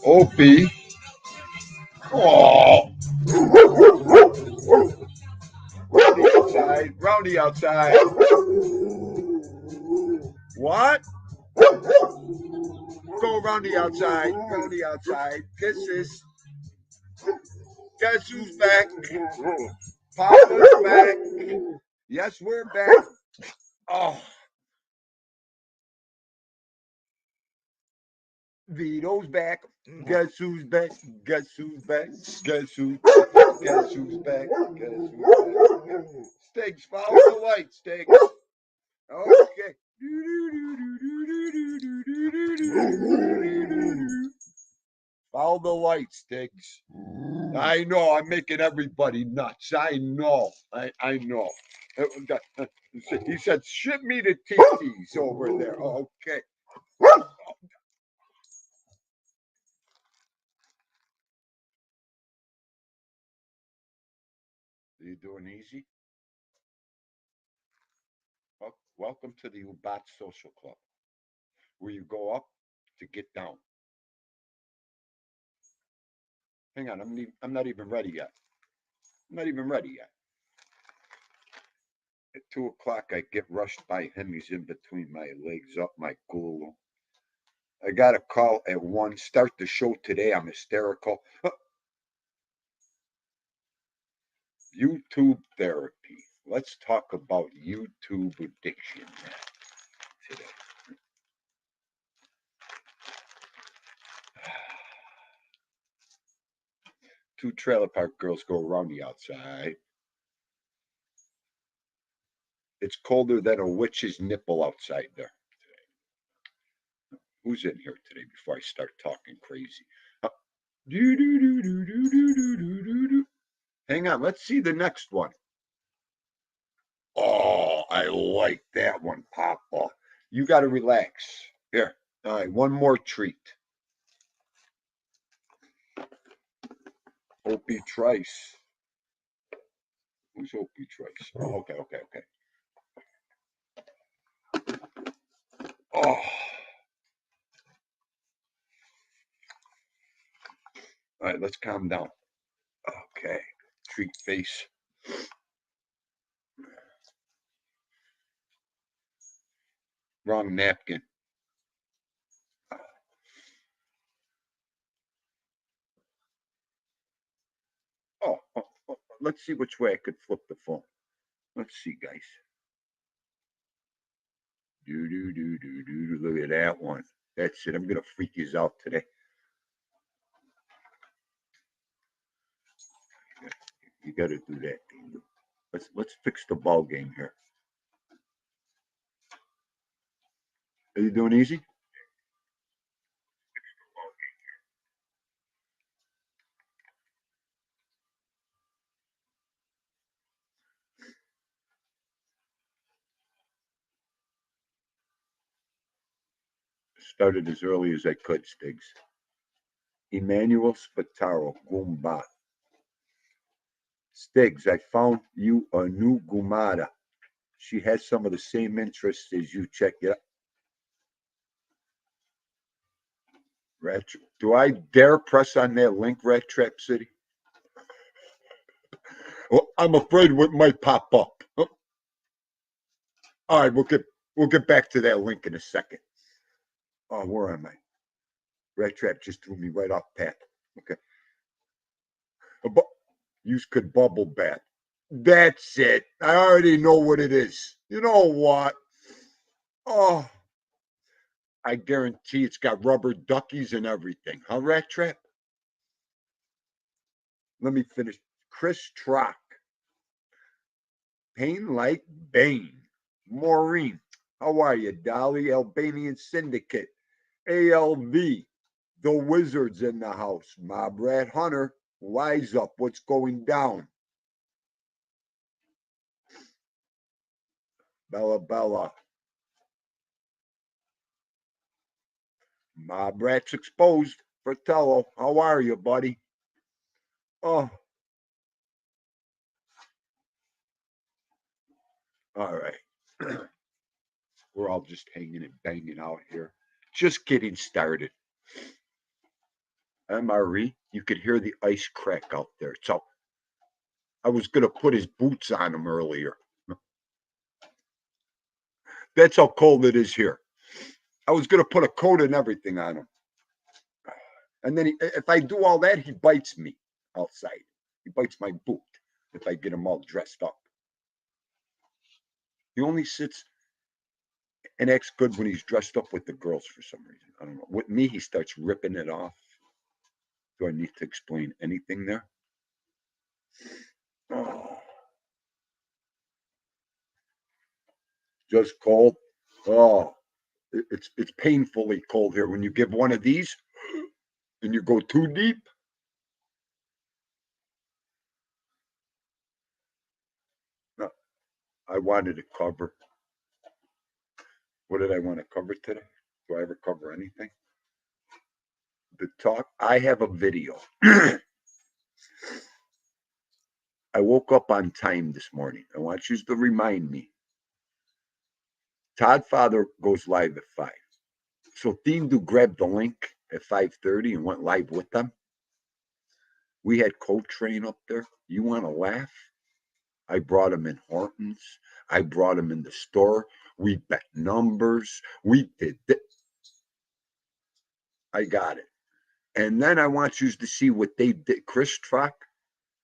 Opie. Oh. Roundy outside. Roundy outside. What? Go roundy outside. Roundy outside. Kisses. Guess who's back? Papa's back. Yes, we're back. Oh. Vito's back. Guess who's back? Guess who's back? Guess who's back? Guess who's back? Guess who's back? Stigs, follow the light, Stigs. Okay. Follow the light, Stigs. I know, I'm making everybody nuts. I know. I know. He said, ship me the TTs over there. Okay. Are you doing easy? Well, welcome to the Ubat Social Club, where you go up to get down. Hang on, I'm not even ready yet. I'm not even ready yet. At 2 o'clock, I get rushed by him. He's in between my legs up my gulu. I got a call at 1. Start the show today. I'm hysterical. YouTube therapy. Let's talk about YouTube addiction today. Two trailer park girls go around the outside. It's colder than a witch's nipple outside there today. Who's in here today before I start talking crazy? Hang on, let's see the next one. Oh, I like that one, Papa. You got to relax. Here, all right, one more treat. Opie Trice. Who's Opie Trice? Oh, okay. Oh. All right, let's calm down. Okay, treat face. Wrong napkin. Oh, let's see which way I could flip the phone. Let's see, guys. Look at that one. That's it. I'm gonna freak you out today. You got to do that. Let's fix the ball game here. Are you doing easy? Started as early as I could, Stigs. Emmanuel Spataro, Gumba. Stigs, I found you a new Gumara. She has some of the same interests as you. Check it out. Do I dare press on that link, Rat Trap City? Well, I'm afraid it might pop up. All right, we'll get back to that link in a second. Oh, where am I? Rat Trap just threw me right off path. Okay. You could bubble bath. That's it. I already know what it is. You know what? Oh, I guarantee it's got rubber duckies and everything. Huh, Rat Trap? Let me finish. Chris Trock. Pain like Bane. Maureen. How are you? Dolly Albanian Syndicate. ALV. The Wizards in the house. Mob Rat Hunter. Wise up. What's going down? Bella. Mob Rat's exposed. Fratello. How are you, buddy? Oh. All right. We're all just hanging and banging out here. Just getting started. MRE, you could hear the ice crack out there. So I was going to put his boots on him earlier. That's how cold it is here. I was going to put a coat and everything on him. And then if I do all that, he bites me outside. He bites my boot if I get him all dressed up. He only sits and acts good when he's dressed up with the girls for some reason. I don't know. With me, he starts ripping it off. Do I need to explain anything there? Oh. Just cold. Oh, it's painfully cold here. When you give one of these and you go too deep, I wanted to cover. What did I want to cover today? Do I ever cover anything? The talk. I have a video. I woke up on time this morning. I want you to remind me. Todd Father goes live at 5. So Dindu grabbed the link at 5:30 and went live with them. We had Coltrane up there. You want to laugh? I brought him in Hortons. I brought him in the store. We bet numbers. We did this. I got it. And then I want you to see what they did. Chris Truck,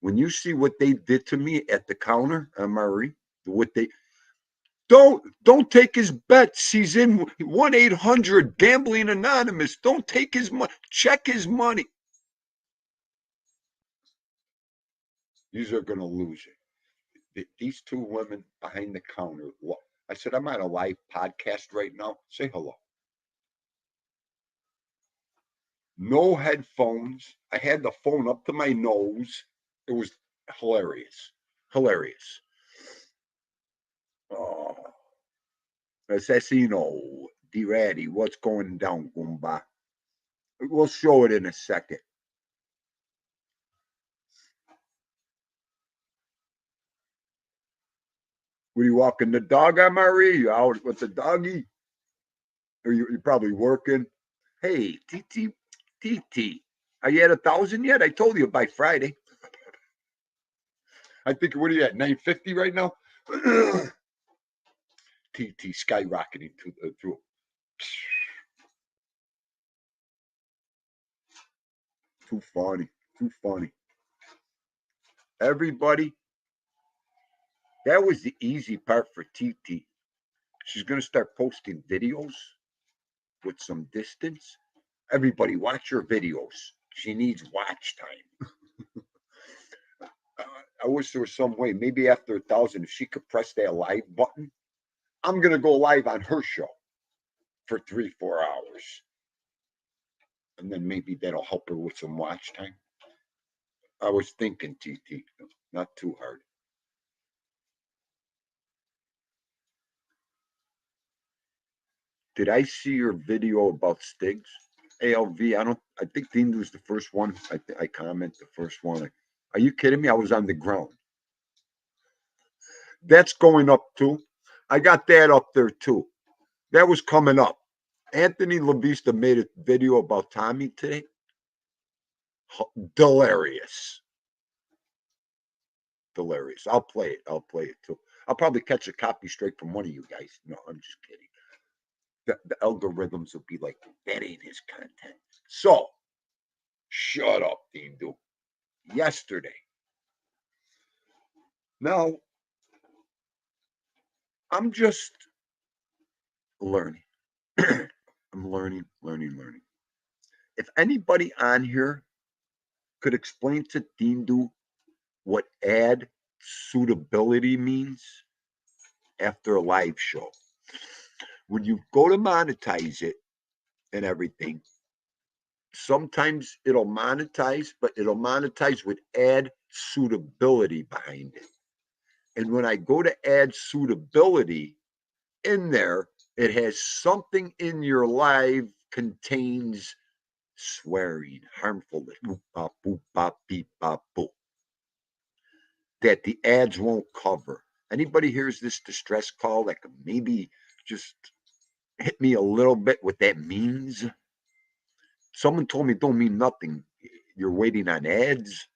when you see what they did to me at the counter, Marie, what they don't take his bets. He's in 1-800 Gambling Anonymous. Don't take his money. Check his money. These are going to lose it. These two women behind the counter. I said, I'm on a live podcast right now. Say hello. No headphones. I had the phone up to my nose. It was hilarious. Hilarious. Oh. Assassino, D-Ratty, what's going down, Goomba? We'll show it in a second. Were you walking the dog, Marie? You out with the doggy? Or you're probably working? Hey, TT, are you at 1,000 yet? I told you by Friday. I think, what are you at, 950 right now? TT skyrocketing through. Too funny. Too funny. Everybody, that was the easy part for TT. She's going to start posting videos with some distance. Everybody, watch her videos. She needs watch time. I wish there was some way, maybe after 1,000, if she could press that live button. I'm going to go live on her show for 3-4 hours. And then maybe that'll help her with some watch time. I was thinking, TT, not too hard. Did I see your video about STIGS? ALV, I think Dean was the first one. I comment the first one. Are you kidding me? I was on the ground. That's going up too. I got that up there too. That was coming up. Anthony LaVista made a video about Tommy today. Delirious. Delirious. I'll play it. I'll play it too. I'll probably catch a copy straight from one of you guys. No, I'm just kidding. The algorithms will be like, that ain't his content. So, shut up, Dindu. Yesterday. Now, I'm just learning. I'm learning. If anybody on here could explain to Dindu what ad suitability means after a live show. When you go to monetize it and everything, sometimes it'll monetize, but it'll monetize with ad suitability behind it. And when I go to add suitability in there, it has something in your live contains swearing, harmful, that the ads won't cover. Anybody hears this distress call that could maybe just hit me a little bit what that means? Someone told me it don't mean nothing. you're waiting on ads,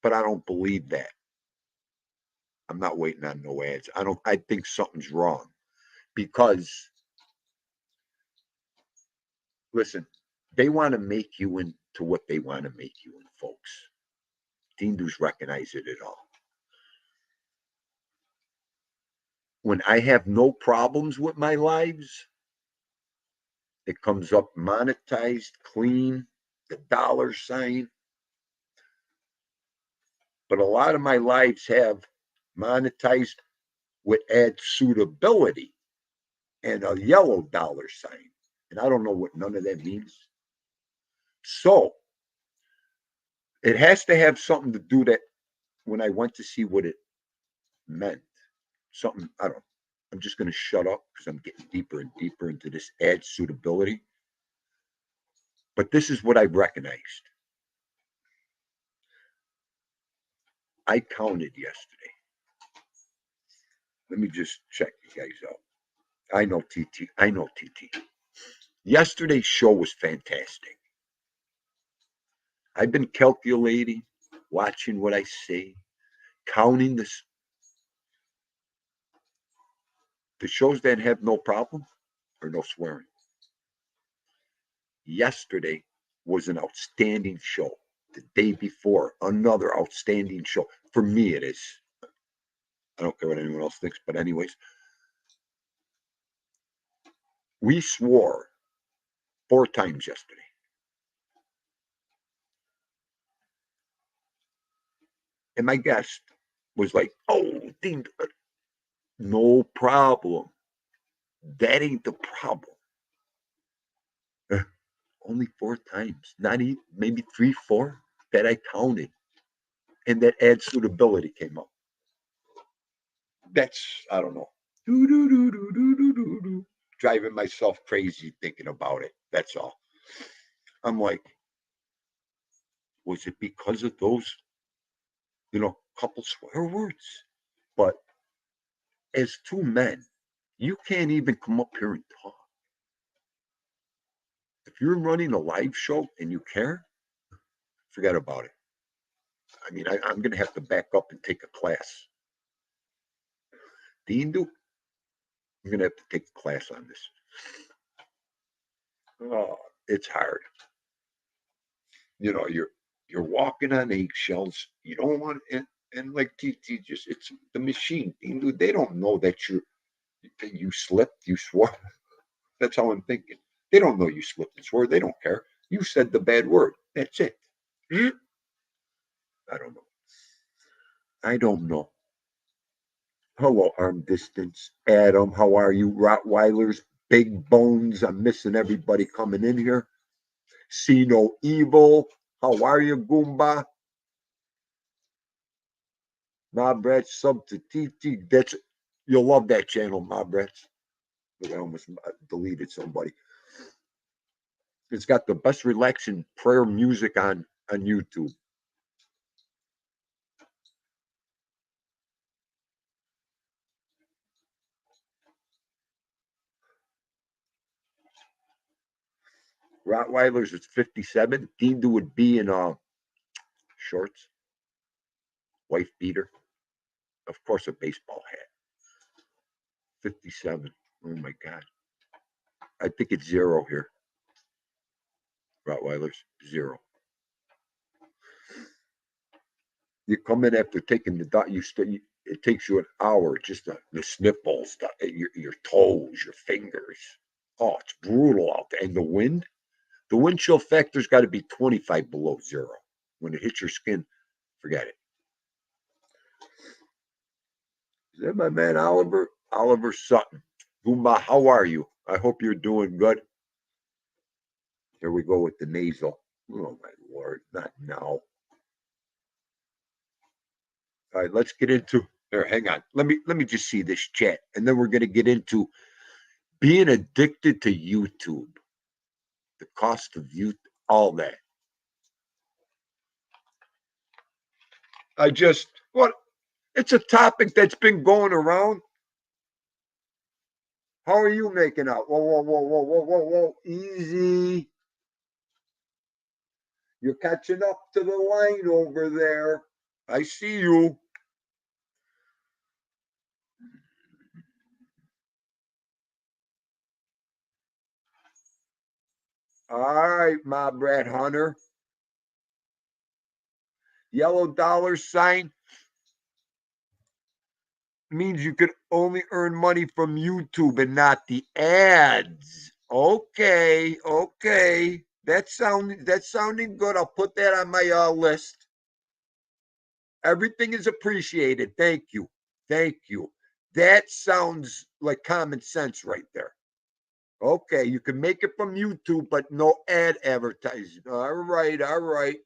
but I don't believe that. I'm not waiting on no ads. I think something's wrong because, listen, they want to make you into what they want to make you in, folks. Hindus recognize it at all. When I have no problems with my lives, it comes up monetized, clean, the dollar sign. But a lot of my lives have monetized with ad suitability and a yellow dollar sign. And I don't know what none of that means. So it has to have something to do that when I went to see what it meant. Something, I don't know. I'm just going to shut up because I'm getting deeper and deeper into this ad suitability. But this is what I recognized. I counted yesterday. Let me just check you guys out. I know TT. I know TT. Yesterday's show was fantastic. I've been calculating, watching what I say, counting this. The shows that have no problem or no swearing. Yesterday was an outstanding show. The day before, another outstanding show. For me, it is. I don't care what anyone else thinks, but anyways, we swore 4 times yesterday. And my guest was like, oh, Dean, no problem. That ain't the problem. Only 4 times, not even, maybe 3, 4 that I counted. And that ad suitability came up. That's, I don't know. Driving myself crazy thinking about it. That's all. I'm like, was it because of those, couple swear words? But as 2 men, you can't even come up here and talk. If you're running a live show and you care, forget about it. I mean, I'm going to have to back up and take a class. The Hindu, I'm going to have to take a class on this. Oh, it's hard. You're walking on eggshells. You don't want and like TT just it's the machine. They don't know that you slipped, you swore. That's how I'm thinking. They don't know you slipped and swore. They don't care. You said the bad word. That's it. I don't know. I don't know. Hello, arm distance. Adam, how are you? Rottweilers, big bones. I'm missing everybody coming in here. See no evil. How are you, Goomba? Mobrat sub to TT. You'll love that channel, Mobrats. I almost deleted somebody. It's got the best relaxing prayer music on YouTube. Rottweilers is 57. Dean would be in shorts, wife beater, of course a baseball hat. 57. Oh my God. I think it's 0 here. Rottweilers, 0. You come in after taking the dot. It takes you an hour just the sniffles, your toes, your fingers. Oh, it's brutal out there. And the wind chill factor's got to be 25 below 0. When it hits your skin, forget it. Is that my man Oliver? Oliver Sutton. Goomba, how are you? I hope you're doing good. Here we go with the nasal. Oh my Lord, not now. All right, let's get into here. Hang on. Let me just see this chat, and then we're gonna get into being addicted to YouTube, the cost of youth, all that. It's a topic that's been going around. How are you making out? Whoa, whoa, whoa, whoa, whoa, whoa, whoa. Easy. You're catching up to the line over there. I see you. All right, my Brad Hunter. Yellow dollar sign means you could only earn money from YouTube and not the ads. Okay, okay. That's sounding good. I'll put that on my list. Everything is appreciated. Thank you. Thank you. That sounds like common sense right there. Okay, you can make it from YouTube, but no ad advertising. All right, all right.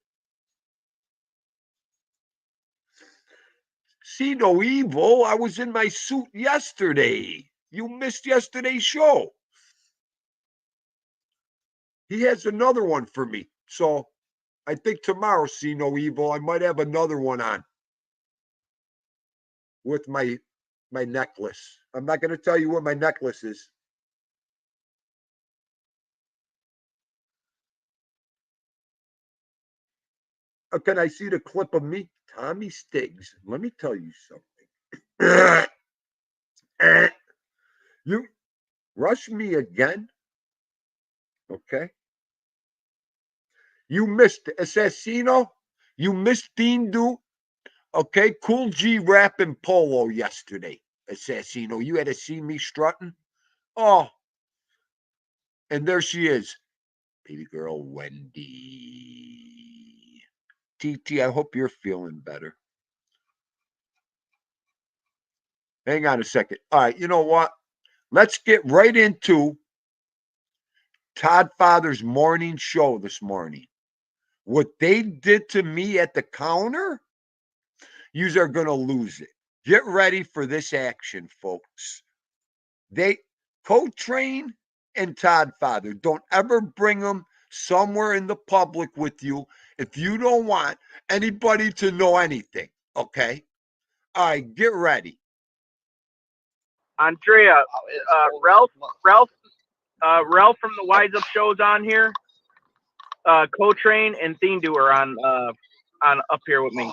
See no evil. I was in my suit yesterday. You missed yesterday's show. He has another one for me. So I think tomorrow, see no evil, I might have another one on with my necklace. I'm not going to tell you what my necklace is. Can I see the clip of me? Tommy Stiggs. Let me tell you something. You rush me again? Okay. You missed Assassino. You missed Dean Do. Okay. Cool G rapping polo yesterday. Assassino. You had to see me strutting. Oh, and there she is. Baby girl Wendy. TT, I hope you're feeling better. Hang on a second. All right, you know what? Let's get right into Todd Father's morning show this morning. What they did to me at the counter, yous are going to lose it. Get ready for this action, folks. They Co-Train and Todd Father. Don't ever bring them somewhere in the public with you if you don't want anybody to know anything. Okay? All right, get ready. Andrea, Ralph from the Wise Up Show's on here. Co-Train and Theendu are on up here with me.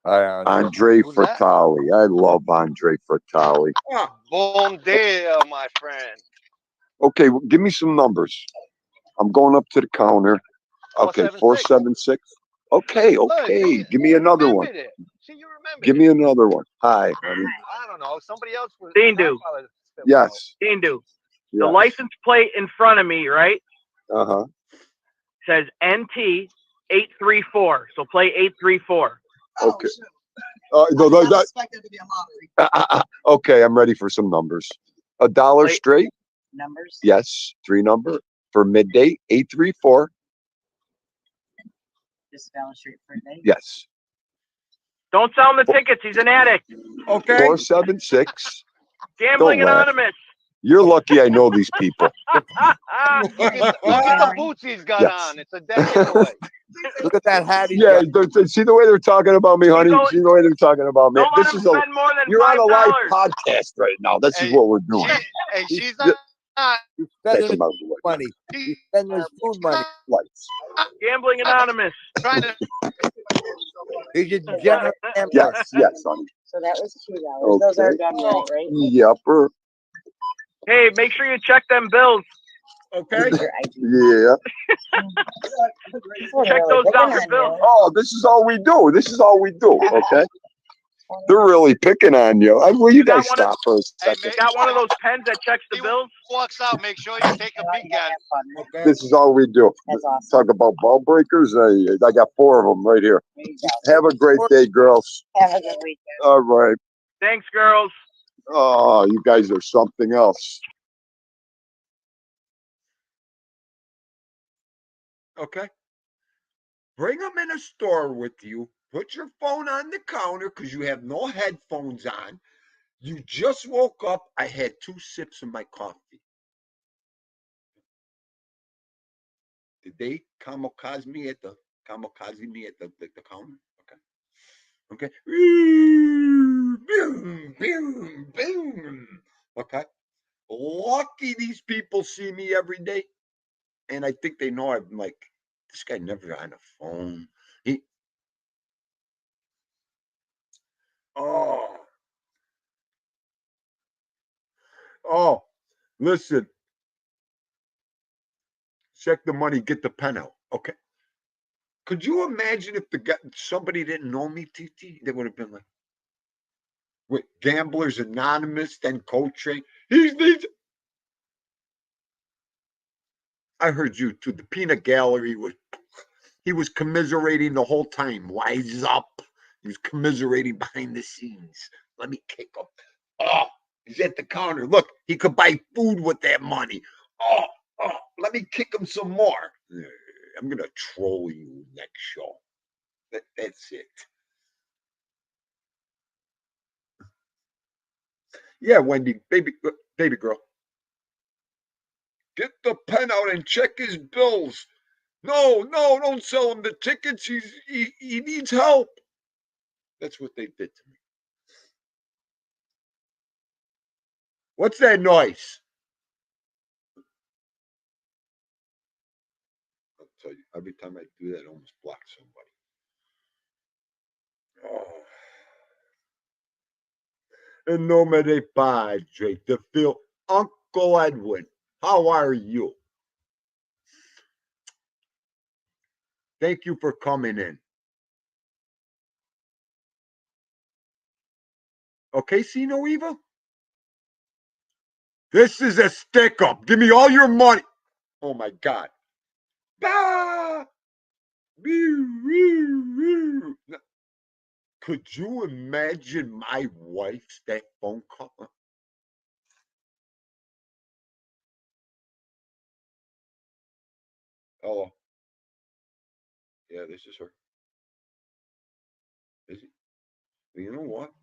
Hi, Andre Fertali. I love Andre Fertali. Bon dia, my friend. Okay, well, give me some numbers. I'm going up to the counter. Okay, 476. Okay, okay. Give me another one. See, you remember. Give me another one. Hi, honey. I don't know. Somebody else was. Theendu. Yes. Theendu. Yes. The license plate in front of me, right? Uh-huh. Says NT 834. So play 834. Okay. I expected to be a lottery. Okay, I'm ready for some numbers. $1 straight. Numbers? Yes, 3 number for midday, 834. Just $1 straight for a day? Yes. Don't sell him the tickets. He's an addict. Okay. 476. Gambling Anonymous. You're lucky I know these people. Look at the boots he's got on. It's a decade away. Look at that hat. Yeah, see the way they're talking about me, honey? See the way they're talking about me? Don't let him spend more than you're on a live $5. podcast right now. This is what we're doing. She's not. He's spending his money. He's spending his food money. Lights. Gambling Anonymous. Trying to. He's a degenerate gambler. Yes, yes, honey. So that was $2. Okay. Those are done right? Yep. Hey, make sure you check them bills. Okay. Yeah. Check those dollar bills. Oh, this is all we do. This is all we do. Okay. They're really picking on you. Will you guys stop for a second? Got one of those pens that checks the bills? Walks out. Make sure you take a peek at it. Okay. This is all we do. That's awesome. Talk about ball breakers. I got 4 of them right here. Have a great day, girls. Have a good weekend. All right. Thanks, girls. Oh, you guys are something else. Okay. Bring them in a store with you. Put your phone on the counter because you have no headphones on. You just woke up. I had 2 sips of my coffee. Did they kamikaze me at the counter? Okay. Okay. Lucky these people see me every day. And I think they know I'm like This guy never on the phone. Oh, listen. Check the money, get the pen out. Okay. Could you imagine if somebody didn't know me, TT? They would have been like, wait, Gamblers Anonymous, then Coltrane. I heard you too. The peanut gallery he was commiserating the whole time. Wise up. He was commiserating behind the scenes. Let me kick him. Oh, he's at the counter. Look, he could buy food with that money. Oh, let me kick him some more. I'm gonna troll you next show. That's it. Yeah, Wendy, baby girl. Get the pen out and check his bills. No, don't sell him the tickets. He needs help. That's what they did to me. What's that noise? I'll tell you, every time I do that, I almost block somebody. Oh. In nome de Padre, to feel Uncle Edwin. How are you? Thank you for coming in. Okay, see no evil? This is a stick up. Give me all your money. Oh my God. Bah! Could you imagine my wife's that phone call? Oh, yeah, this is her. Is it? You know what?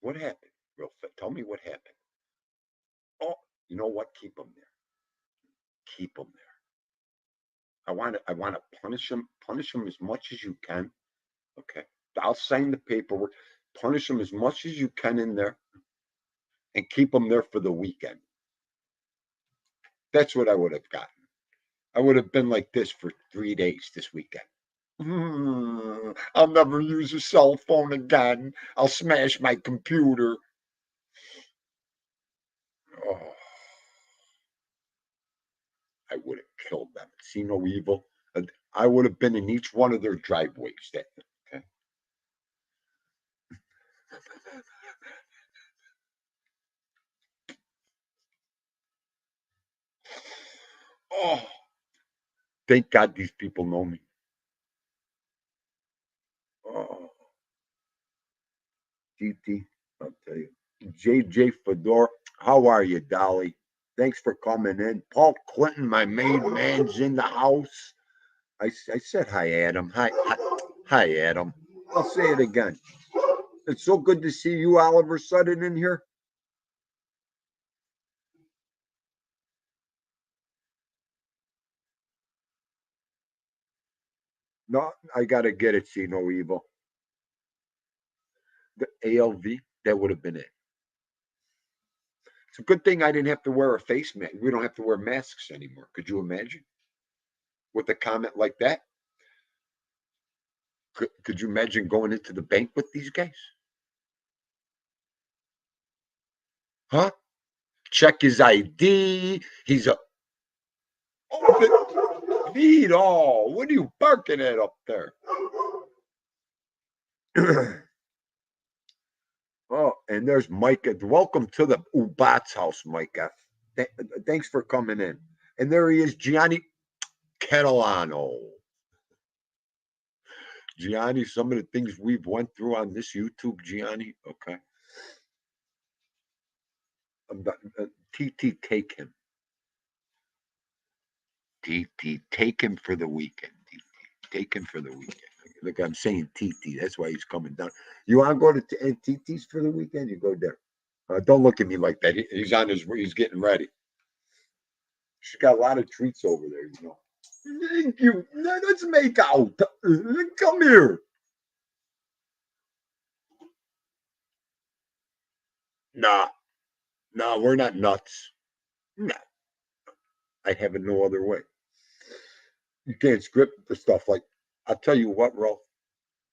What happened? Real fast. Tell me what happened. Oh, you know what? Keep them there. Keep them there. I want to punish them. Punish them as much as you can. Okay. I'll sign the paperwork. Punish them as much as you can in there, and keep them there for the weekend. That's what I would have gotten. I would have been like this for 3 days this weekend. I'll never use a cell phone again. I'll smash my computer. Oh, I would have killed them. See no evil. I would have been in each one of their driveways. Okay. Oh, thank God these people know me. Oh, GT, I'll tell you. JJ Fedor, how are you, Dolly? Thanks for coming in. Paul Clinton, my main man's in the house. I said hi, Adam. Hi, Adam. I'll say it again. It's so good to see you, Oliver Sutton, in here. No, I gotta get it. See no evil. The ALV, that would have been it. It's a good thing I didn't have to wear a face mask. We don't have to wear masks anymore. Could you imagine? With a comment like that? Could you imagine going into the bank with these guys? Huh? Check his ID. He's a. Oh, Vito, what are you barking at up there? Oh, and there's Micah. Welcome to the Ubat's house, Micah. Thanks for coming in. And there he is, Gianni Catalano. Gianni, some of the things we've went through on this YouTube, Gianni. Okay. TT, take him. TT, take him for the weekend. TT, take him for the weekend. Look, I'm saying TT. That's why he's coming down. You want to go to TT's for the weekend? You go there. Don't look at me like that. He's on his. He's getting ready. She's got a lot of treats over there, you know. Thank you. Let's make out. Come here. Nah, we're not nuts. Nah, I have it no other way. You can't script the stuff. Like, I'll tell you what, Ralph,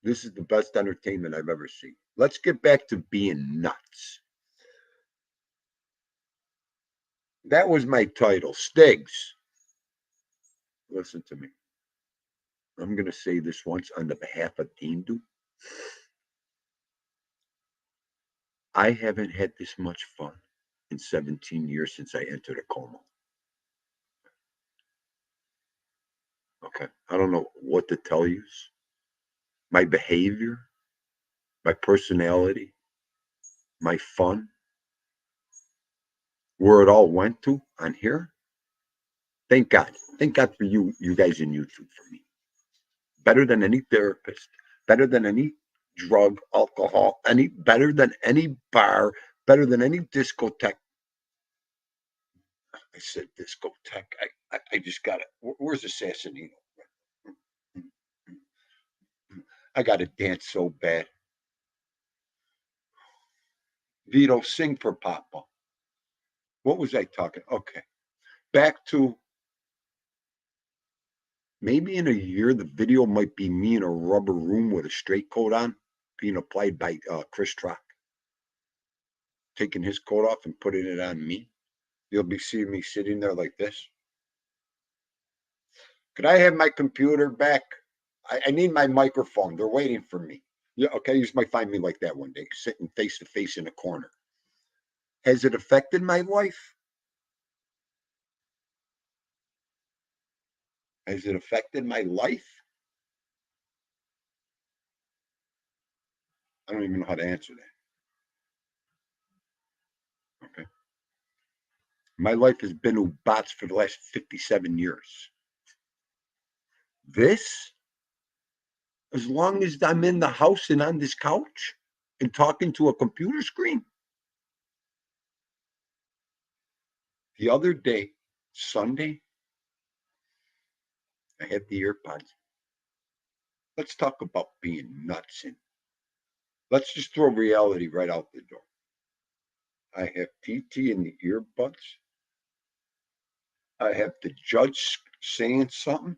this is the best entertainment I've ever seen. Let's get back to being nuts. That was my title, STIGS. Listen to me. I'm going to say this once on the behalf of Tindu. I haven't had this much fun in 17 years since I entered a coma. Okay. I don't know what to tell you. My behavior, my personality, my fun, where it all went to on here. Thank God. Thank God for you guys in YouTube for me. Better than any therapist, better than any drug, alcohol, better than any bar, better than any discotheque. I said discotheque. I just got it. Where's Assassinino? I got to dance so bad. Vito, sing for Papa. What was I talking? Okay. Back to maybe in a year, the video might be me in a rubber room with a straight coat on, being applied by Chris Trock. Taking his coat off and putting it on me. You'll be seeing me sitting there like this. Could I have my computer back? I need my microphone. They're waiting for me. Yeah, okay, you just might find me like that one day, sitting face to face in a corner. Has it affected my life? Has it affected my life? I don't even know how to answer that. Okay. My life has been Ubats for the last 57 years. This, as long as I'm in the house and on this couch and talking to a computer screen. The other day, Sunday, I had the earpods. Let's talk about being nuts and let's just throw reality right out the door. I have PT in the earbuds. I have the judge saying something.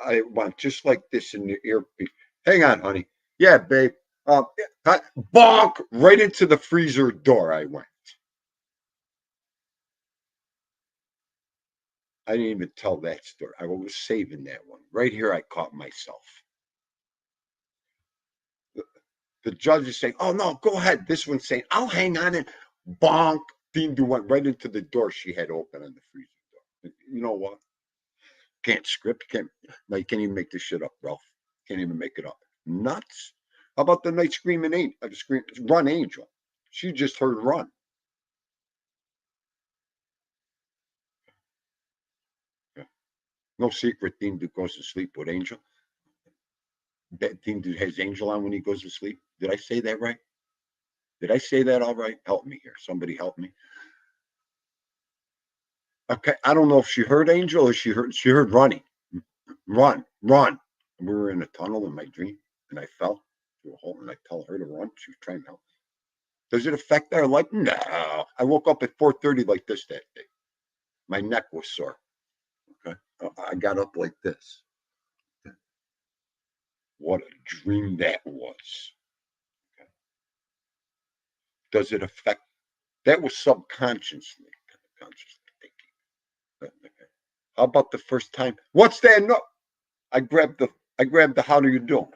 I want just like this in the earpiece. Hang on, honey. Yeah, babe. Bonk right into the freezer door. I went. I didn't even tell that story. I was saving that one. Right here, I caught myself. The judge is saying, "Oh no, go ahead." This one's saying, "I'll hang on," and bonk. Dindu went right into the door she had open on the freezer door. You know what? Can't script. Can't. No, you can't even make this shit up, Ralph. Can't even make it up. Nuts. How about the night screaming angel? Run angel. She just heard run. Yeah. No secret. Dindu goes to sleep with angel. That Dindu has angel on when he goes to sleep. Did I say that right? Did I say that all right? Help me here. Somebody help me. Okay, I don't know if she heard Angel or she heard running. Run. We were in a tunnel in my dream and I fell through a hole and I tell her to run. She was trying to help. Does it affect our life? No. I woke up at 4:30 like this that day. My neck was sore. Okay. I got up like this. What a dream that was. Okay. Does it affect? That was subconsciously, consciously thinking. Okay. How about the first time? What's that? No. I grabbed the how do you do?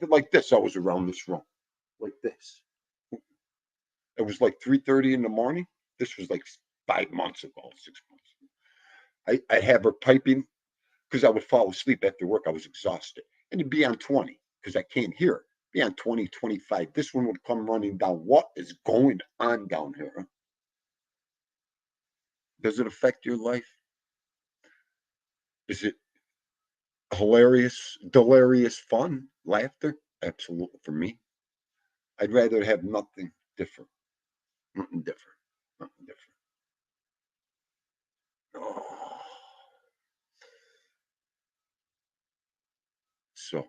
Like this. I was around this room. Like this. It was like 3:30 in the morning. This was like 5 months ago, 6 months ago. I have her piping because I would fall asleep after work. I was exhausted. And it'd be on 20 because I can't hear it. Be on 20, 25. This one would come running down. What is going on down here? Does it affect your life? Is it hilarious, delirious fun, laughter? Absolutely for me. I'd rather have nothing different. Nothing different. Nothing different. Oh. So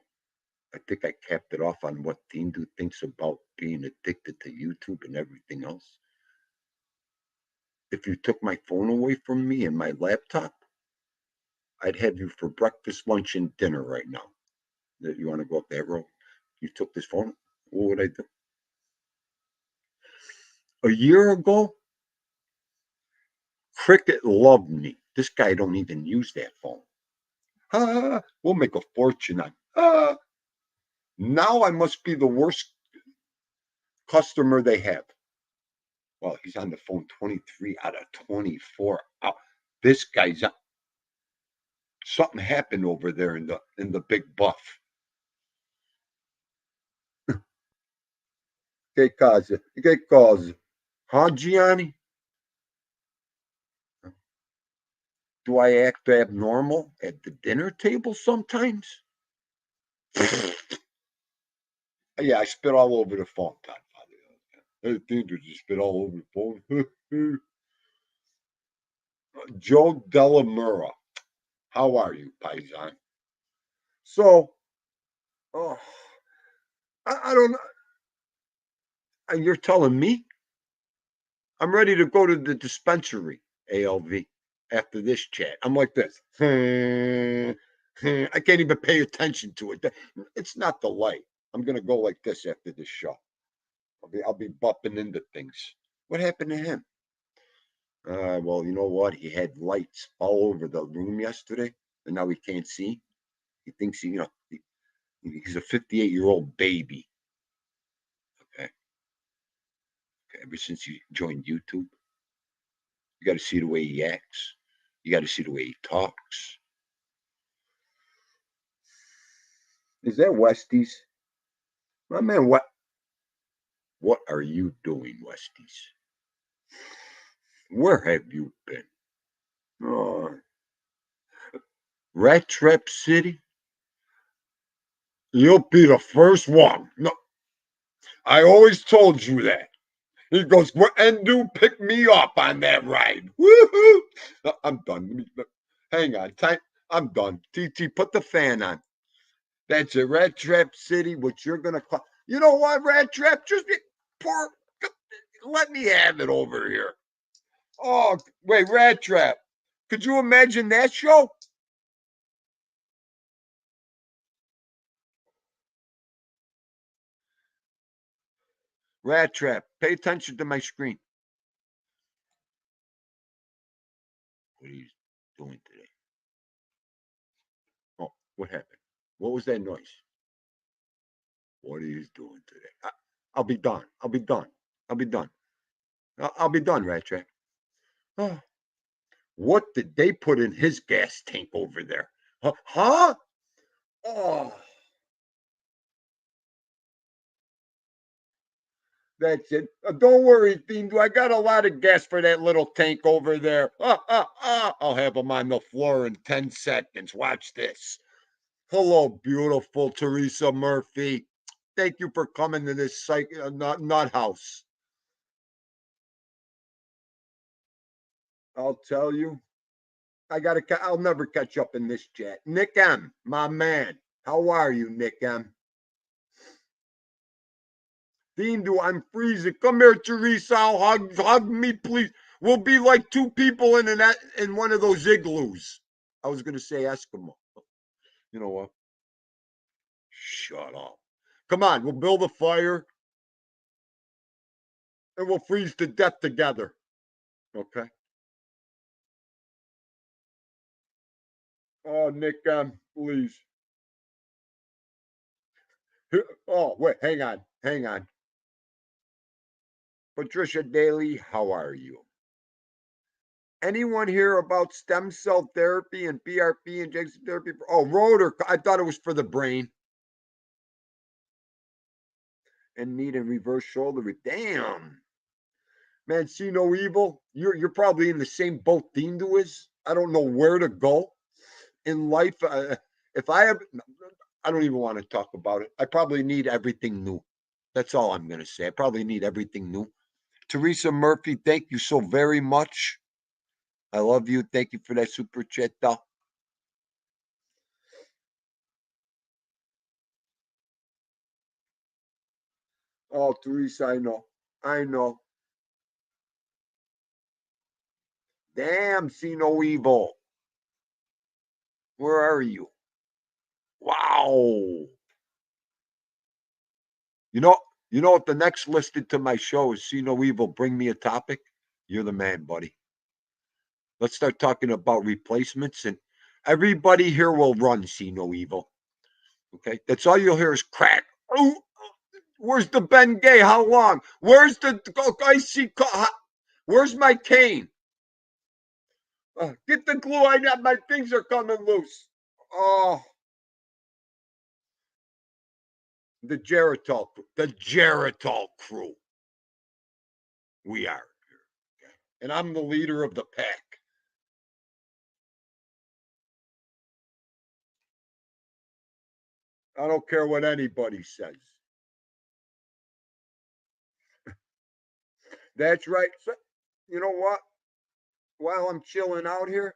I think I capped it off on what Tindu thinks about being addicted to YouTube and everything else. If you took my phone away from me and my laptop, I'd have you for breakfast, lunch, and dinner right now. That you want to go up that road? You took this phone. What would I do? A year ago, Cricket loved me. This guy don't even use that phone. We'll make a fortune on. Now I must be the worst customer they have. Well, he's on the phone 23 out of 24. This guy's on. Something happened over there in the big buff. Che cosa? Huh, Gianni? Do I act abnormal at the dinner table sometimes? Yeah, I spit all over the phone, Todd. I think you just spit all over the phone. Joe Delamura. How are you, Paisan? So, oh, I don't know. And you're telling me I'm ready to go to the dispensary, ALV, after this chat. I'm like this. I can't even pay attention to it. It's not the light. I'm gonna go like this after this show. I'll be bumping into things. What happened to him? Well, you know what? He had lights all over the room yesterday, and now he can't see. He thinks he's a 58-year-old baby. Okay. Ever since he joined YouTube, you got to see the way he acts. You got to see the way he talks. Is that Westies? My man, what are you doing, Westies? Where have you been? Oh, Rat Trap City? You'll be the first one. No, I always told you that. He goes, Endu, pick me up on that ride. Woohoo! I'm done. Hang on. I'm done. TT, put the fan on. That's it. Rat Trap City, what you're going to call. You know what, Rat Trap? Just let me have it over here. Oh, wait, Rat Trap. Could you imagine that show? Rat Trap, pay attention to my screen. What are you doing today? Oh, what happened? What was that noise? What are you doing today? I'll be done. I'll be done. I'll be done. I'll be done, Rat Trap. Oh, what did they put in his gas tank over there? Huh? Oh. That's it. Don't worry, Theme. I got a lot of gas for that little tank over there. I'll have them on the floor in 10 seconds. Watch this. Hello, beautiful Teresa Murphy. Thank you for coming to this nut house. I'll tell you. I'll never catch up in this chat. Nick M, my man. How are you, Nick M? Dindu, I'm freezing. Come here, Teresa. Hug me, please. We'll be like two people in one of those igloos. I was gonna say Eskimo. You know what? Shut up. Come on, we'll build a fire and we'll freeze to death together. Okay. Oh, Nick, please. Oh, wait, hang on. Patricia Daly, how are you? Anyone hear about stem cell therapy and PRP injection therapy? Oh, rotor. I thought it was for the brain. And need a reverse shoulder. Damn. Man, see no evil. You're probably in the same boat Dindu is. I don't know where to go in life. If I have, I don't even want to talk about it. I probably need everything new. That's all I'm going to say. I probably need everything new. Teresa Murphy, thank you so very much. I love you. Thank you for that super chat, though. Oh, Teresa, I know. Damn, see no evil. Where are you? Wow. You know what the next listed to my show is See No Evil, Bring Me a Topic? You're the man, buddy. Let's start talking about replacements, and everybody here will run See No Evil. Okay? That's all you'll hear is crack. Oh, where's the Ben Gay? How long? Where's the icy? Where's my cane? Get the glue. I got my things are coming loose. Oh, the Geritol crew. We are here, okay? And I'm the leader of the pack. I don't care what anybody says. That's right. So, you know what? While I'm chilling out here,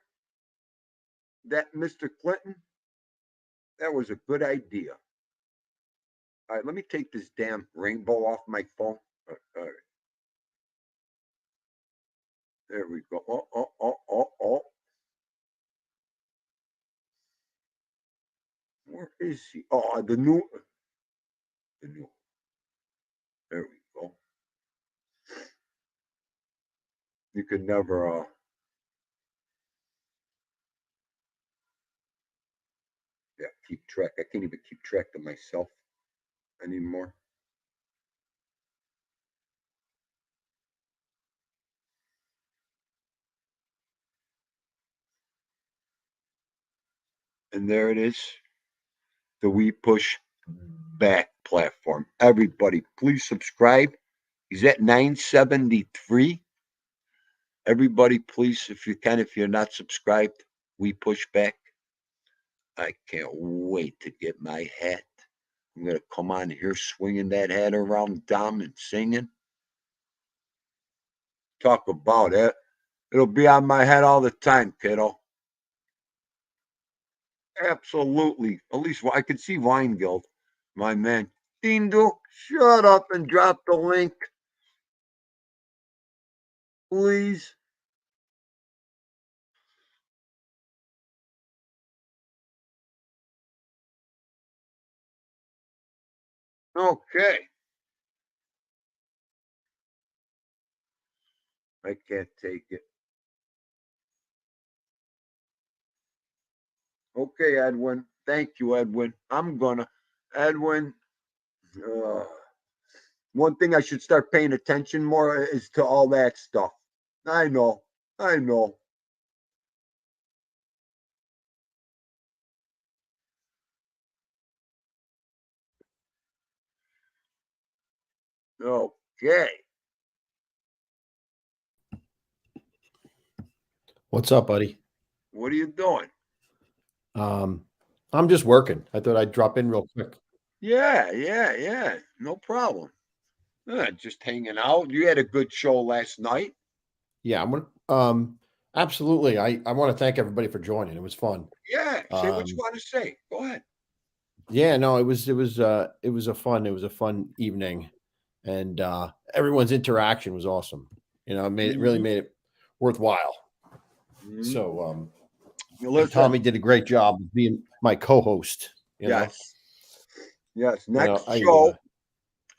that Mr. Clinton, that was a good idea. All right, let me take this damn rainbow off my phone. All right. There we go. Oh. Where is he? Oh, the new. There we go. You could never. Yeah, keep track. I can't even keep track of myself anymore. And there it is. The We Push Back platform. Everybody, please subscribe. He's at 973. Everybody, please, if you can, if you're not subscribed, We Push Back. I can't wait to get my hat. I'm going to come on here swinging that hat around, Dom, and singing. Talk about it. It'll be on my head all the time, kiddo. Absolutely. At least I could see Weingild, my man. Dindo, shut up and drop the link. Please. Okay. I can't take it. Okay, Edwin. Thank you, Edwin. Edwin, one thing I should start paying attention more is to all that stuff. I know. Okay. What's up, buddy? What are you doing? I'm just working. I thought I'd drop in real quick. Yeah. No problem. Just hanging out. You had a good show last night. Yeah, I'm gonna absolutely. I want to thank everybody for joining. It was fun. Yeah, say what you want to say. Go ahead. Yeah, no, it was a fun evening, and everyone's interaction was awesome. You know, it really made it worthwhile. So Tommy did a great job of being my co-host. Yes. Next show,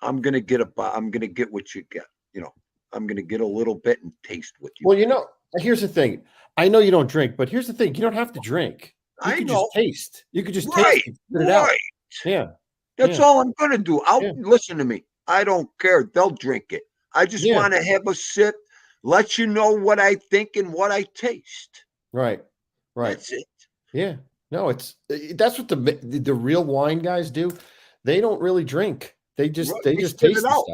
I'm gonna get what you get. You know, I'm gonna get a little bit and taste what you. Well, you know, here's the thing. I know you don't drink, but here's the thing: you don't have to drink. You could just taste. You could just taste and spit it out. Yeah, that's all I'm gonna do. Listen to me. I don't care. They'll drink it. I just want to have a sip, let you know what I think and what I taste. Right. That's it. Yeah. No, that's what the real wine guys do. They don't really drink. They just taste the stuff.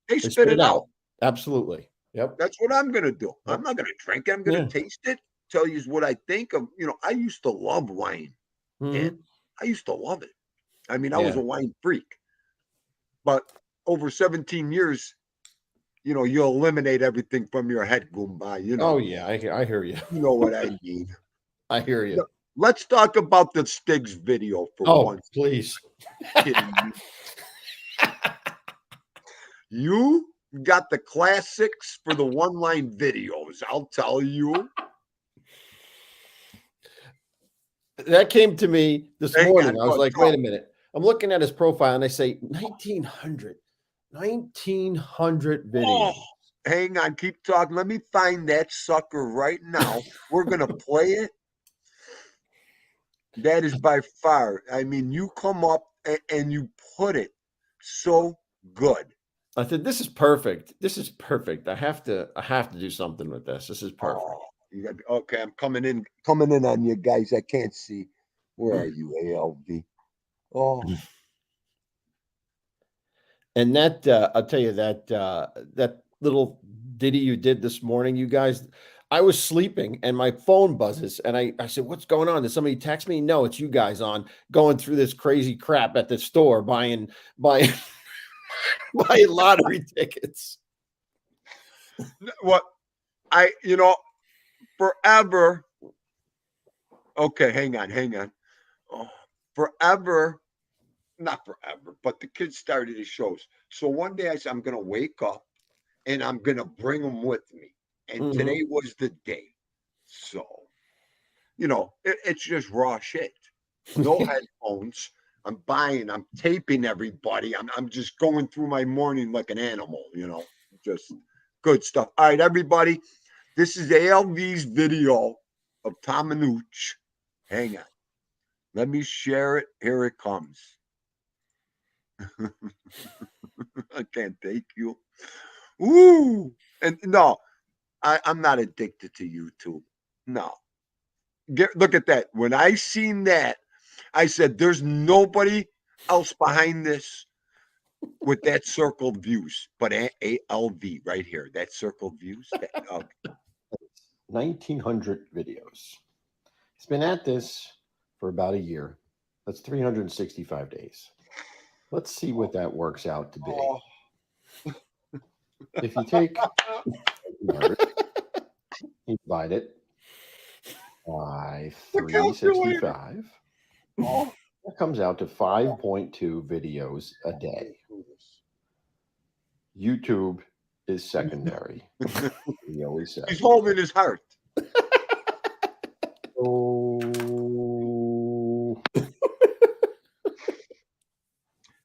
They spit it out. Absolutely. Yep. That's what I'm gonna do. I'm not gonna drink it. I'm gonna taste it. Tell you what I think of. You know, I used to love wine. And I used to love it. I mean, I was a wine freak. But over 17 years, you know, you eliminate everything from your head, Goomba. You know. Oh yeah, I hear you. You know what I mean. I hear you. Let's talk about the STIGS video for once. Please. You got the classics for the one-line videos. I'll tell you. That came to me this Hang morning. on, I was go, like, go. wait a minute. I'm looking at his profile and I say 1900 videos. Oh, hang on, keep talking. Let me find that sucker right now. We're gonna play it. That is by far. I mean, you come up and you put it so good. I said, this is perfect. This is perfect. I have to do something with this. This is perfect. Oh, you got okay. I'm coming in on you guys. I can't see. Where are you, ALV? Oh, And that I'll tell you that little ditty you did this morning, you guys. I was sleeping and my phone buzzes, and I said, "What's going on? Did somebody text me?" No, it's you guys on going through this crazy crap at the store, buying buying lottery tickets. what forever. Okay, hang on. Oh, forever, not forever, but the kids started the shows. So one day I said, I'm gonna wake up and I'm gonna bring them with me. And today was the day. So, it's just raw shit. No headphones. I'm taping everybody. I'm just going through my morning like an animal, just good stuff. All right, everybody. This is ALV's video of Tom and Ooch. Hang on. Let me share it. Here it comes. I can't take you. Ooh. And no, I'm not addicted to YouTube. No. Look at that. When I seen that, I said, there's nobody else behind this with that circled views, but ALV right here, that circled views. 1900 videos. He's been at this for about a year. That's 365 days. Let's see what that works out to be. If you take you divide it by 365, that comes out to 5.2 videos a day. YouTube is secondary. He always says. He's holding his heart.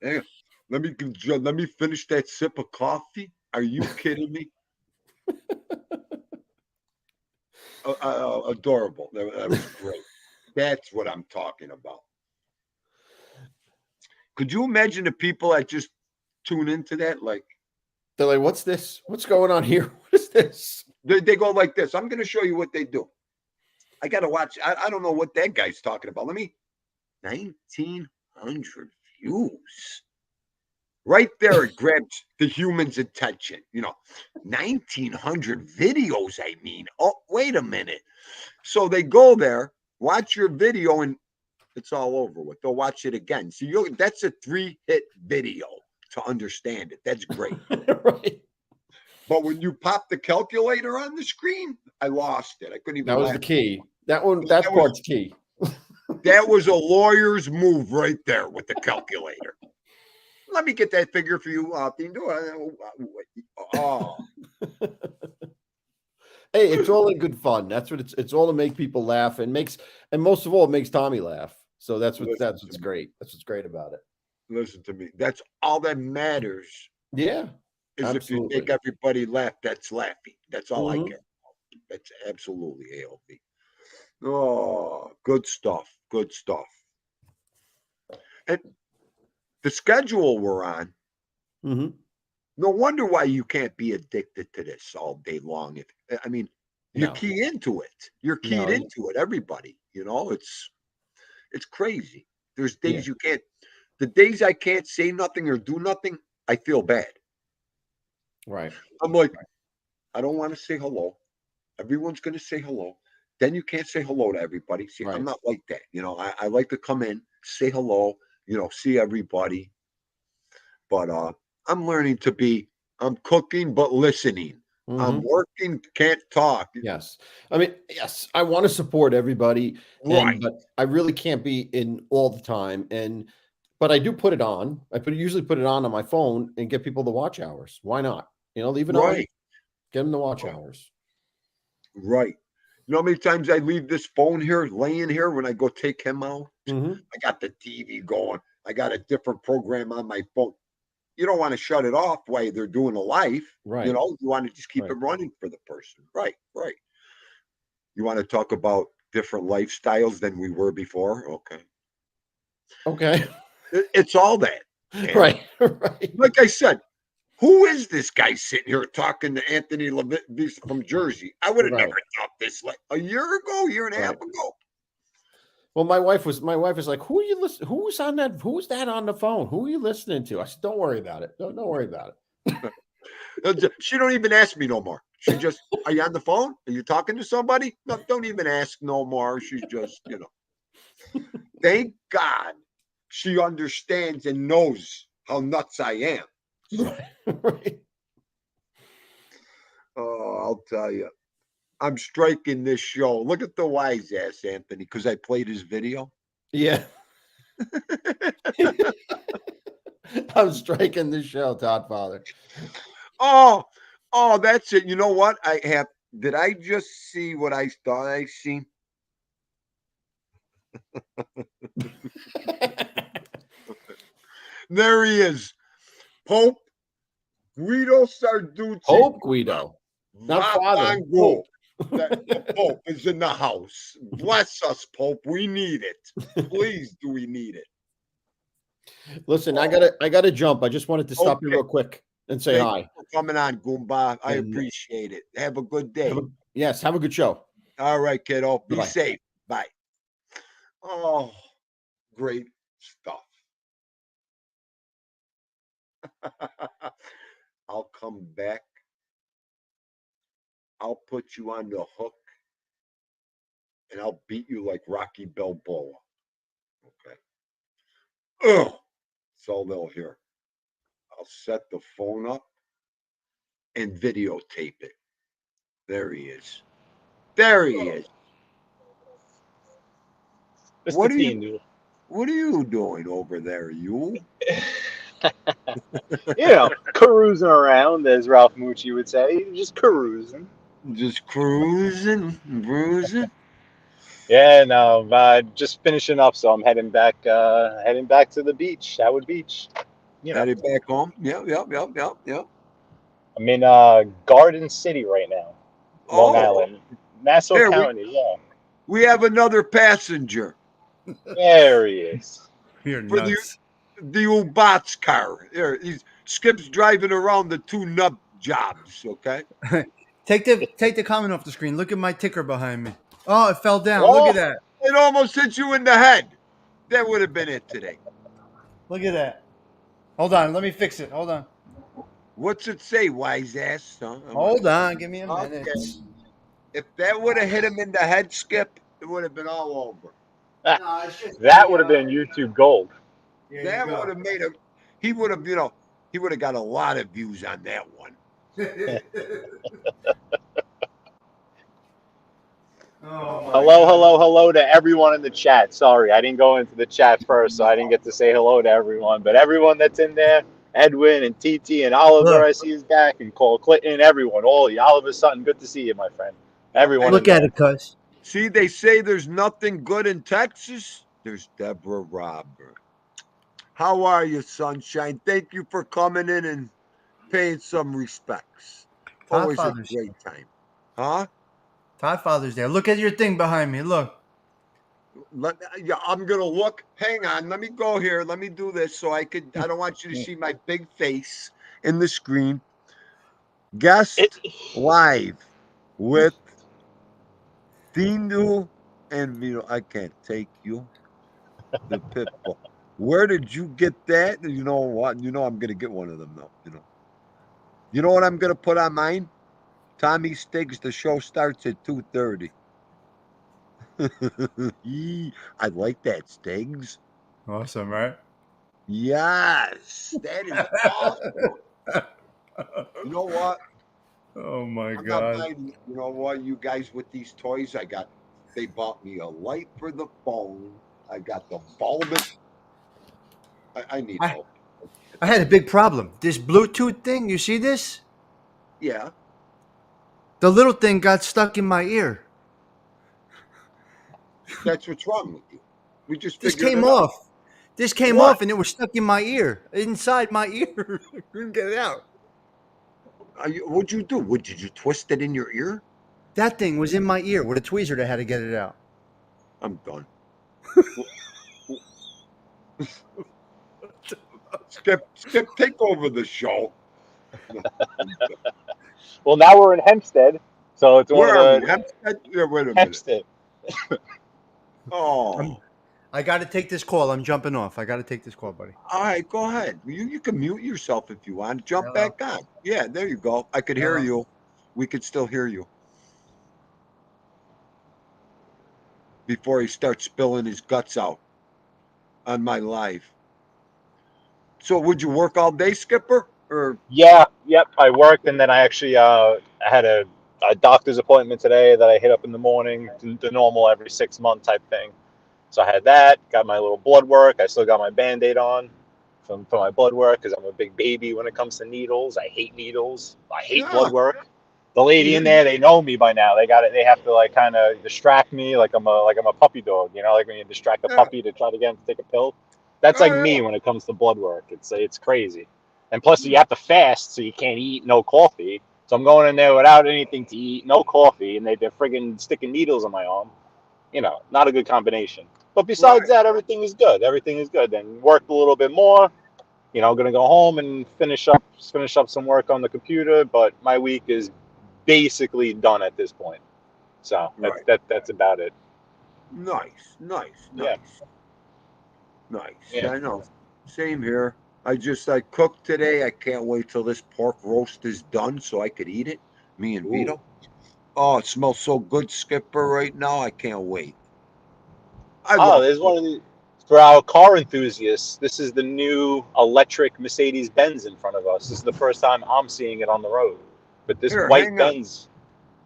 Hey, let me finish that sip of coffee. Are you kidding me? Adorable. That was great. That's what I'm talking about. Could you imagine the people that just tune into that? Like, they're like, what's this? What's going on here? What is this? They go like this. I'm going to show you what they do. I got to watch. I don't know what that guy's talking about. 1,900 views. Right there, it grabs the human's attention. 1,900 videos, I mean. Oh, wait a minute. So they go there, watch your video, and it's all over with. They'll watch it again. So that's a 3-hit video to understand it. That's great. Right. But when you pop the calculator on the screen, I lost it. I couldn't even. That was the key. That part's key. That was a lawyer's move right there with the calculator. Let me get that figure for you, Oh. Hey, it's all in good fun. That's what it's all to make people laugh and most of all, it makes Tommy laugh. So that's what's great. That's what's great about it. Listen to me. That's all that matters. Yeah. Is absolutely. If you make everybody laugh, that's laughing. That's all I care. That's absolutely ALV. Oh, good stuff. Good stuff. And the schedule we're on. No wonder why you can't be addicted to this all day long. You're key into it. You're keyed into it. Everybody, it's crazy. There's days you can't. The days I can't say nothing or do nothing, I feel bad. Right. I'm like, I don't want to say hello. Everyone's going to say hello. Then you can't say hello to everybody. See, I'm not like that. I like to come in, say hello, see everybody. But I'm learning to be, I'm cooking, but listening. I'm working, can't talk. Yes. Yes, I want to support everybody. But I really can't be in all the time. But I do put it on. Usually put it on my phone and get people the watch hours. Why not? Leave it on. Get them the watch hours. Right. You know how many times I leave this phone here, laying here when I go take him out? Mm-hmm. I got the TV going. I got a different program on my phone. You don't want to shut it off while they're doing a life. Right. You know, you want to just keep Right. it running for the person. Right, right. You want to talk about different lifestyles than we were before? Okay. Okay. It's all that. Man. Right. Right. Like I said, who is this guy sitting here talking to Anthony Levitt from Jersey? I would have Right. never thought this like a year ago, year and a half ago. Well, my wife was like, "Who are you listening? Who's on that? Who's that on the phone? Who are you listening to?" I said, "Don't worry about it. Don't worry about it." She don't even ask me no more. She just, are you on the phone? Are you talking to somebody? No, don't even ask no more. She's just, thank God she understands and knows how nuts I am. So, Right. oh, I'll tell you, I'm striking this show. Look at the wise ass, Anthony, because I played his video. Yeah. I'm striking the show, Todd Father. Oh, that's it. You know what? Did I just see what I thought I seen? There he is. Pope Guido Sarducci. Pope Guido. Not Father. Pope. The Pope is in the house. Bless us, Pope. We need it. Please, do we need it? Listen, I gotta jump. I just wanted to stop you real quick and say hi. Thank you for coming on, Goomba. I appreciate it. Have a good day. Yes, have a good show. All right, kiddo. Be Bye-bye. safe. Bye. Oh, great stuff. I'll come back. I'll put you on the hook and I'll beat you like Rocky Balboa. Okay. Ugh. That's all they'll hear. I'll set the phone up and videotape it. There he is. There he is. What are you doing over there, you? Carousing around, as Ralph Mucci would say. Just carousing. Just cruising, bruising. Yeah, no, just finishing up, so I'm heading back to the beach, Howard Beach. Headed back home. Yep. I'm in Garden City right now, Long Island, Nassau County. Yeah, we have another passenger. There he is. You're for nuts. the Ubats car. Here, Skip's driving around the two nub jobs. Okay. Take the comment off the screen. Look at my ticker behind me. Oh, it fell down. Look at that. It almost hit you in the head. That would have been it today. Look at that. Hold on. Let me fix it. Hold on. What's it say, wise ass? Hold on. Give me a minute. Okay. If that would have hit him in the head, Skip, it would have been all over. That would have been YouTube gold. That would have made him. He would have, he would have got a lot of views on that one. Hello to everyone in the chat. Sorry, I didn't go into the chat first, so I didn't get to say hello to everyone. But everyone that's in there, Edwin and TT and Oliver, I see is back, and Cole Clinton, everyone, all of you. Oliver Sutton, good to see you, my friend. Everyone. Look at it, cuz. See, they say there's nothing good in Texas. There's Deborah Robert. How are you, sunshine? Thank you for coming in and paying some respects. Always a great time. Huh? Todd Father's there. Look at your thing behind me. Look. I'm gonna look. Hang on. Let me go here. Let me do this so I don't want you to see my big face in the screen. Guest live with Dindu and I can't take you. The Pitbull. Where did you get that? You know what? I'm gonna get one of them though. You know what I'm gonna put on mine? Tommy STIGS. The show starts at 2:30. I like that, STIGS. Awesome, right? Yes, that is awesome. You know what? Oh my I'm God. not buying, you know what? You guys with these toys, they bought me a light for the phone. I got the bulb. I need help. I had a big problem. This Bluetooth thing, you see this? Yeah. The little thing got stuck in my ear. That's what's wrong with you. We just This figured came it out. off. This came What? off, and it was stuck in my ear, inside my ear. I couldn't get it out. What'd you do? Did you twist it in your ear? That thing was in my ear with a tweezer that had to get it out. I'm done. Skip, take over the show. Well, now we're in Hempstead, so it's one Where of are we? the Hempstead? Yeah, wait a minute. Hempstead. Oh, I got to take this call. I'm jumping off. I got to take this call, buddy. all right, go ahead. You can mute yourself if you want. Jump Hello. back on. Yeah, there you go. I could hear Hello. you. We could still hear you. Before he starts spilling his guts out on my live. So would you work all day, Skipper? Or Yeah, yep. I worked, and then I actually I had a doctor's appointment today that I hit up in the morning, the normal every 6 month type thing. So I had that, got my little blood work. I still got my Band-Aid on for my blood work because I'm a big baby when it comes to needles. I hate needles. I hate blood work. The lady in there, they know me by now. They got it. They have to like kind of distract me like I'm a puppy dog. You know, like when you distract a puppy to try to get him to take a pill. That's like me when it comes to blood work. It's crazy. And plus, you have to fast, so you can't eat, no coffee. So I'm going in there without anything to eat, no coffee, and they're friggin' sticking needles in my arm. You know, not a good combination. But besides that, everything is good. Everything is good. Then worked a little bit more. You know, gonna go home and finish up some work on the computer. But my week is basically done at this point. So that's about it. Nice. Yeah. I know. Same here. I cooked today. I can't wait till this pork roast is done so I could eat it. Me and Vito. Oh, it smells so good, Skipper, right now. I can't wait. There's one of the for our car enthusiasts. This is the new electric Mercedes-Benz in front of us. This is the first time I'm seeing it on the road. But this Here, white hang on. Benz,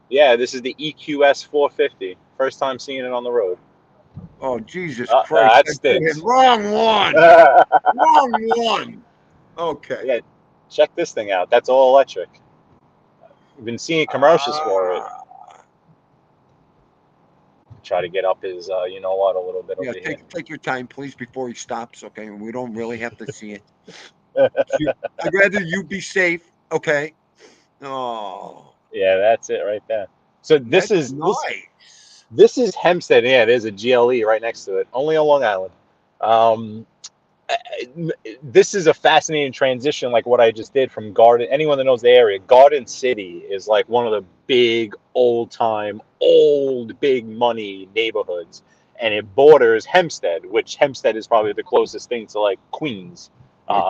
yeah, this is the EQS 450. First time seeing it on the road. Oh, Jesus Christ. That stinks. Wrong one. Wrong one. Okay. Yeah, check this thing out. That's all electric. We've been seeing commercials for it. Try to get up his, you know what, a little bit over here. Take your time, please, before he stops, okay? We don't really have to see it. I'd rather you be safe, okay? Oh. Yeah, that's it right there. So this is nice. This is Hempstead. Yeah, there's a GLE right next to it, only on Long Island. This is a fascinating transition, like what I just did from Garden. Anyone that knows the area, Garden City is like one of the big big money neighborhoods, and it borders Hempstead, which Hempstead is probably the closest thing to like Queens.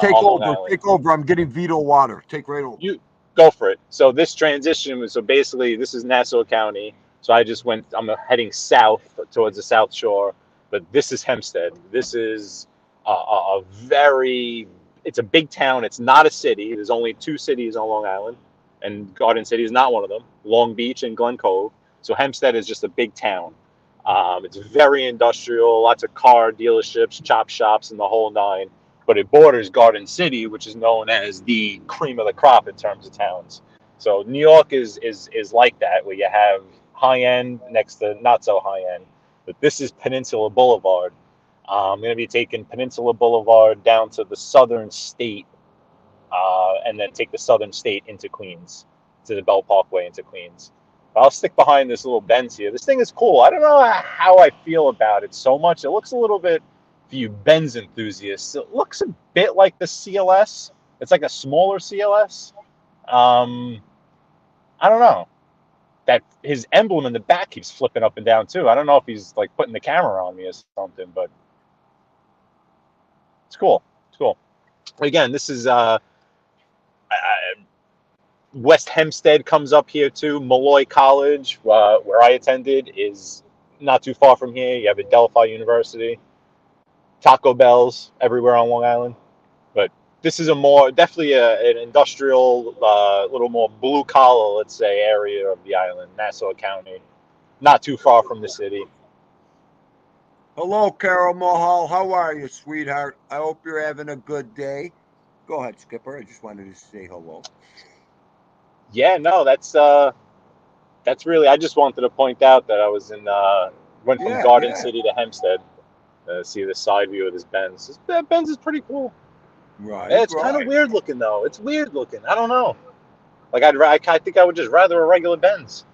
Take over. I'm getting Vito water. Take right over. You go for it. So this transition was basically this is Nassau County. So I'm heading south towards the South Shore, but this is Hempstead. This is it's a big town. It's not a city. There's only 2 cities on Long Island, and Garden City is not one of them. Long Beach and Glen Cove. So Hempstead is just a big town. It's very industrial, lots of car dealerships, chop shops, and the whole nine. But it borders Garden City, which is known as the cream of the crop in terms of towns. So New York is like that, where you have high end next to not so high end. But this is Peninsula Boulevard. I'm going to be taking Peninsula Boulevard down to the Southern State, and then take the Southern State into Queens, to the Belt Parkway into Queens. But I'll stick behind this little Benz here. This thing is cool. I don't know how I feel about it so much. It looks a little bit, for you Benz enthusiasts, it looks a bit like the CLS. It's like a smaller CLS. I don't know. That his emblem in the back keeps flipping up and down too. I don't know if he's like putting the camera on me or something, but it's cool. It's cool. Again, this is West Hempstead comes up here too. Malloy College, where I attended, is not too far from here. You have Adelphi University, Taco Bells everywhere on Long Island. But this is definitely an industrial, little more blue collar, let's say, area of the island, Nassau County, not too far from the city. Hello, Carol Mohal. How are you, sweetheart? I hope you're having a good day. Go ahead, Skipper. I just wanted to say hello. Yeah, no, that's really. I just wanted to point out that I was in Went from Yeah, Garden yeah. City to Hempstead. See the side view of this Benz. That Benz is pretty cool. Right. It's kind of weird looking though. It's weird looking. I don't know. Like I think I would just rather a regular Benz.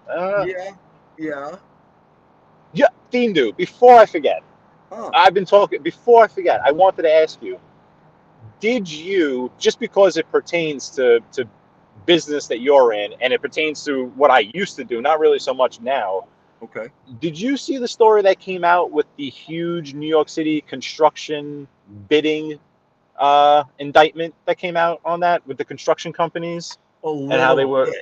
I don't know. Yeah. Yeah. Yeah, Thindu, before I forget, Huh. before I forget, I wanted to ask you, did you, just because it pertains to business that you're in, and it pertains to what I used to do, not really so much now, Okay. did you see the story that came out with the huge New York City construction bidding indictment that came out on that with the construction companies A and how they little were?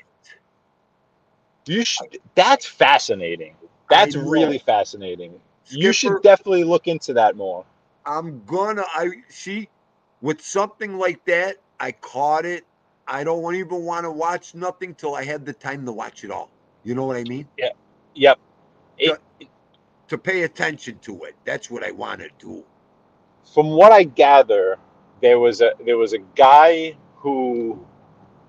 bit. That's fascinating. I That's know. really fascinating. You should Skipper, definitely look into that more. I see with something like that, I caught it. I don't even want to watch nothing till I had the time to watch it all. You know what I mean? Yeah. Yep. To, to pay attention to it. That's what I want to do. From what I gather, there was a guy who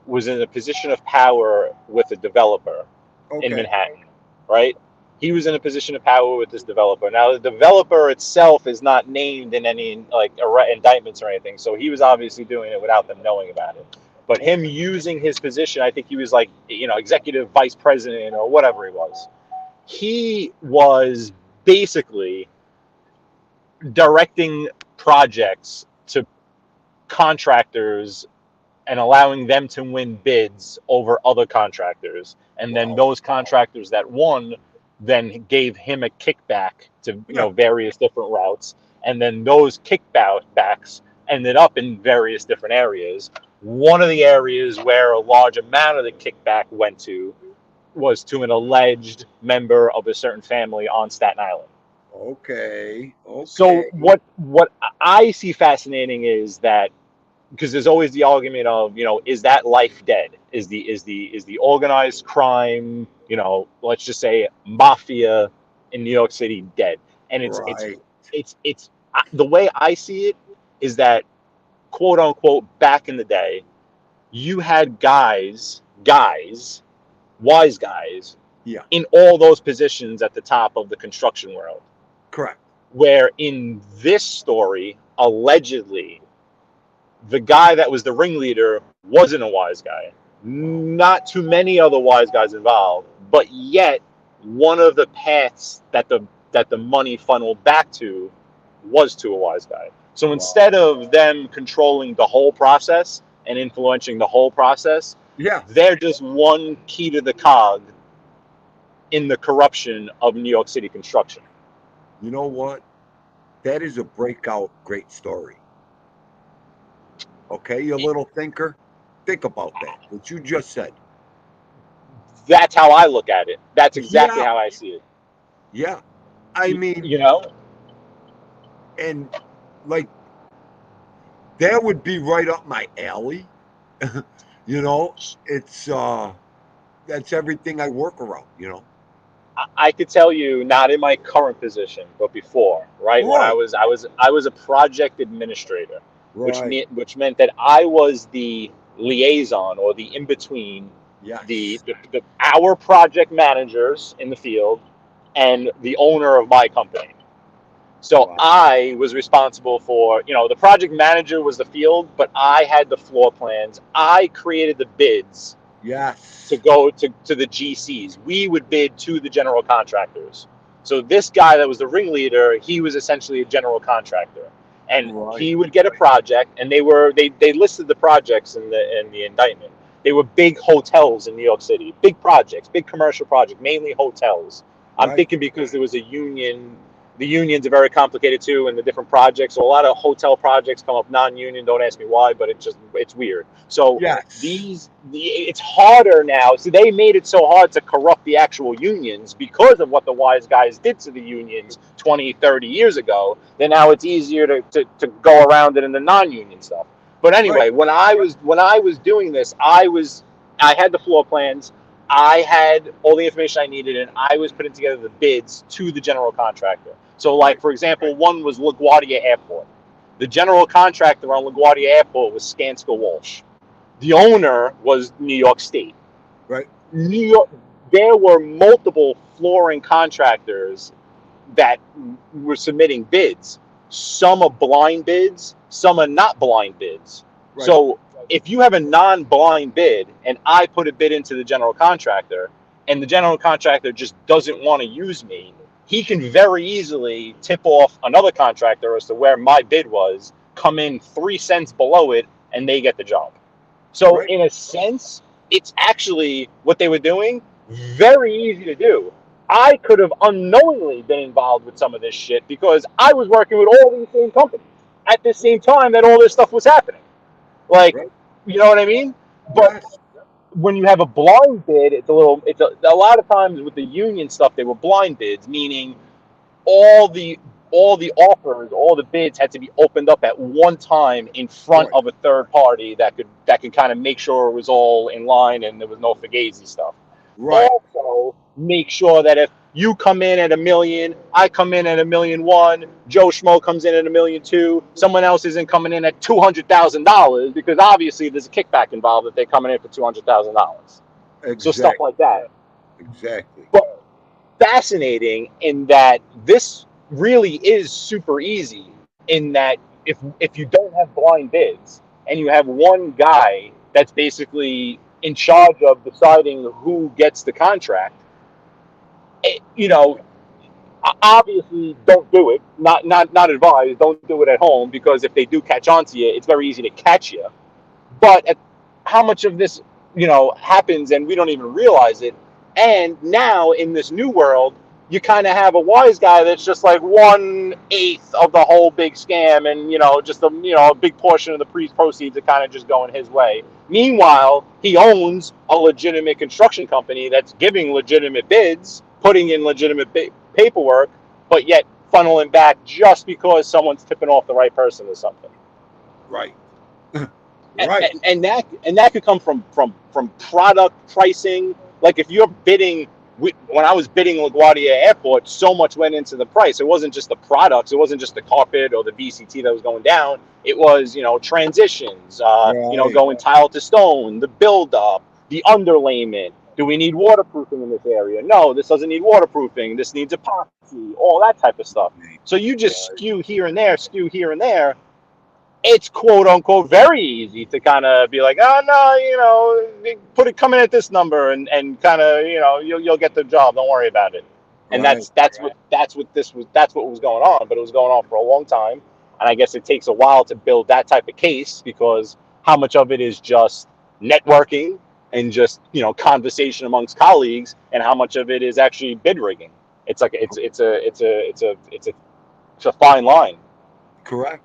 was in a position of power with a developer in Okay. Manhattan, right? He was in a position of power with this developer. Now, the developer itself is not named in any indictments or anything, so he was obviously doing it without them knowing about it. But him using his position, I think he was like, executive vice president or whatever he was. He was basically directing projects to contractors and allowing them to win bids over other contractors. And then those contractors that won then gave him a kickback to various different routes. And then those kickbacks ended up in various different areas. One of the areas where a large amount of the kickback went to was to an alleged member of a certain family on Staten Island. Okay. So what I see fascinating is that, because there's always the argument of, is that life dead? Is the organized crime, let's just say mafia in New York City dead? And it's the way I see it is that, quote unquote, back in the day, you had guys, wise guys, in all those positions at the top of the construction world. Correct. Where in this story, allegedly, the guy that was the ringleader wasn't a wise guy. Not too many other wise guys involved, but yet one of the paths that the money funneled back to was to a wise guy. So instead of them controlling the whole process and influencing the whole process, they're just one key to the cog in the corruption of New York City construction. You know what? That is a breakout great story. Okay, you little thinker, think about that. What you just said. That's how I look at it. That's exactly how I see it. Yeah. I mean, and like that would be right up my alley. It's that's everything I work around, I could tell you, not in my current position, but before, right? When I was a project administrator, which meant that I was the liaison or the in between our project managers in the field and the owner of my company. So I was responsible for, the project manager was the field, but I had the floor plans. I created the bids. To go to the GCs. We would bid to the general contractors. So this guy that was the ringleader, he was essentially a general contractor. And he would get a project, and they listed the projects in the indictment. They were big hotels in New York City, big projects, big commercial projects, mainly hotels. I'm thinking because there was a union. The unions are very complicated too, and the different projects. So a lot of hotel projects come up non-union. Don't ask me why, but it's weird. So it's harder now. So they made it so hard to corrupt the actual unions because of what the wise guys did to the unions 20, 30 years ago. Then now it's easier to go around it in the non-union stuff. But anyway, when I was doing this, I had the floor plans. I had all the information I needed, and I was putting together the bids to the general contractor. So, like, for example, one was LaGuardia Airport. The general contractor on LaGuardia Airport was Skanska Walsh. The owner was New York State. Right. New York, there were multiple flooring contractors that were submitting bids. Some are blind bids, some are not blind bids. Right. So if you have a non-blind bid and I put a bid into the general contractor and the general contractor just doesn't want to use me, he can very easily tip off another contractor as to where my bid was, come in 3 cents below it, and they get the job. So Right. in a sense, it's actually what they were doing, very easy to do. I could have unknowingly been involved with some of this shit because I was working with all these same companies at the same time that all this stuff was happening. Like, Right. you know what I mean? But Yes. when you have a blind bid, it's a lot of times with the union stuff, they were blind bids, meaning all the offers, all the bids had to be opened up at one time in front Right. of a third party that could kind of make sure it was all in line and there was no fugazi stuff. Right. Also, make sure that if you come in at $1 million, I come in at $1.1 million, Joe Schmo comes in at $1.2 million, someone else isn't coming in at $200,000 because obviously there's a kickback involved if they're coming in for $200,000. So stuff Exactly. like that. Exactly. But fascinating in that this really is super easy in that if you don't have blind bids and you have one guy that's basically in charge of deciding who gets the contract, obviously don't do it. Not advised. Don't do it at home because if they do catch on to you, it's very easy to catch you. But how much of this, happens and we don't even realize it. And now in this new world, you kind of have a wise guy that's just like 1/8 of the whole big scam, and just a big portion of the proceeds are kind of just going his way. Meanwhile, he owns a legitimate construction company that's giving legitimate bids, putting in legitimate paperwork, but yet funneling back just because someone's tipping off the right person or something. Right. Right. And that could come from product pricing. Like if you're bidding, when I was bidding LaGuardia Airport, so much went into the price. It wasn't just the products. It wasn't just the carpet or the VCT that was going down. It was transitions. Right. Going tile to stone, the build up, the underlayment. Do we need waterproofing in this area? No, this doesn't need waterproofing. This needs epoxy. All that type of stuff. So you just skew here and there. It's quote unquote very easy to kind of be like, oh no, put it coming at this number and kind of you'll get the job. Don't worry about it. And Right. that's what was going on. But it was going on for a long time, and I guess it takes a while to build that type of case because how much of it is just networking and just conversation amongst colleagues, and how much of it is actually bid rigging. It's like it's a fine line. Correct.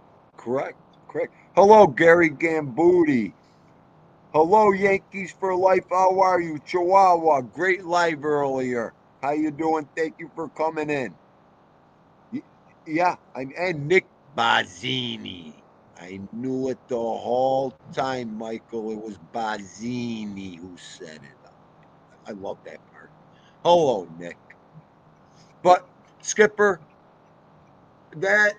Hello, Gary Gambuti. Hello, Yankees for life. How are you, Chihuahua? Great live earlier. How you doing? Thank you for coming in. Yeah, and Nick Bazzini. I knew it the whole time, Michael. It was Bazzini who said it. I love that part. Hello, Nick. But Skipper, that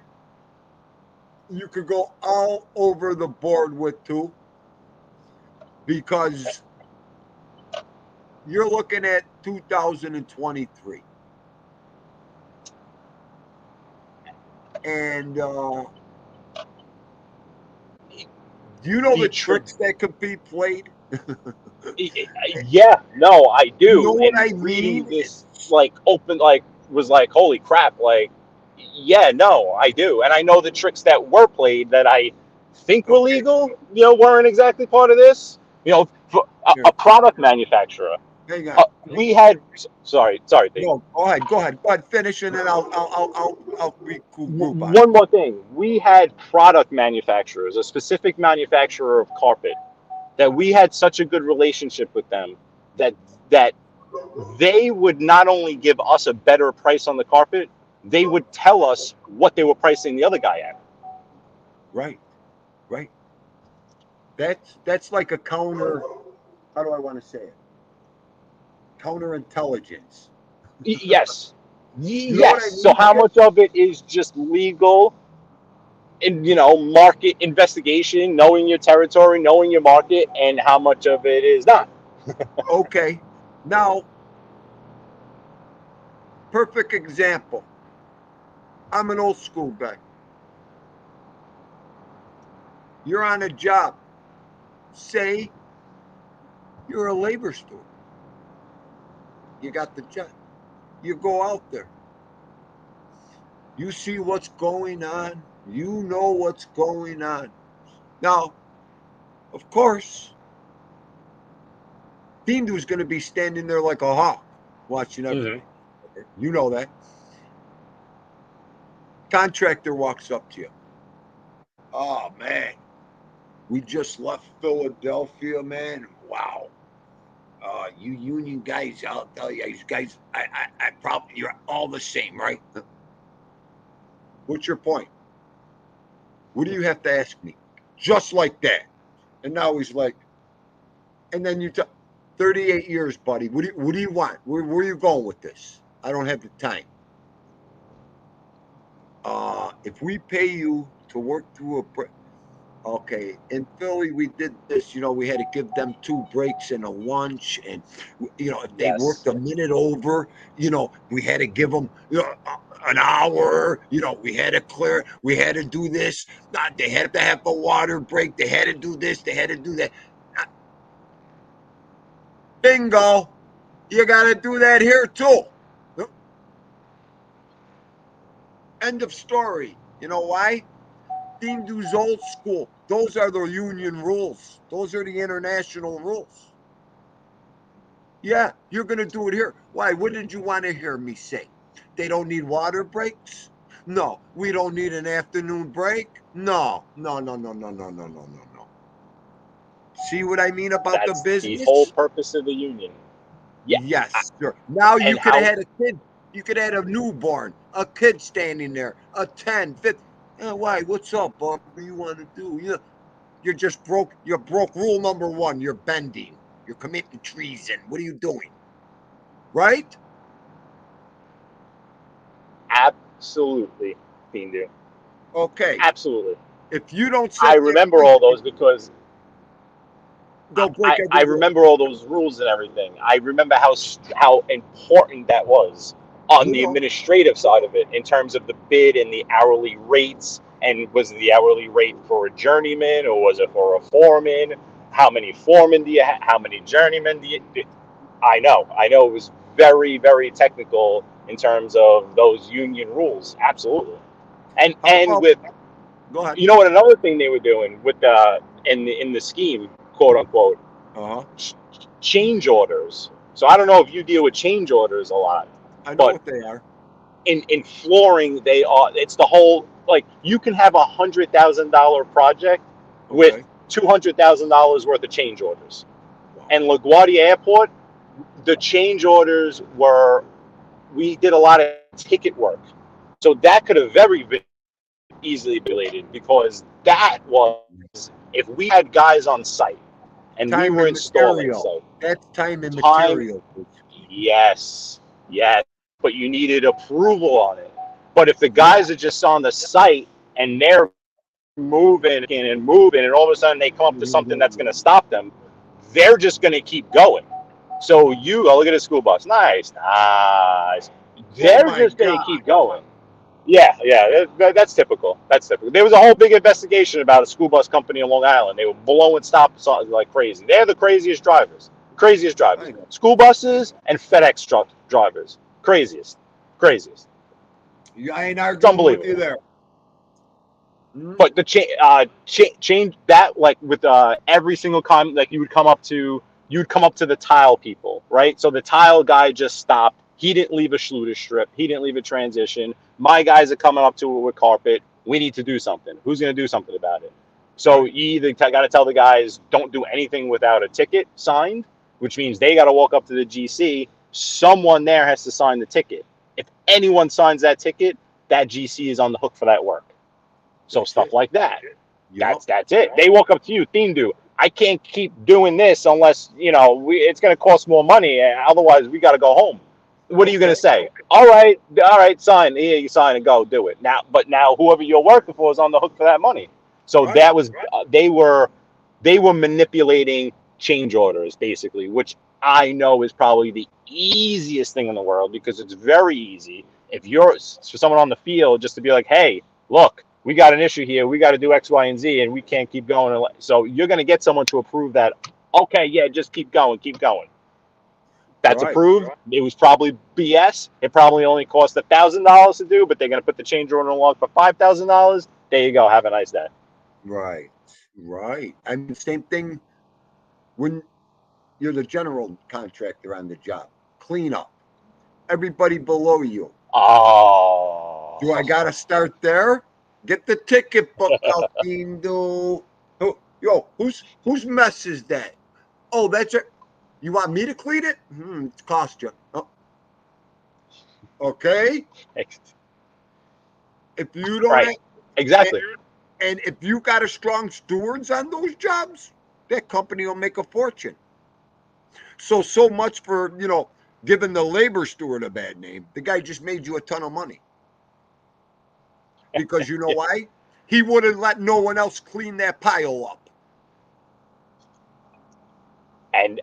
you could go all over the board with too, because you're looking at 2023. And do you know the tricks that could be played? Yeah, no, I do. You know what and I reading mean? this was like, holy crap, like, yeah, no, I do. And I know the tricks that were played that I think were legal, weren't exactly part of this. For a product manufacturer. Hang on. We had sorry, Dave. No, go ahead, finish, and then I'll regroup. One more thing. We had product manufacturers, a specific manufacturer of carpet, that we had such a good relationship with them that they would not only give us a better price on the carpet, they would tell us what they were pricing the other guy at. Right. That's like a counter. How do I want to say it? Counterintelligence. Yes. You know what I mean? So how much of it is just legal and market investigation, knowing your territory, knowing your market, and how much of it is not? Okay. Now, perfect example. I'm an old school guy. You're on a job. Say you're a labor student. You got the job. You go out there. You see what's going on. You know what's going on. Now, of course, Dindu's going to be standing there like a hawk watching everything. You know that. Contractor walks up to you. Oh, man. We just left Philadelphia, man. Wow. You union guys, I'll tell you, you guys, I probably, you're all the same, right? What's your point? What do you have to ask me? Just like that. And now he's like, and then you tell, 38 years, buddy. What do you want? Where are you going with this? I don't have the time. If we pay you to work through a okay, in Philly we did this. You know, we had to give them 2 breaks and a lunch, and you know, if they worked a minute over, you know, we had to give them an hour. You know, we had to clear. We had to do this. They had to have a water break. They had to do this. They had to do that. Bingo! You got to do that here too. End of story. You know why? Dindu's old school. Those are the union rules. Those are the international rules. Yeah, you're going to do it here. Why? What did you want to hear me say? They don't need water breaks? No. We don't need an afternoon break? No. No. See what I mean about That's the business? the whole purpose of the union. Yeah. Yes, sir. Now you could have had a kid. You could have had a newborn, a kid standing there, a 10, 15. Why? What's up, bub? What do you want to do? You're just broke. You're broke. Rule number 1, you're bending. You're committing treason. What are you doing? Right? Absolutely, Dindu. Okay. Absolutely. If you don't say, I remember all those because they'll break I remember all those rules and everything. I remember how important that was on the administrative side of it in terms of the bid and the hourly rates. And was the hourly rate for a journeyman or was it for a foreman? How many foremen do you have? How many journeymen do you? I know it was very, very technical in terms of those union rules. Absolutely. And with, go ahead. You know what, another thing they were doing with in the scheme, quote unquote, change orders. So I don't know if you deal with change orders a lot. I know what they are. In flooring, they are. It's the whole, like, you can have $100,000 project with $200,000 worth of change orders. Wow. And LaGuardia Airport, the change orders were, we did a lot of ticket work, so that could have very easily been related, because that was, if we had guys on site and we were installing, so that's time and material. Yes, but you needed approval on it. But if the guys are just on the site and they're moving and all of a sudden they come up to something that's going to stop them, they're just going to keep going. So look at a school bus. Nice. They're just going to keep going. Yeah, that's typical. There was a whole big investigation about a school bus company in Long Island. They were blowing stop signs like crazy. They're the craziest drivers. School buses and FedEx truck drivers. Craziest. I ain't arguing with you there. But the change that, like, with every single time, like, you'd come up to the tile people, right? So the tile guy just stopped. He didn't leave a Schluter strip. He didn't leave a transition. My guys are coming up to it with carpet. We need to do something. Who's going to do something about it? So you either got to tell the guys, don't do anything without a ticket signed, which means they got to walk up to the GC. Someone there has to sign the ticket. If anyone signs that ticket, that GC is on the hook for that work. So stuff like that. That's it. They walk up to you, Dindu, I can't keep doing this unless, it's going to cost more money. Otherwise, we got to go home. What are you going to say? All right, sign. Yeah, you sign and go do it. Now, whoever you're working for is on the hook for that money. So that was, they were manipulating change orders, basically, which I know is probably the easiest thing in the world because it's very easy. If you're for someone on the field just to be like, hey, look, we got an issue here. We got to do X, Y, and Z, and we can't keep going. So you're going to get someone to approve that. Okay, yeah, just keep going, keep going. That's Right. approved. It was probably BS. It probably only cost $1,000 to do, but they're going to put the change order along for $5,000. There you go. Have a nice day. Right. Right. I mean, same thing when you're the general contractor on the job. Clean up. Everybody below you. Oh. Do I got to start there? Get the ticket book out, Dindo. Oh, yo, whose mess is that? Oh, that's it. You want me to clean it? It's cost you. Oh. Okay. If you don't Right. have, Exactly. and if you got a strong stewards on those jobs, that company will make a fortune. So much for, giving the labor steward a bad name. The guy just made you a ton of money. Because you know why? He wouldn't let no one else clean that pile up.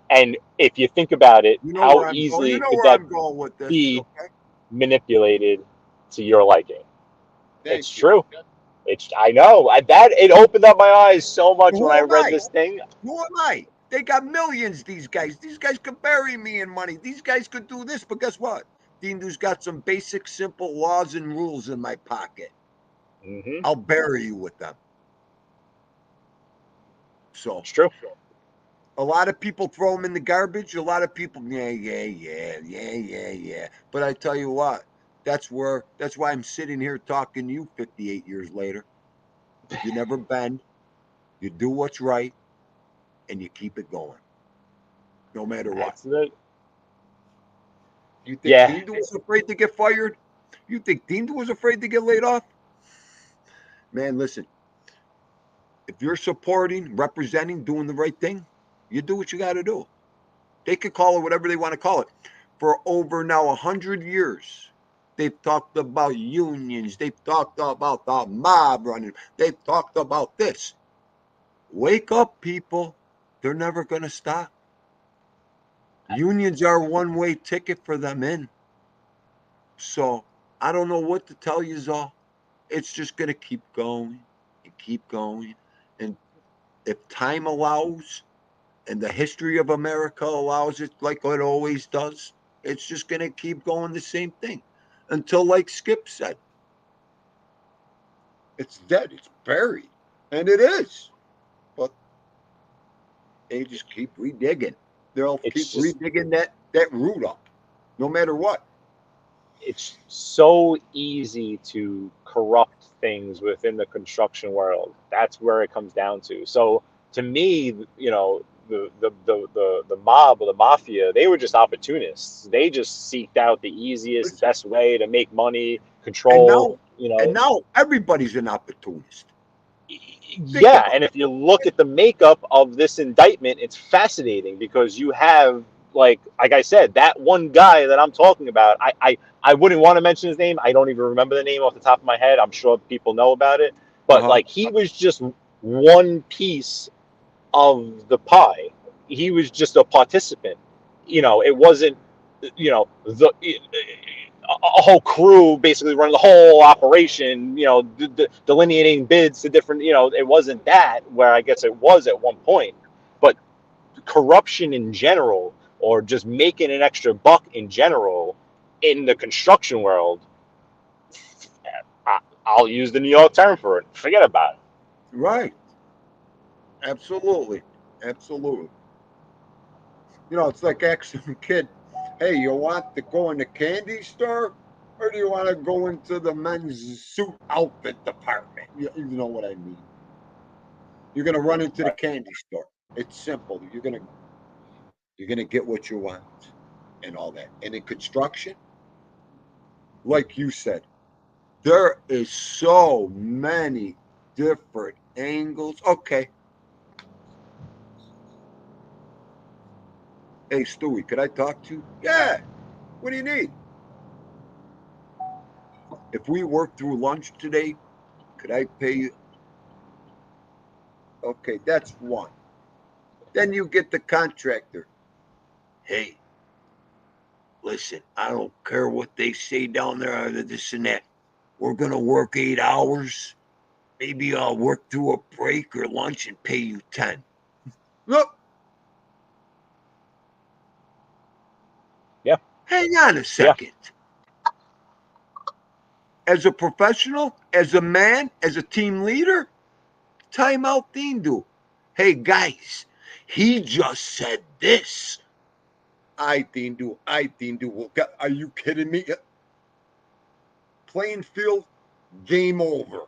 And if you think about it, You know how where I'm going. You easily know could where that I'm going with this. be Okay? manipulated to your liking? It's Thank you. true. I know that it opened up my eyes so much Who when I am read I? this thing. Who am I? They got millions, these guys. These guys could bury me in money. These guys could do this, but guess what? Dindo's got some basic, simple laws and rules in my pocket. Mm-hmm. I'll bury you with them. So It's true. a lot of people throw them in the garbage. A lot of people, yeah. But I tell you what, that's why I'm sitting here talking to you 58 years later. You never bend. You do what's right, and you keep it going, no matter what. That's it. You think Yeah. Dindo was afraid to get fired? You think Dindo was afraid to get laid off? Man, listen. If you're supporting, representing, doing the right thing, you do what you got to do. They could call it whatever they want to call it. For over now 100 years, they've talked about unions. They've talked about the mob running. They've talked about this. Wake up, people. They're never going to stop. Unions are a one-way ticket for them in. So I don't know what to tell you, all. It's just going to keep going and keep going. And if time allows and the history of America allows it like it always does, it's just going to keep going the same thing until, like Skip said, it's dead, it's buried. And it is. But they just keep redigging. They'll keep It's just redigging that root up, no matter what. it's so easy to corrupt things within the construction world. That's where it comes down to. So to me, the mob or the mafia, they were just opportunists. They just seeked out the easiest, Listen, best way to make money, and control. now everybody's an opportunist. Think Yeah, about and if you look at the makeup of this indictment, it's fascinating because you have like I said, that one guy that I'm talking about. I wouldn't want to mention his name. I don't even remember the name off the top of my head. I'm sure people know about it, but it. like he was just one piece of the pie. He was just a participant. It wasn't a whole crew basically running the whole operation, delineating bids to different, it wasn't that, where I guess it was at one point, but corruption in general, or just making an extra buck in general in the construction world, I'll use the New York term for it. Forget about it. Right. Absolutely. Absolutely. It's like asking a kid, hey, you want to go in the candy store or do you want to go into the men's suit outfit department? You know what I mean. You're going to run into the candy store. It's simple. You're going to get what you want and all that. And in construction, like you said, there is so many different angles. Okay. Hey, Stewie, could I talk to you? Yeah. What do you need? If we work through lunch today, could I pay you? Okay, that's one. Then you get the contractor. hey, listen, I don't care what they say down there, or this and that. We're gonna work 8 hours. Maybe I'll work through a break or lunch and pay you 10. Look, Yeah. hang on a second. As a professional, as a man, as a team leader, time out Dindu. Hey guys, he just said this. I Dindu. Well, are you kidding me? Playing field, game over.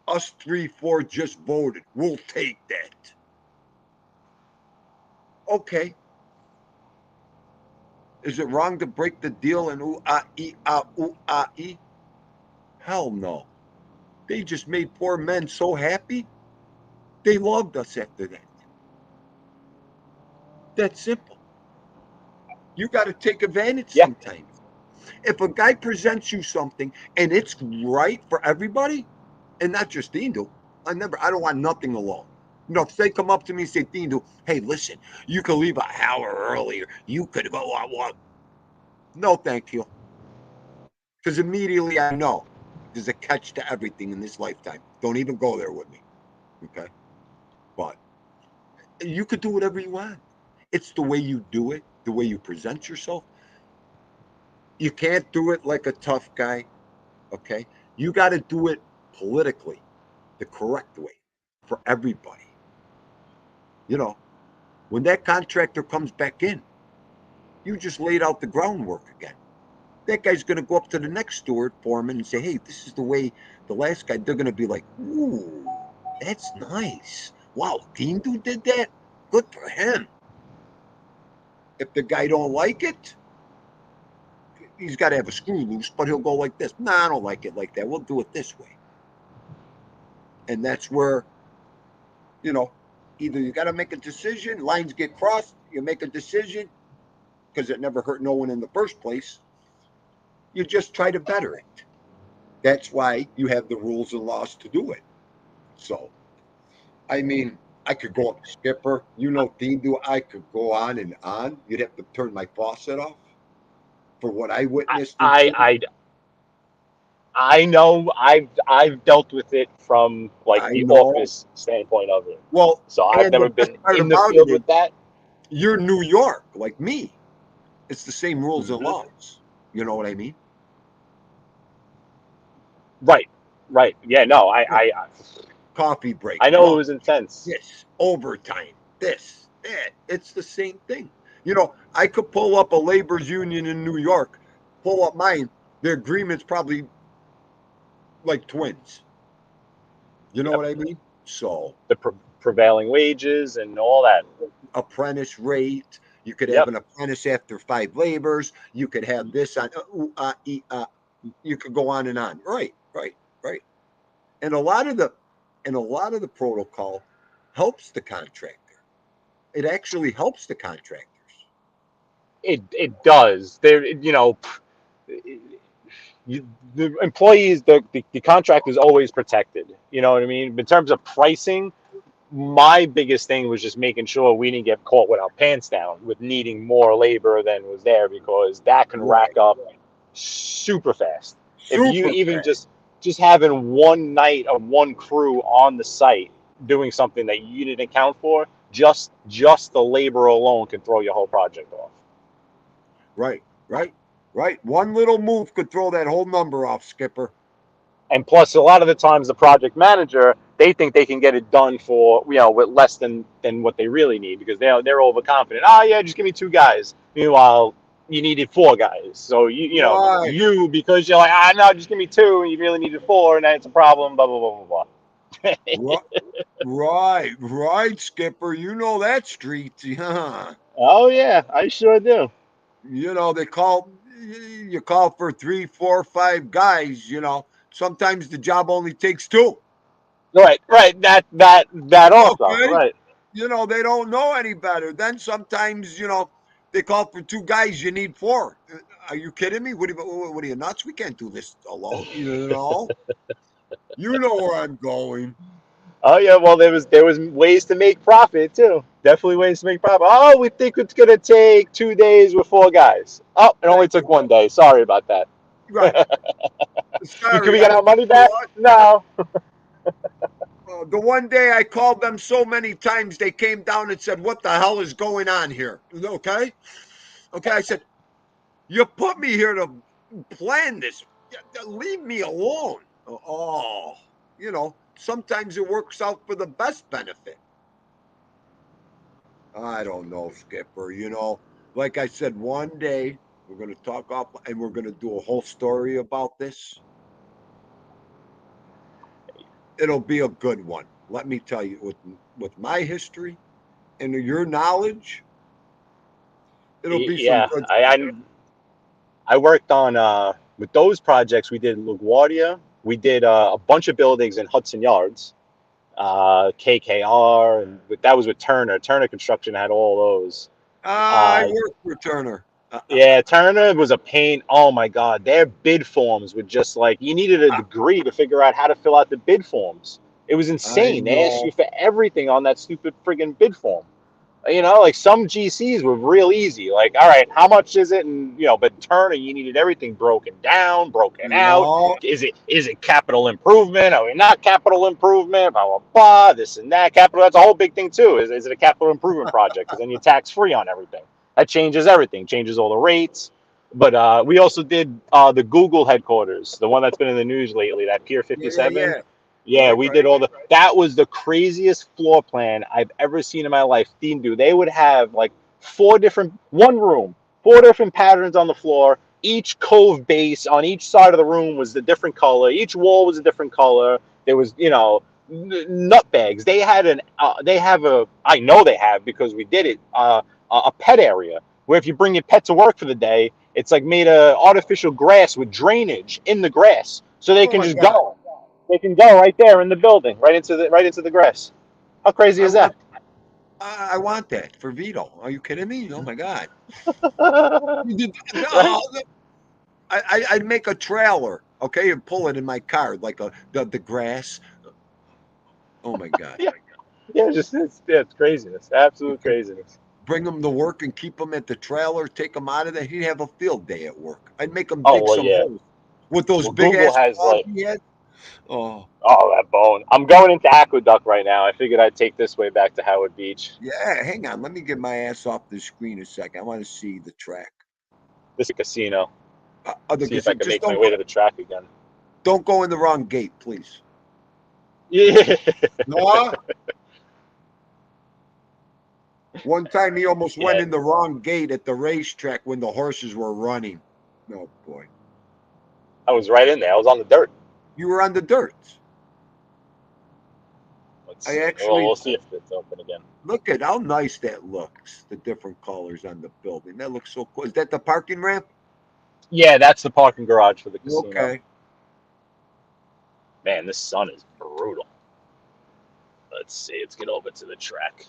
Us 3-4 just voted. We'll take that. Okay. Is it wrong to break the deal and ooh-ah-ee? Hell no. They just made poor men so happy. They loved us after that. That's simple. You got to take advantage Yeah. sometimes. If a guy presents you something and it's right for everybody, and not just Dindu, I don't want nothing alone. You know, if they come up to me and say, Dindu, hey, listen, you could leave an hour earlier. You could go on what? No, thank you. Because immediately I know there's a catch to everything in this lifetime. Don't even go there with me. Okay? But you could do whatever you want. It's the way you do it, the way you present yourself. You can't do it like a tough guy. Okay? You got to do it politically, the correct way for everybody. You know, when that contractor comes back in, you just laid out the groundwork again. That guy's going to go up to the next steward foreman and say, hey, this is the way the last guy, they're going to be like, ooh, that's nice. Wow, Dindu did that? Good for him. If the guy don't like it, he's got to have a screw loose, but he'll go like this. Nah, I don't like it like that. We'll do it this way. And that's where, you know, either you got to make a decision, lines get crossed, you make a decision, because it never hurt no one in the first place. You just try to better it. That's why you have the rules and laws to do it. So, I mean, I could go up to Skipper. You know, Dindu, I could go on and on. You'd have to turn my faucet off for what I witnessed. I know I've dealt with it from like I the know. office standpoint of it. Well, So I've and the never best been part in the about field it is with that. you're New York, like me. It's the same rules and Mhm. laws. You know what I mean? Right. Right. Yeah, no, Coffee break, I know it lunch, was intense. this, overtime, this, that. It's the same thing. You know, I could pull up a labor's union in New York, pull up mine. Their agreement's probably like twins. You know Yep. what I mean? So, The prevailing wages and all that. apprentice rate. You could have Yep. an apprentice after 5 labors. You could have this on. You could go on and on. Right, right, right. And a lot of the protocol helps the contractor. It actually helps the contractors. It does. There, you know, the employees, the contract is always protected. You know what I mean? In terms of pricing, my biggest thing was just making sure we didn't get caught with our pants down with needing more labor than was there, because that can rack Right. up super fast. If you Super even fast. just having one night of one crew on the site doing something that you didn't account for, just the labor alone can throw your whole project off. Right, right, right. One little move could throw that whole number off, Skipper. And plus, a lot of the times, the project manager, they think they can get it done for, you know, with less than what they really need, because they're overconfident. Oh yeah, just give me 2 guys. Meanwhile, you needed 4 guys. So Right, because you're like, no, just give me 2, and you really needed 4, and that's a problem. Blah blah blah blah blah. right, right, Skipper. You know that street, huh? Oh yeah, I sure do. You know you call for 3, 4, 5 guys. You know, sometimes the job only takes two. Right, right. That also, Okay, right. you know they don't know any better. Then sometimes they call for 2 guys. You need four. Are you kidding me? What are you nuts? We can't do this alone. You know where I'm going. Oh yeah, well there was ways to make profit too. Definitely ways to make profit. Oh, we think it's gonna take 2 days with 4 guys. Oh, it only Thank took you. 1 day. Sorry about that. Right. Can Sorry, we I, get our money you know back? what? No. The one day I called them so many times, they came down and said, "What the hell is going on here?" Okay. Okay. I said, "You put me here to plan this. Leave me alone." Oh, sometimes it works out for the best benefit. I don't know, Skipper. Like I said, one day we're going to talk off and we're going to do a whole story about this. It'll be a good one. Let me tell you, with my history and your knowledge, it'll be some Yeah, good stuff. I worked on with those projects. We did LaGuardia. We did a bunch of buildings in Hudson Yards, KKR, and that was with Turner. Turner Construction had all those. I Uh, work for Turner. yeah, Turner was a pain. Oh my God, their bid forms were just like you needed a degree to figure out how to fill out the bid forms. It was I insane. They asked you know. for everything on that stupid friggin' bid form. Like some GCs were real easy. Like, all right, how much is it? And but Turner, you needed everything broken down, broken out. No. Is it capital improvement? Are we not capital improvement? Blah blah blah. This and that. Capital. That's a whole big thing too. Is it a capital improvement project? Because then you're tax free on everything. That changes everything. Changes all the rates. But we also did the Google headquarters, the one that's been in the news lately, that Pier Yeah, yeah, 57. yeah. Yeah, Right, we did right. all that was the craziest floor plan I've ever seen in my life. They would have like one room, 4 different patterns on the floor. Each cove base on each side of the room was a different color. Each wall was a different color. There was, nut bags. I know they have because we did it, a pet area where if you bring your pet to work for the day, it's like made of artificial grass with drainage in the grass. So they Oh can my just God. go. They can go right there in the building, right into the grass. How crazy I is that? want I want that for Vito. Are you kidding me? Oh my God. Right? No, I'd make a trailer, okay, and pull it in my car like the grass. Oh my God. Yeah. Yeah, it's craziness. Absolute craziness. Bring them to work and keep them at the trailer, take them out of there. He'd have a field day at work. I'd make him Oh dig well, some yeah. holes with those Well, big Google ass has claws like, he had. Oh, that bone. I'm going into Aqueduct right now. I figured I'd take this way back to Howard Beach. yeah. Hang on. Let me get my ass off the screen a second. I want to see the track. This is a casino. See if I can Just make my way to the track again. don't go in the wrong gate, please. Yeah. No. One time he almost went Yeah. in the wrong gate at the racetrack when the horses were running. Oh boy. I was right in there. I was on the dirt. You were on the dirt. Let's I see. Well, actually we'll see if it's open again. look at how nice that looks. The different colors on the building. That looks so cool. Is that the parking ramp? Yeah, that's the parking garage for the casino. Okay. Man, this sun is brutal. Let's see. Let's get over to the track.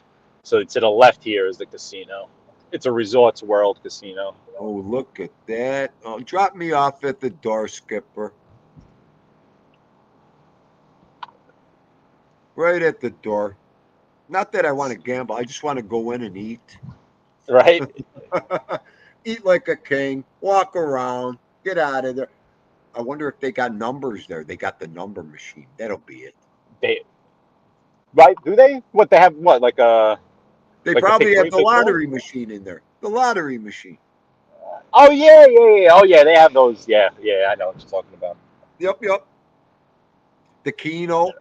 So to the left here is the casino. It's a Resorts World casino. Oh, look at that. Oh, drop me off at the door, Skipper. Right at the door. Not that I want to gamble. I just want to go in and eat. Right? Eat like a king. Walk around. Get out of there. I wonder if they got numbers there. They got the number machine. That'll be it. They right? Do they? What they have? What They like the pick probably have three, the pick four? lottery machine in there. The lottery machine. Oh yeah, yeah, yeah. Oh yeah, they have those. Yeah, yeah. I know what you're talking about. Yep, yep. The Keno.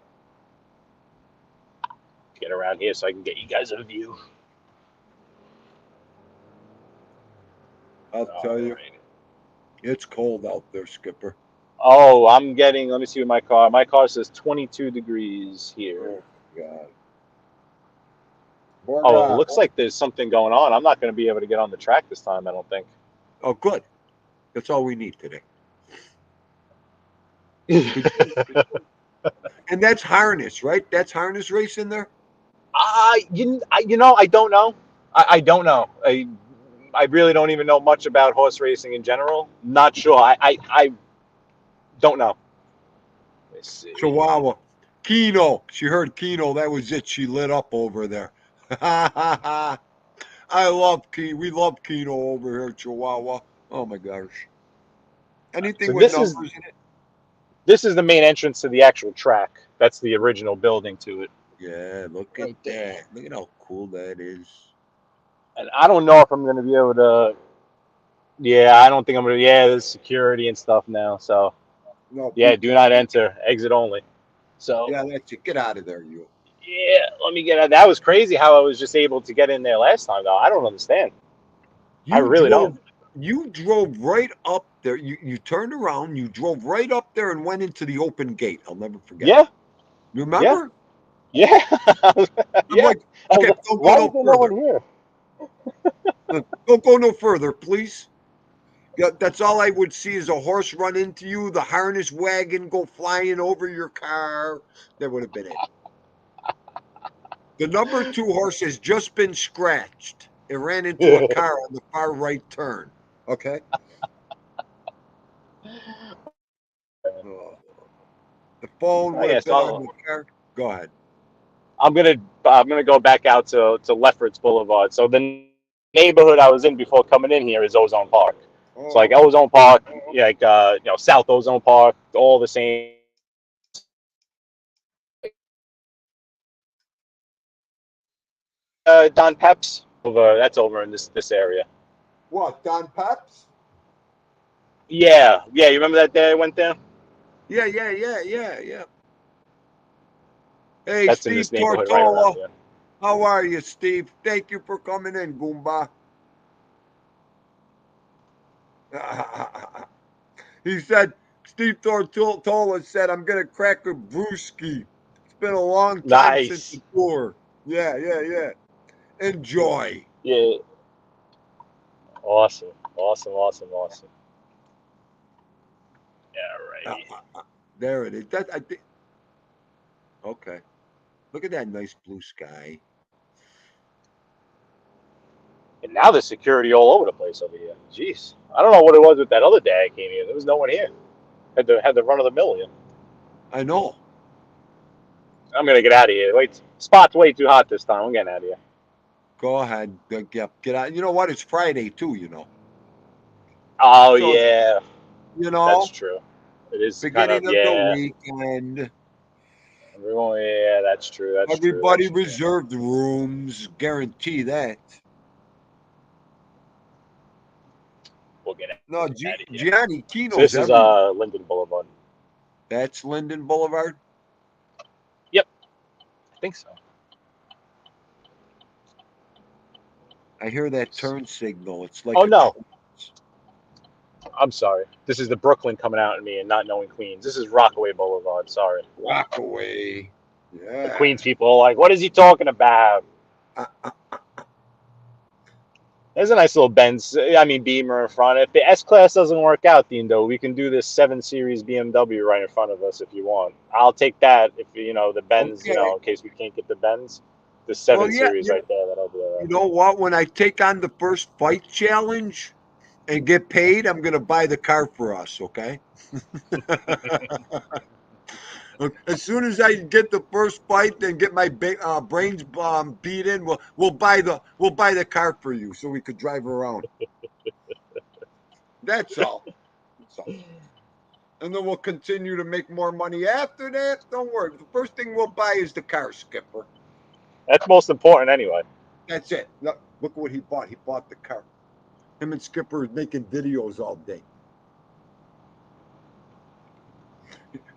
Get around here so I can get you guys a view. I'll All tell you, right. it's cold out there, Skipper. Oh, I'm getting. Let me see what my car. My car says 22 degrees here. Oh God. Oh, it Borga. looks like there's something going on. I'm not going to be able to get on the track this time. I don't think. Oh, good. That's all we need today. And that's harness, right? That's harness racing there. I don't know. I don't know. I really don't even know much about horse racing in general. Not sure. I don't know. Let's see. Chihuahua. Keno. She heard Keno. That was it. She lit up over there. I love Keno. We love Keno over here, Chihuahua. Oh my gosh. Anything So with numbers in it? this is the main entrance to the actual track. That's the original building to it. Yeah, look at that. Look at how cool that is. And I don't know if I'm going to be able to. Yeah, I don't think I'm going to. Yeah, there's security and stuff now. So, No, yeah, do not enter. Exit only. So, yeah, that's it. Get out of there, you. yeah, let me get out. That was crazy how I was just able to get in there last time, though. I don't understand. I really don't. You drove right up there. You turned around. You drove right up there and went into the open gate. I'll never forget. Yeah. You remember? Yeah. I'm Yeah. like, okay, don't Why go is there no no one further. here? Don't go no further, please. Yeah, that's all I would see is a horse run into you, the harness wagon go flying over your car. That would have been it. The number 2 horse has just been scratched. It ran into a car on the far right turn. Okay. Oh, the phone would have Yes, been on the car. Go ahead. I'm gonna go back out to Lefferts Boulevard. So the neighborhood I was in before coming in here is Ozone Park. So like Ozone Park, like South Ozone Park, all the same. Don Pep's over. That's over in this area. What, Don Peps? Yeah. You remember that day I went there? Yeah. Hey, That's in Steve this neighborhood right around Tortola. here. How are you, Steve? Thank you for coming in, Goomba. He said, Steve Tortola said, I'm going to crack a brewski. It's been a long time since the Nice. tour. Yeah. Enjoy. Yeah. Awesome. Yeah, right. There it is. I think. Okay. Look at that nice blue sky. And now there's security all over the place over here. Jeez. I don't know what it was with that other day I came here. There was no one here. Had the run of the mill here. I know. I'm gonna get out of here. Wait, spot's way too hot this time. I'm getting out of here. Go ahead. Get out. You know what? It's Friday, too, you know. Oh So, yeah, you know, that's true. It is kind of beginning of the weekend. Everyone, yeah, that's true. Everybody reserved rooms. Guarantee that. We'll get out No, of here. Gianni So Kino's this is everywhere. Linden Boulevard. That's Linden Boulevard? Yep, I think so. I hear that turn signal. It's like Oh no, I'm sorry. This is the Brooklyn coming out at me and not knowing Queens. This is Rockaway Boulevard. Sorry. Rockaway. The Yeah. Queens people are like, what is he talking about? There's a nice little Benz, Beamer in front. If the S-Class doesn't work out, Dindo, we can do this 7 Series BMW right in front of us if you want. I'll take that if, the Benz, Okay. in case we can't get the Benz. The 7 Series right there, that'll be all right. You know what? When I take on the first fight challenge and get paid, I'm going to buy the car for us, okay? As soon as I get the first fight and get my brains beat in, we'll buy the car for you so we could drive around. That's all. And then we'll continue to make more money after that. Don't worry. The first thing we'll buy is the car, Skipper. That's most important anyway. That's it. Look what he bought. He bought the car. Him and Skipper is making videos all day.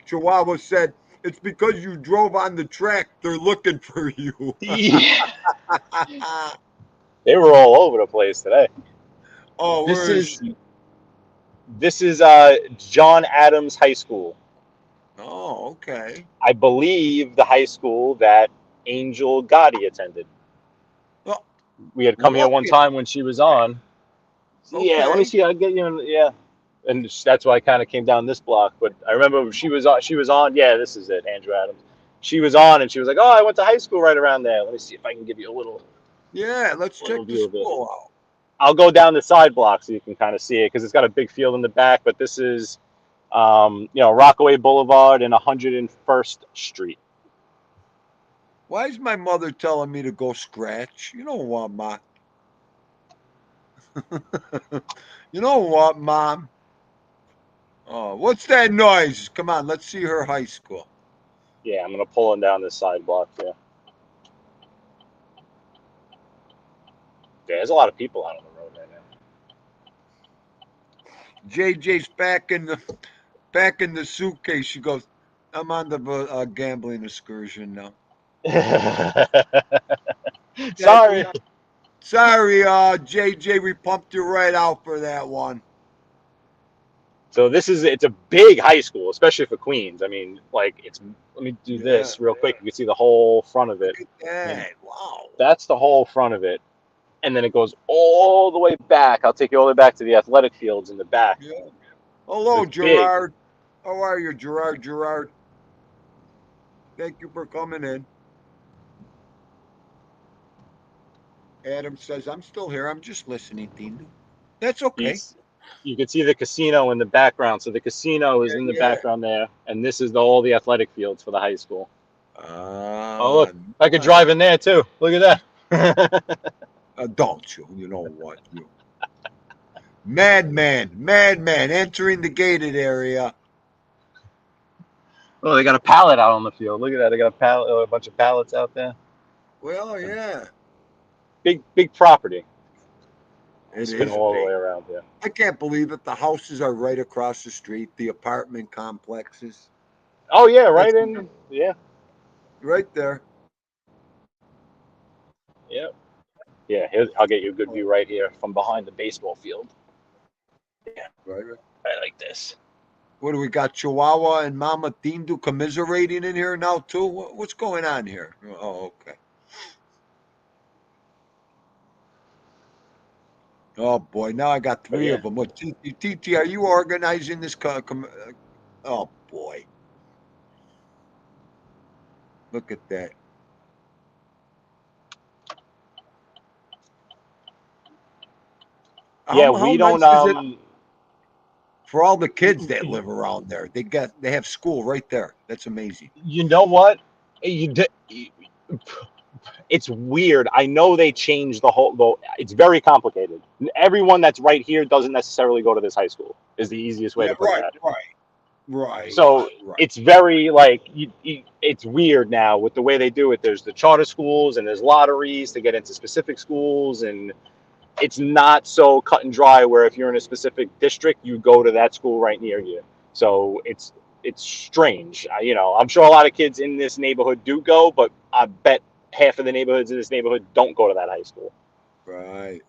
Chihuahua said, it's because you drove on the track. They're looking for you. Yeah. They were all over the place today. Oh, This where is she? This is John Adams High School. Oh, okay. I believe the high school that Angel Gotti attended. Well, We had come here one time when she was on. Yeah, let me okay. see. I'll get you. Yeah, and that's why I kind of came down this block. But I remember she was on. She was on. Yeah, this is it, Andrew Adams. She was on, and she was like, "Oh, I went to high school right around there." Let me see if I can give you a little. Yeah, let's check the school out. I'll go down the side block so you can kind of see it because it's got a big field in the back. But this is, Rockaway Boulevard and 101st Street. Why is my mother telling me to go scratch? You know what, Ma? You know what, Mom? Oh, what's that noise? Come on, let's see her high school. Yeah, I'm gonna pull him down this side block here. Yeah, there's a lot of people out on the road right now. JJ's back in the suitcase. She goes, I'm on the gambling excursion now. Sorry. Sorry, JJ, we pumped you right out for that one. So it's a big high school, especially for Queens. I mean, like let me do this real quick. You can see the whole front of it. Look at that. I mean, wow. That's the whole front of it. And then it goes all the way back. I'll take you all the way back to the athletic fields in the back. Yeah. Hello, It's Gerard. Big. How are you, Gerard? Thank you for coming in. Adam says, I'm still here. I'm just listening, Dean. That's okay. You can see the casino in the background. So the casino is in the background there. And this is all the athletic fields for the high school. Oh, look. I could drive in there, too. Look at that. Don't you? You know what? Madman entering the gated area. Oh, they got a pallet out on the field. Look at that. They got a bunch of pallets out there. Well, yeah. Big property. It's been all the way around here. I can't believe it. The houses are right across the street. The apartment complexes. Oh, yeah. Right in. Yeah. Right there. Yep. Yeah, I'll get you a good view right here from behind the baseball field. Yeah. Right. I like this. What do we got? Chihuahua and Mama Tindu commiserating in here now, too? What's going on here? Oh, okay. Oh, boy. Now I got three of them. What, TT, are you organizing this? Oh, boy. Look at that. Yeah, we don't. For all the kids that live around there, they have school right there. That's amazing. You know what? It's weird. I know they changed the whole. It's very complicated. Everyone that's right here doesn't necessarily go to this high school. Is the easiest way to put that. Right. So it's very it's weird now with the way they do it. There's the charter schools and there's lotteries to get into specific schools, and it's not so cut and dry where if you're in a specific district, you go to that school right near you. So it's strange. I'm sure a lot of kids in this neighborhood do go, but I bet half of the neighborhoods in this neighborhood don't go to that high school. Right.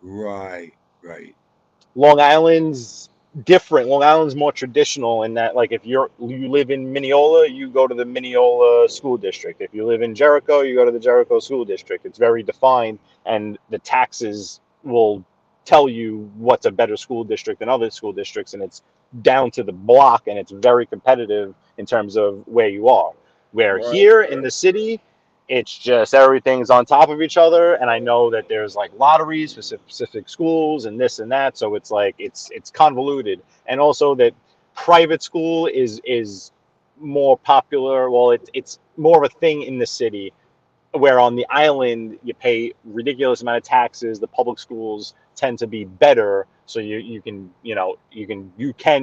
Long Island's different. Long Island's more traditional in that, like, if you live in Mineola, you go to the Mineola school district. If you live in Jericho, you go to the Jericho school district. It's very defined, and the taxes will tell you what's a better school district than other school districts, and it's down to the block, and it's very competitive in terms of where you are. Where here in the city, it's just everything's on top of each other, and I know that there's like lotteries for specific schools and this and that, so it's like it's convoluted. And also that private school is more popular. Well, it's more of a thing in the city, where on the island you pay ridiculous amount of taxes. The public schools tend to be better, so you can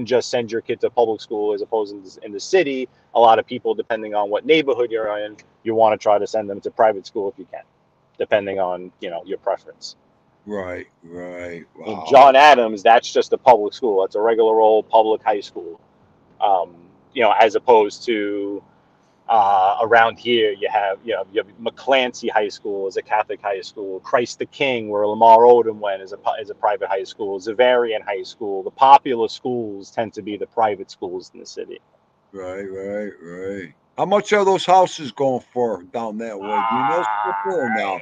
just send your kid to public school, as opposed to in the city. A lot of people, depending on what neighborhood you're in, you want to try to send them to private school if you can, depending on your preference. Right. Wow. In John Adams, that's just a public school. That's a regular old public high school. As opposed to around here, you have McClancy High School is a Catholic high school. Christ the King, where Lamar Odom went, is a private high school. Zavarian High School. The popular schools tend to be the private schools in the city. Right. How much are those houses going for down that way? Do you know or now?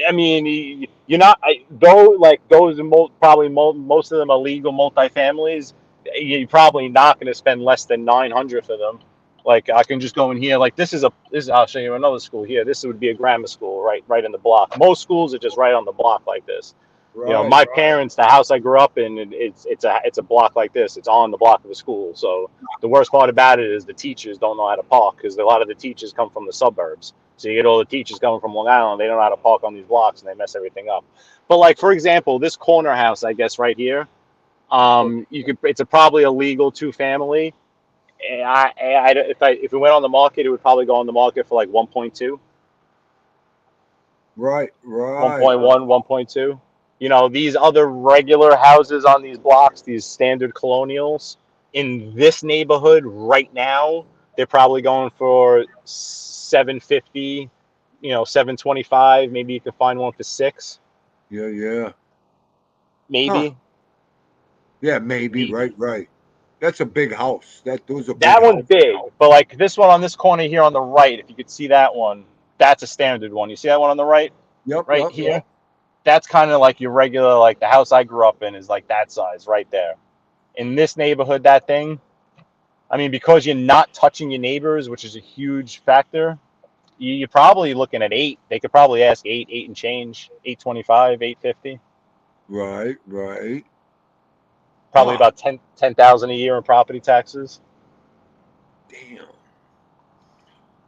I mean, you're not those probably most of them are legal multifamilies. You're probably not going to spend less than $900 for them. Like, I can just go in here. Like, I'll show you another school here. This would be a grammar school, right in the block. Most schools are just right on the block like this. My parents, the house I grew up in, it's a block like this. It's on the block of a school. So the worst part about it is the teachers don't know how to park, because a lot of the teachers come from the suburbs. So you get all the teachers coming from Long Island. They don't know how to park on these blocks, and they mess everything up. But like, for example, this corner house, I guess right here, it's probably a legal 2-family. And if it went on the market, it would probably go on the market for like 1.2. Right. 1.1, 1.2. You know, these other regular houses on these blocks, these standard colonials, in this neighborhood right now, they're probably going for 750, 725. Maybe you can find one for 6. Yeah. Maybe. Huh. Yeah, maybe. Right. That's a big house. Those are big That one's houses. big, but like this one on this corner here on the right, if you could see that one, that's a standard one. You see that one on the right? Yep. Here? That's kind of like your regular, like the house I grew up in is like that size right there. In this neighborhood, that thing, I mean, because you're not touching your neighbors, which is a huge factor, you're probably looking at 8. They could probably ask 8 and change, 825, 850. Right. Probably about 10,000 a year in property taxes. Damn.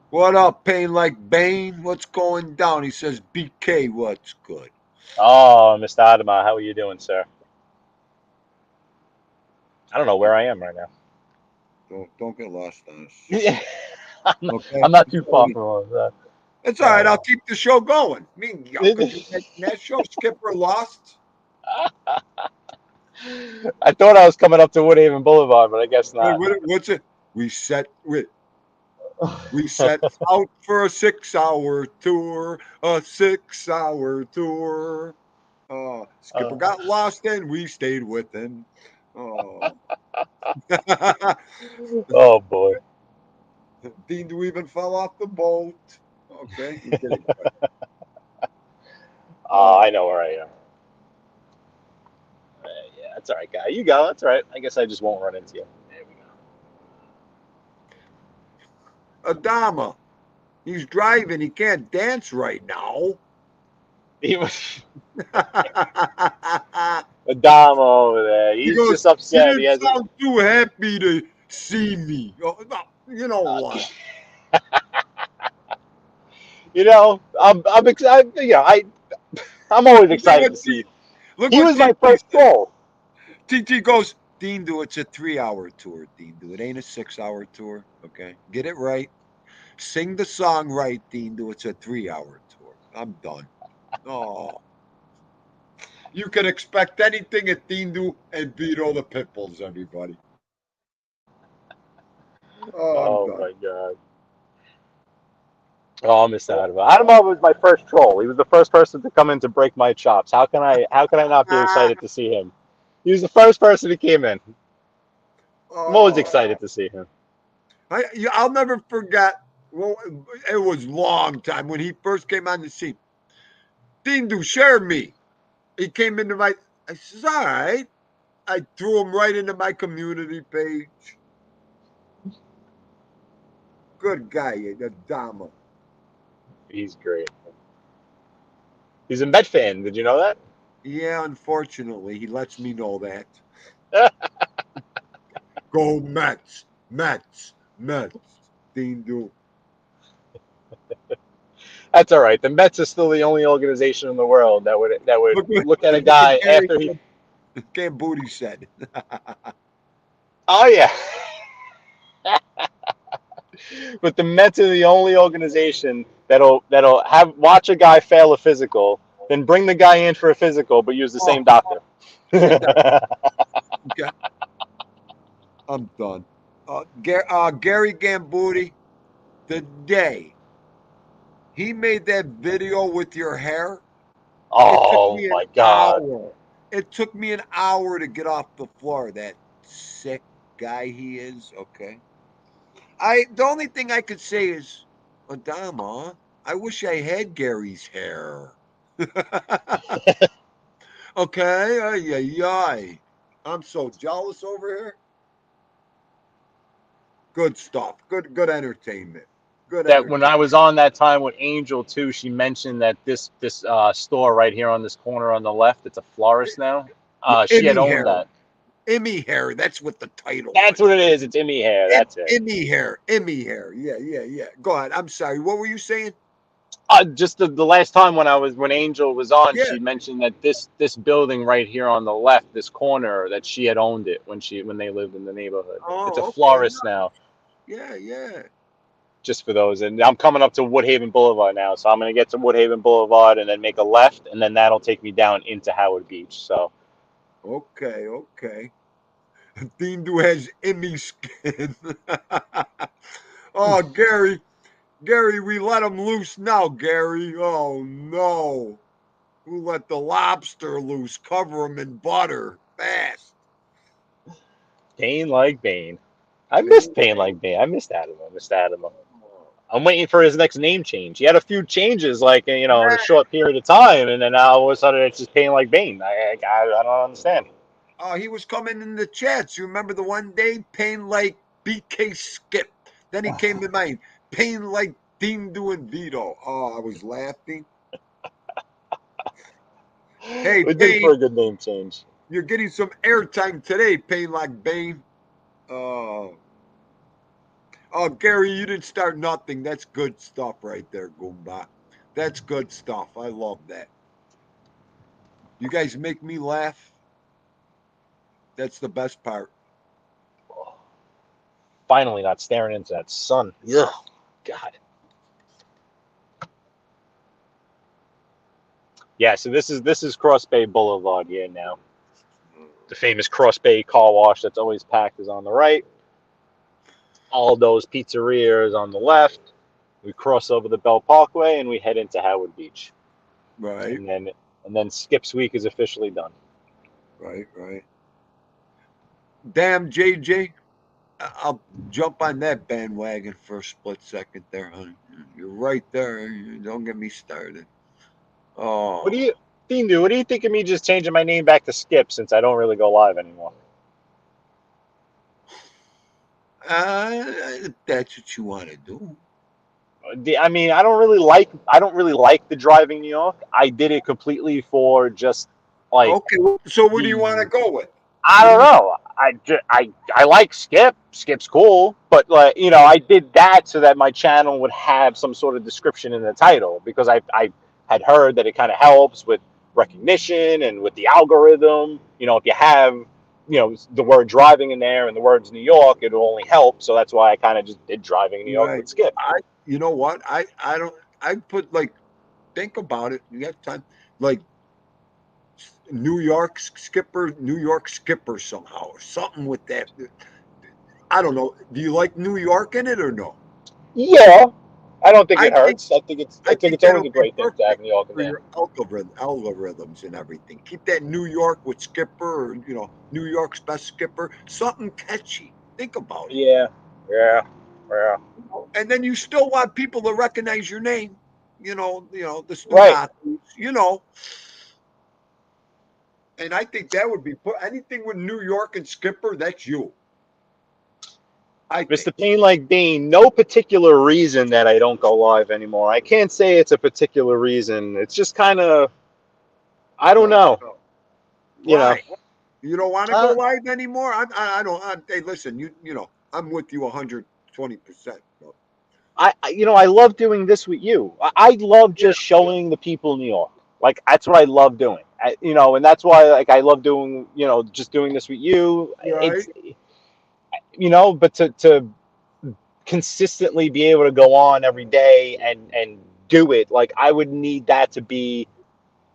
What up, Pain Like Bane? What's going down? He says, BK, what's good? Oh, Mr. Adama, how are you doing, sir? I don't know where I am right now. Don't get lost on us. Yeah. Okay? I'm not too far from that. It's all right. I'll keep the show going. I mean, could you make that show Skipper Lost? I thought I was coming up to Woodhaven Boulevard, but I guess not. What's it? We set out for a 6-hour tour. Skipper got lost and we stayed with him. Oh. Oh boy. Dean Do even fell off the boat. Okay. I know where I am. Yeah, that's all right, guy. You go. That's all right. I guess I just won't run into you. There we go. Adama. He's driving. He can't dance right now. He was Adama over there. He's just upset. He didn't sound too happy to see me. You know what? I'm excited. I'm always excited to see. He was my first troll. TT goes, Dean Do, it's a 3-hour tour, Dean Do. It ain't a 6-hour tour. Okay. Get it right. Sing the song right, Dean Do. It's a 3-hour tour. I'm done. Oh. You can expect anything at Dean Do and beat all the Pitbulls, everybody. Oh my God. Oh, I miss Adama. Adama was my first troll. He was the first person to come in to break my chops. How can I not be excited to see him? He was the first person who came in. I'm always excited to see him. I'll never forget. Well, it was a long time when he first came on the scene. Dean Do, share me. He came into I says, all right. I threw him right into my community page. Good guy, Adama. He's great. He's a Met fan. Did you know that? Yeah, unfortunately, he lets me know that. Go Mets. Dean Do. That's all right. The Mets are still the only organization in the world that would look at a guy after he. Cam Booty said. Oh yeah. But the Mets are the only organization that'll watch a guy fail a physical, then bring the guy in for a physical, but use the same doctor. Okay. I'm done. Gary Gambuti, the day he made that video with your hair. Oh my God. It took me an hour to get off the floor. That sick guy he is. Okay. The only thing I could say is, Adama, I wish I had Gary's hair. Okay. I'm so jealous over here. Good stuff. Good entertainment. When I was on that time with Angel too, she mentioned that this store right here on this corner on the left, it's a florist now. She had owned that. Emmy Hair. That's what the title. That's what it is. It's Emmy Hair. That's it. Emmy Hair. Yeah. Go ahead. I'm sorry. What were you saying? Just the last time when Angel was on, Yeah. she mentioned that this building right here on the left, this corner, that she had owned it when they lived in the neighborhood. Oh, It's a okay. florist now. Yeah, yeah. Just for those, and I'm coming up to Woodhaven Boulevard now, so I'm gonna get to Woodhaven Boulevard and then make a left, and then that'll take me down into Howard Beach. So Okay, okay. Dindu has Emmy skin. Oh, Gary, we let him loose now, Gary. Oh no, we let the lobster loose. Cover him in butter, fast. Bane like Bane. I missed Bane like Bane. I missed Adam. I'm waiting for his next name change. He had a few changes, like, in a short period of time, and then now all of a sudden it's just Bane like Bane. I don't understand. Oh, he was coming in the chats. You remember the one day, pain like BK Skip. Then he came to mind, pain like Dean doing Vito. Oh, I was laughing. Hey, We did Bane, for a good name change. you're getting some airtime today, pain like Bane. Oh, Gary, you didn't start nothing. That's good stuff right there, Goomba. That's good stuff. I love that. You guys make me laugh. That's the best part. Finally, not staring into that sun. Yeah, God. Yeah, so this is Cross Bay Boulevard here now. The famous Cross Bay car wash that's always packed is on the right. Aldo's Pizzeria is on the left. We cross over the Bell Parkway and we head into Howard Beach. Right, And then Skip's week is officially done. right. Damn, JJ. I'll jump on that bandwagon for a split second there, honey. You're right there. Don't get me started. Oh. What do you think of me just changing my name back to Skip since I don't really go live anymore? If that's what you want to do. I mean, I don't really like the Driving New York. I did it completely for just like. Okay, so what do you want to go with? I don't know. I like Skip. Skip's cool, but like, I did that so that my channel would have some sort of description in the title, because I had heard that it kind of helps with recognition and with the algorithm. If you have the word driving in there and the words New York, it'll only help. So that's why I kind of just did Driving New York Right. with Skip. You know what? I don't. I put like, think about it. You got time, like New York Skipper somehow, or something with that. I don't know. Do you like New York in it or no? Yeah, I don't think it I hurts. I think it's always that'll a great be thing to have New York in for there. your algorithms and everything. Keep that New York with Skipper, or New York's best Skipper, something catchy. Think about it. Yeah. And then you still want people to recognize your name. The student Right. athletes. And I think that would be anything with New York and Skipper. That's you. Mr. Payne like Bane, no particular reason that I don't go live anymore. I can't say it's a particular reason. It's just kind of, I don't know. Right. You don't want to go Uh, live anymore? I don't. Hey, listen, I'm with you 120%. I love doing this with you. I love just showing the people New York. Like, that's what I love doing. And that's why, like, I love doing, just doing this with you. Right. It's, but to consistently be able to go on every day and do it, like, I would need that to be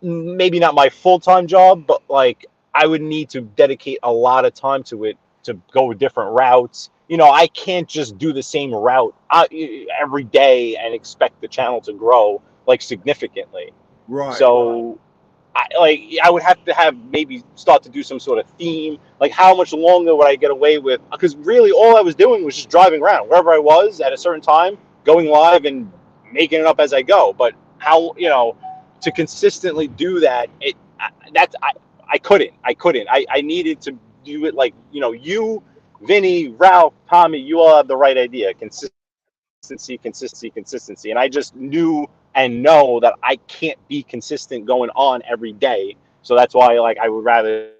maybe not my full-time job, but like I would need to dedicate a lot of time to it, to go different routes. I can't just do the same route every day and expect the channel to grow like significantly. Right. So I would have to maybe start to do some sort of theme. Like, how much longer would I get away with? Because really all I was doing was just driving around wherever I was at a certain time, going live and making it up as I go. But how, to consistently do that, I couldn't. I needed to do it like, you, Vinny, Ralph, Tommy, you all have the right idea. Consistency. And I just knew and know that I can't be consistent going on every day. So that's why, like, I would rather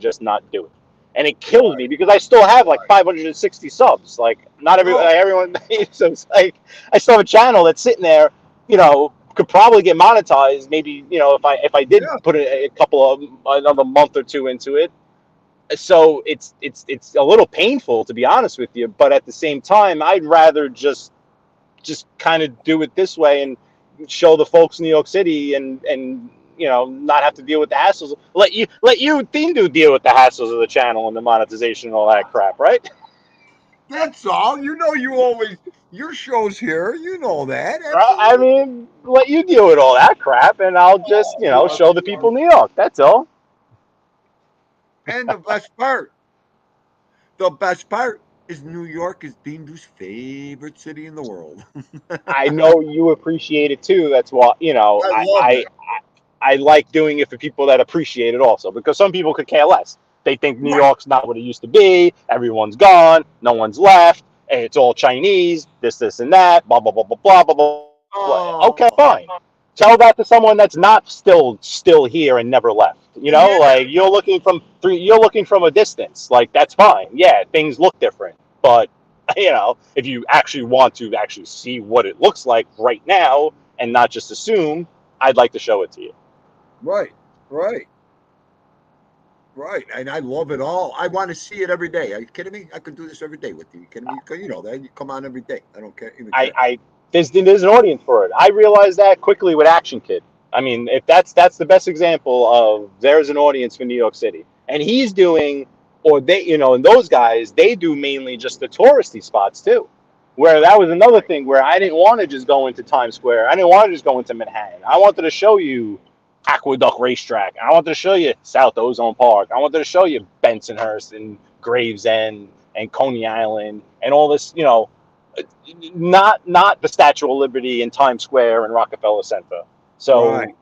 just not do it. And it kills me because I still have like 560 subs. Like, not everyone. So it's like I still have a channel that's sitting there, could probably get monetized. Maybe, you know, if I did Yeah. put a couple of another month or two into it. So it's a little painful, to be honest with you. But at the same time, I'd rather just kind of do it this way and show the folks in New York City and you know, not have to deal with the hassles. Let you Tindu deal with the hassles of the channel and the monetization and all that crap, right? That's all. You know, you always your show's here. You know that. Right? I mean, let you deal with all that crap, and I'll just, you know, show the people New York. That's all. And the best part is New York is Dindu's favorite city in the world. I know you appreciate it too. That's why, you know, I love it. I like doing it for people that appreciate it also, because some people could care less. They think New York's not what it used to be. Everyone's gone. No one's left. And it's all Chinese. This, and that. Blah blah blah blah blah blah blah. Oh, Okay, fine. Tell that to someone that's not still here and never left. You know, yeah. like you're looking from a distance. Like that's fine. Yeah, things look different, but you know, if you actually want to actually see what it looks like right now and not just assume, I'd like to show it to you. Right. And I love it all. I want to see it every day. Are you kidding me? I could do this every day with you. You kidding me? You know that. You come on every day. I don't care. There's an audience for it. I realized that quickly with Action Kid. I mean, if that's the best example of there's an audience for New York City, and he's doing, or they, you know, and those guys, they do mainly just the touristy spots too. Where that was another thing where I didn't want to just go into Times Square. I didn't want to just go into Manhattan. I wanted to show you Aqueduct Racetrack. I wanted to show you South Ozone Park. I wanted to show you Bensonhurst and Gravesend and Coney Island and all this, you know, not the Statue of Liberty in Times Square and Rockefeller Center. So, Right.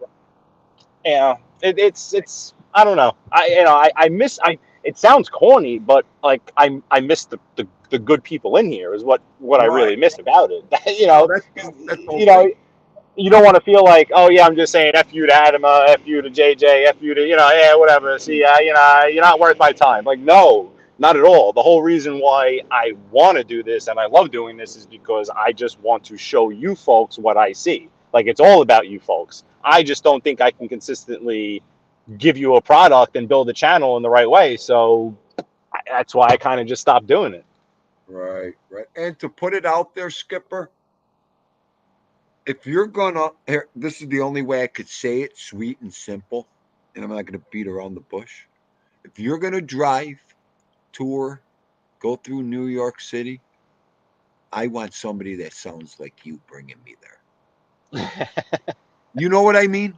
yeah, it's I don't know. I miss. It sounds corny, but like I miss the good people in here is what I really miss about it. You know, That's you know, you don't want to feel like, oh yeah, I'm just saying F you to Adama, F you to JJ, F you to, you know, yeah, whatever. See, you know, you're not worth my time. Like, no, not at all. The whole reason why I want to do this and I love doing this is because I just want to show you folks what I see. Like, it's all about you folks. I just don't think I can consistently give you a product and build a channel in the right way. So that's why I kind of just stopped doing it. Right. And to put it out there, Skipper, if you're gonna, here, this is the only way I could say it, sweet and simple, and I'm not gonna beat around the bush. If you're gonna drive, tour, go through New York City, I want somebody that sounds like you bringing me there. You know what I mean?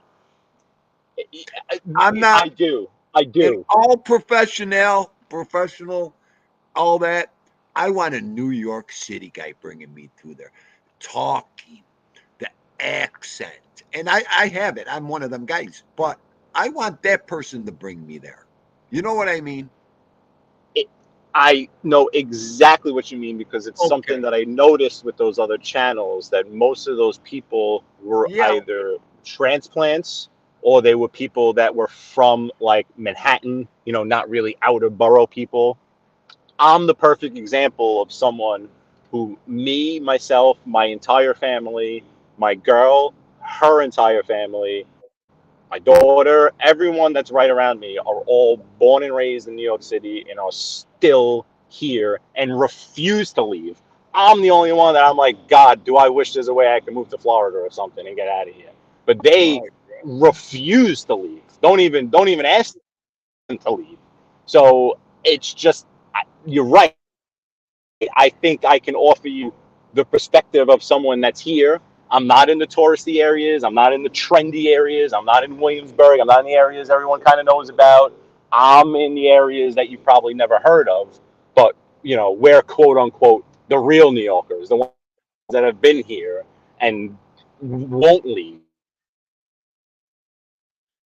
I'm not. I do. And all professional, all that. I want a New York City guy bringing me through there, talking, the accent, and I have it. I'm one of them guys, but I want that person to bring me there. You know what I mean? I know exactly what you mean because it's something that I noticed with those other channels that most of those people were either transplants or they were people that were from like Manhattan, you know, not really outer borough people. I'm the perfect example of someone who me, myself, my entire family, my girl, her entire family, my daughter, everyone that's right around me are all born and raised in New York City and are still here and refuse to leave. I'm the only one that I'm like, God, do I wish there's a way I could move to Florida or something and get out of here. But they refuse to leave. Don't even ask them to leave. So it's just, you're right. I think I can offer you the perspective of someone that's here. I'm not in the touristy areas. I'm not in the trendy areas. I'm not in Williamsburg. I'm not in the areas everyone kind of knows about. I'm in the areas that you've probably never heard of, but you know, we're quote unquote the real New Yorkers, the ones that have been here and won't leave.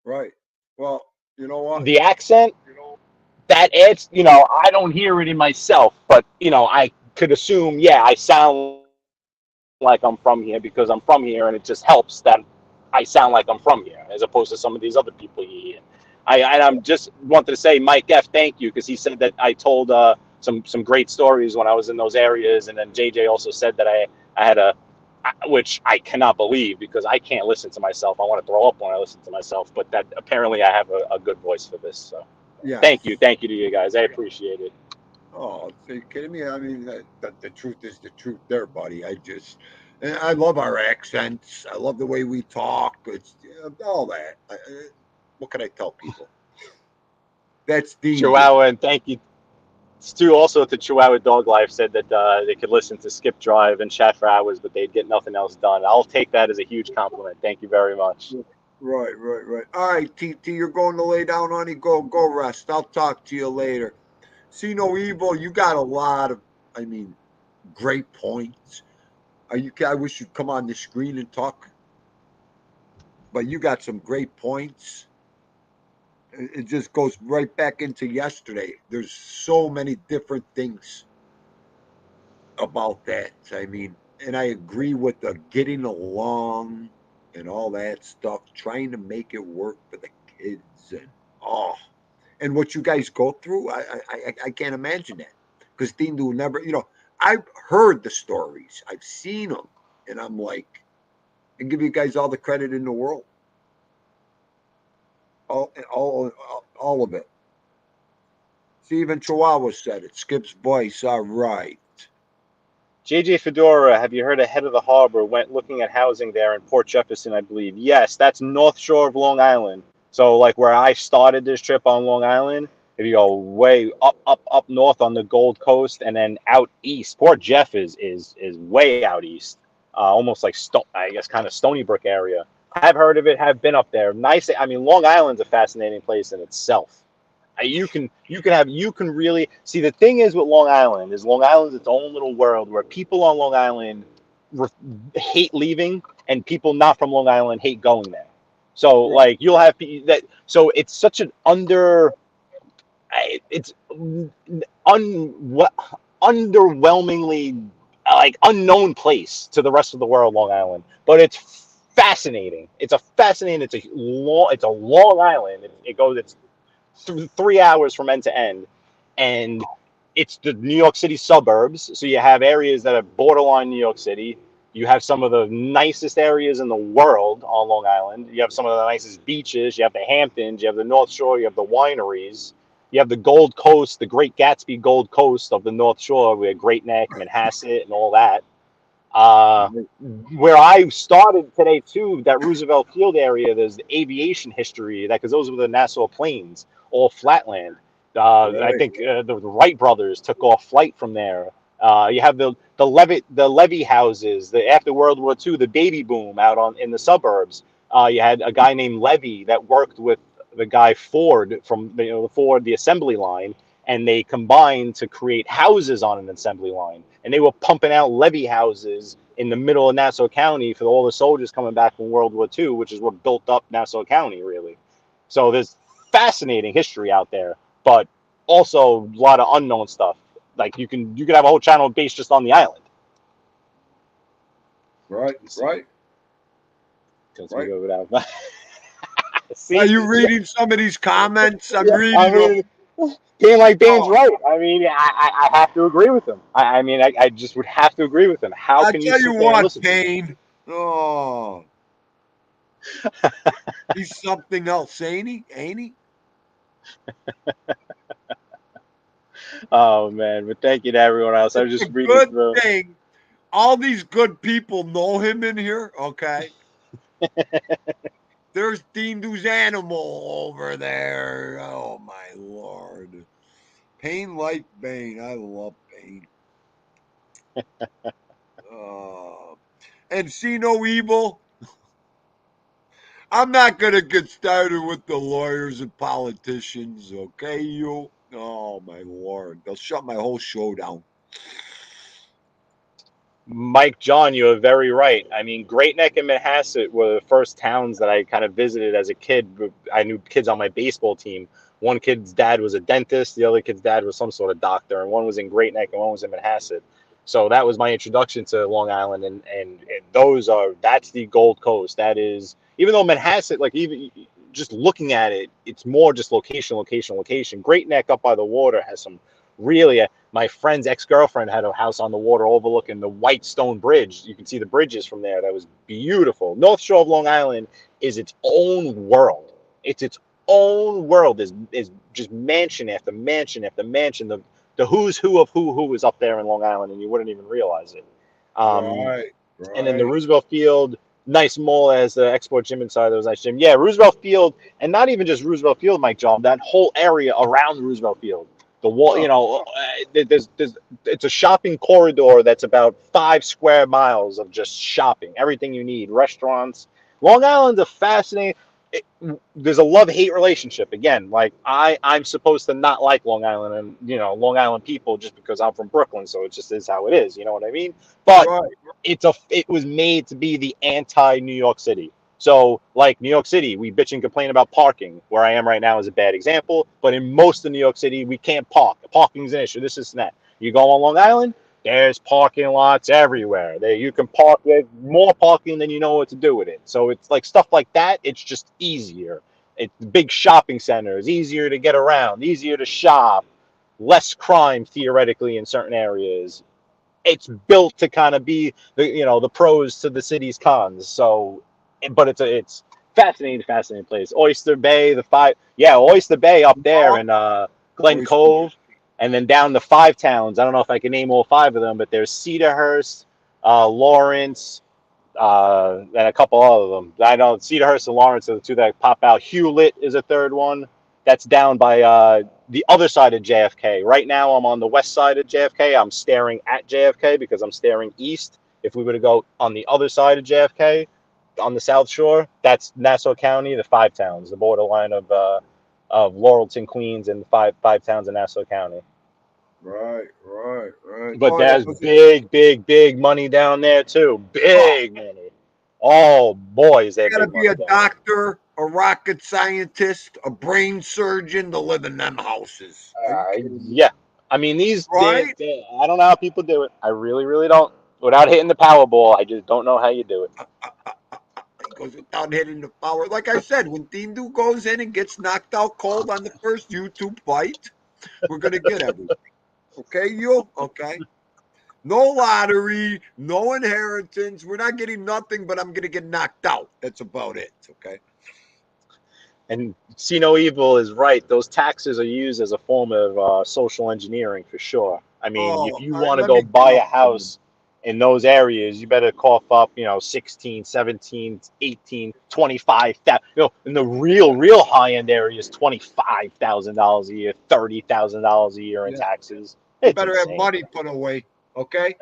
Right. Well, you know what? The accent, that adds, you know, I don't hear it in myself, but you know, I could assume, yeah, I sound like I'm from here because I'm from here, and it just helps that I sound like I'm from here as opposed to some of these other people you hear. I'm just wanted to say, Mike F, thank you, because he said that I told some great stories when I was in those areas, and then JJ also said that I which I cannot believe because I can't listen to myself. I want to throw up when I listen to myself, but that apparently I have a good voice for this. So Yeah. thank you to you guys. I appreciate it. Oh, are you kidding me? I mean, the truth is the truth there, buddy. And I love our accents. I love the way we talk. It's all that. What can I tell people? That's Dean. Chihuahua, and thank you Stu, also to Chihuahua Dog Life, said that they could listen to Skip Drive and chat for hours, but they'd get nothing else done. I'll take that as a huge compliment. Thank you very much. Right. All right, TT, you're going to lay down, honey. Go rest. I'll talk to you later. See no evil. You got a lot of, great points. I wish you'd come on the screen and talk, but you got some great points. It just goes right back into yesterday. There's so many different things about that. And I agree with the getting along and all that stuff, trying to make it work for the kids and what you guys go through. I can't imagine that because Dean will never, I've heard the stories, I've seen them, and I'm like, I give you guys all the credit in the world. All of it. See, even Chihuahua said it. Skip's voice. All right. JJ Fedora, have you heard of Head of the Harbor? Went looking at housing there in Port Jefferson, I believe. Yes, that's North Shore of Long Island. So, like where I started this trip on Long Island, if you go way up north on the Gold Coast and then out east, Port Jeff is way out east, almost like I guess kind of Stony Brook area. Have heard of it. Have been up there. Nice. Long Island's a fascinating place in itself. You can really see. The thing is with Long Island is Long Island's its own little world where people on Long Island hate leaving and people not from Long Island hate going there. So like you'll have that. So it's such an underwhelmingly like unknown place to the rest of the world, Long Island, but it's fascinating. It's a long island. It's 3 hours from end to end, and it's the New York City suburbs. So you have areas that are borderline New York City. You have some of the nicest areas in the world on Long Island. You have some of the nicest beaches. You have the Hamptons. You have the North Shore. You have the wineries. You have the Gold Coast, the Great Gatsby Gold Coast of the North Shore, with Great Neck, Manhasset, and all that. Where I started today too, that Roosevelt Field area, there's the aviation history because those were the Nassau planes, all flatland. I think the Wright brothers took off flight from there. You have the Levy houses, after World War II, the baby boom out in the suburbs. You had a guy named Levy that worked with the guy Ford from the assembly line, and they combined to create houses on an assembly line. And they were pumping out levee houses in the middle of Nassau County for all the soldiers coming back from World War II, which is what built up Nassau County, really. So there's fascinating history out there, but also a lot of unknown stuff. Like you can have a whole channel based just on the island. Right. See, are you reading some of these comments? I'm reading them. Bane's right. I have to agree with him. I just would have to agree with him. How can you sit there and listen to Bane? Oh, he's something else, ain't he? Oh man, but thank you to everyone else. I was just reading good through. Thing. All these good people know him in here. Okay. There's Dean Doo's animal over there. Oh my Lord. Pain like Bane. I love Bane. And see no evil. I'm not gonna get started with the lawyers and politicians, okay, you? Oh my Lord. They'll shut my whole show down. Mike John, you are very right. Great Neck and Manhasset were the first towns that I kind of visited as a kid. I knew kids on my baseball team. One kid's dad was a dentist. The other kid's dad was some sort of doctor. And one was in Great Neck and one was in Manhasset. So that was my introduction to Long Island. And that's the Gold Coast. That is, even though Manhasset, like even just looking at it, it's more just location. Great Neck up by the water has some really, my friend's ex-girlfriend had a house on the water overlooking the White Stone Bridge. You can see the bridges from there. That was beautiful. North Shore of Long Island is its own world. It's its own world. Is just mansion after mansion after mansion. The who's who of who is up there in Long Island, and you wouldn't even realize it. Right. And then the Roosevelt Field, nice mall as the export gym inside. There was a nice gym. Yeah, Roosevelt Field, and not even just Roosevelt Field, Mike John. That whole area around Roosevelt Field, the wall. You know, there's it's a shopping corridor that's about 5 square miles of just shopping, everything you need, restaurants. Long Island's a fascinating. There's a love-hate relationship again. Like I'm supposed to not like Long Island and Long Island people just because I'm from Brooklyn, so it just is how it is. You know what I mean? But it was made to be the anti-New York City. So like New York City, we bitch and complain about parking. Where I am right now is a bad example, but in most of New York City, we can't park. Parking's an issue. This is that. You go on Long Island, there's parking lots everywhere. There you can park. There's more parking than you know what to do with it. So it's like stuff like that. It's just easier. It's big shopping centers, easier to get around, easier to shop, less crime theoretically in certain areas. It's built to kind of be the pros to the city's cons. So, but it's fascinating place. Oyster Bay, Oyster Bay up there in Glen Cove. And then down to 5 towns. I don't know if I can name all 5 of them, but there's Cedarhurst, Lawrence, and a couple of them. I know Cedarhurst and Lawrence are the 2 that pop out. Hewlett is a 3rd one. That's down by the other side of JFK. Right now, I'm on the west side of JFK. I'm staring at JFK because I'm staring east. If we were to go on the other side of JFK, on the South Shore, that's Nassau County, the 5 towns, the borderline of Laurelton, Queens, and the five towns in Nassau County. Right. But there's big money down there too. Big money. Oh boy, is there gotta big be money a doctor, a rocket scientist, a brain surgeon to live in them houses. Yeah. I mean, Right? I don't know how people do it. I really, really don't. Without hitting the Powerball, I just don't know how you do it. It goes without hitting the power. Like I said, when Tindu goes in and gets knocked out cold on the first YouTube fight, we're gonna get everything. Okay, you? Okay. No lottery, no inheritance. We're not getting nothing, but I'm gonna get knocked out. That's about it. Okay. And See No Evil is right. Those taxes are used as a form of social engineering for sure. I mean, if you want to go buy a house in those areas, you better cough up, 16, 17, 18, 25. In the real high end areas, $25,000 a year, $30,000 a year in taxes. You better have money put away. Okay.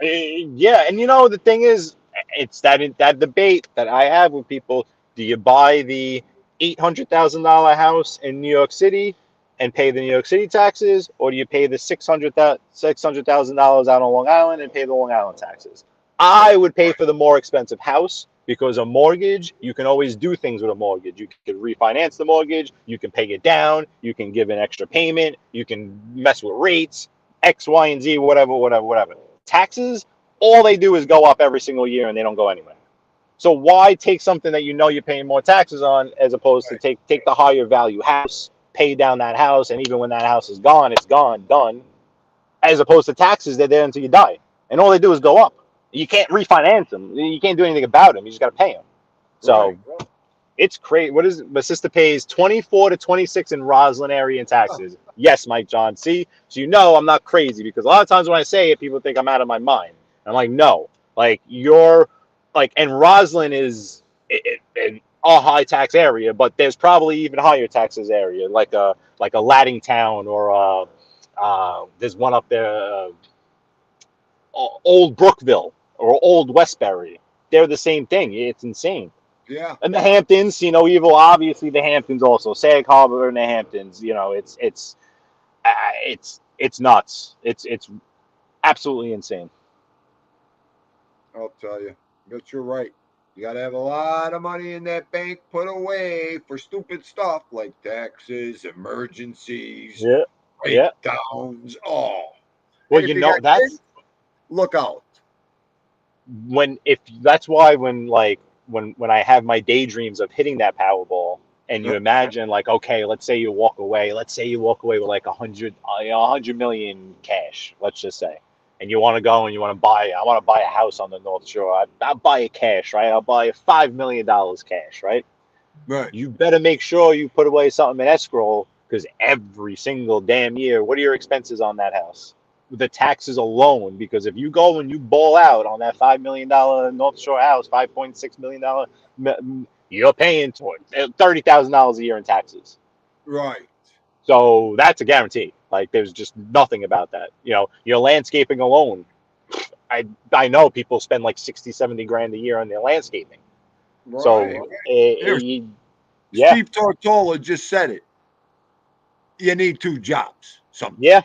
Yeah, and the thing is, it's that debate that I have with people. Do you buy the $800,000 house in New York City and pay the New York City taxes, or do you pay the $600,000 out on Long Island and pay the Long Island taxes? I would pay for the more expensive house because a mortgage, you can always do things with a mortgage. You can refinance the mortgage, you can pay it down, you can give an extra payment, you can mess with rates, X, Y, and Z, whatever. Taxes, all they do is go up every single year and they don't go anywhere. So why take something that you're paying more taxes on as opposed to take the higher value house, pay down that house, and even when that house is gone, it's gone, done, as opposed to taxes, they're there until you die. And all they do is go up. You can't refinance them. You can't do anything about them. You just got to pay them. So it's crazy. What is it? My sister pays 24 to 26 in Roslyn area in taxes. Yes, Mike John. See? So I'm not crazy because a lot of times when I say it, people think I'm out of my mind. I'm like, no. Like, and Roslyn is a high tax area, but there's probably even higher taxes area, like a Laddingtown or there's one up there, Old Brookville or Old Westbury. They're the same thing. It's insane. Yeah. And the Hamptons, See No Evil. Obviously, the Hamptons also. Sag Harbor and the Hamptons. It's nuts. It's absolutely insane. I'll tell you. But you're right. You got to have a lot of money in that bank put away for stupid stuff like taxes, emergencies, breakdowns. Oh. Well, that's look out. That's why when I have my daydreams of hitting that Powerball, And you Yep. imagine, like, okay, let's say you walk away. Let's say you walk away with like 100 million cash. Let's just say, and you want to go and you want to buy. I want to buy a house on the North Shore. I'll buy it cash, right? I'll buy it $5 million cash, right? Right. You better make sure you put away something in escrow because every single damn year, what are your expenses on that house? The taxes alone, because if you go and you ball out on that $5 million North Shore house, $5.6 million, you're paying toward $30,000 a year in taxes. Right. So that's a guarantee. Like there's just nothing about that. You know, your landscaping alone. I know people spend like 60, 70 grand a year on their landscaping. Right. So Here, yeah, Steve Tortola just said it. You need 2 jobs. yeah,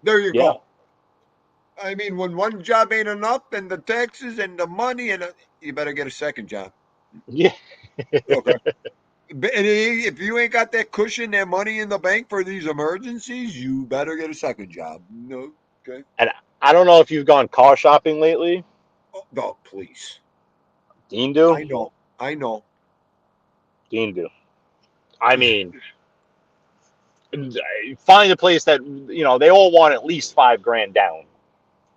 There you yeah, go. I mean, when one job ain't enough, and the taxes and the money, and you better get a second job. yeah. Okay. And if you ain't got that cushion, that money in the bank for these emergencies, you better get a second job. No. Okay. And I don't know if you've gone car shopping lately. Oh, no, please. Dean do. I know. I know. Dean do. I mean, find a place that they all want at least 5 grand down.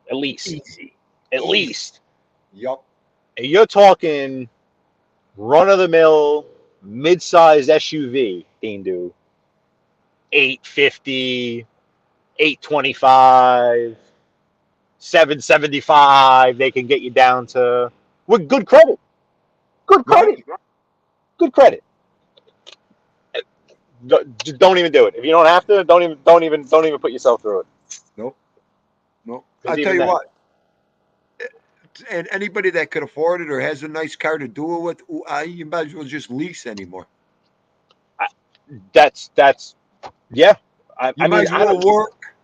At least. Easy. At Easy. least. Yup. And you're talking run of the mill, mid-sized SUV, Dean do. 850, 825, 775. They can get you down to with good credit. Good Right. credit. Good credit. Don't even do it. If you don't have to, don't even put yourself through it. Nope. Nope. I Because tell even you then, what. And anybody that could afford it or has a nice car to do it with, you might as well just lease anymore. that's yeah. You I might mean, as I well don't. work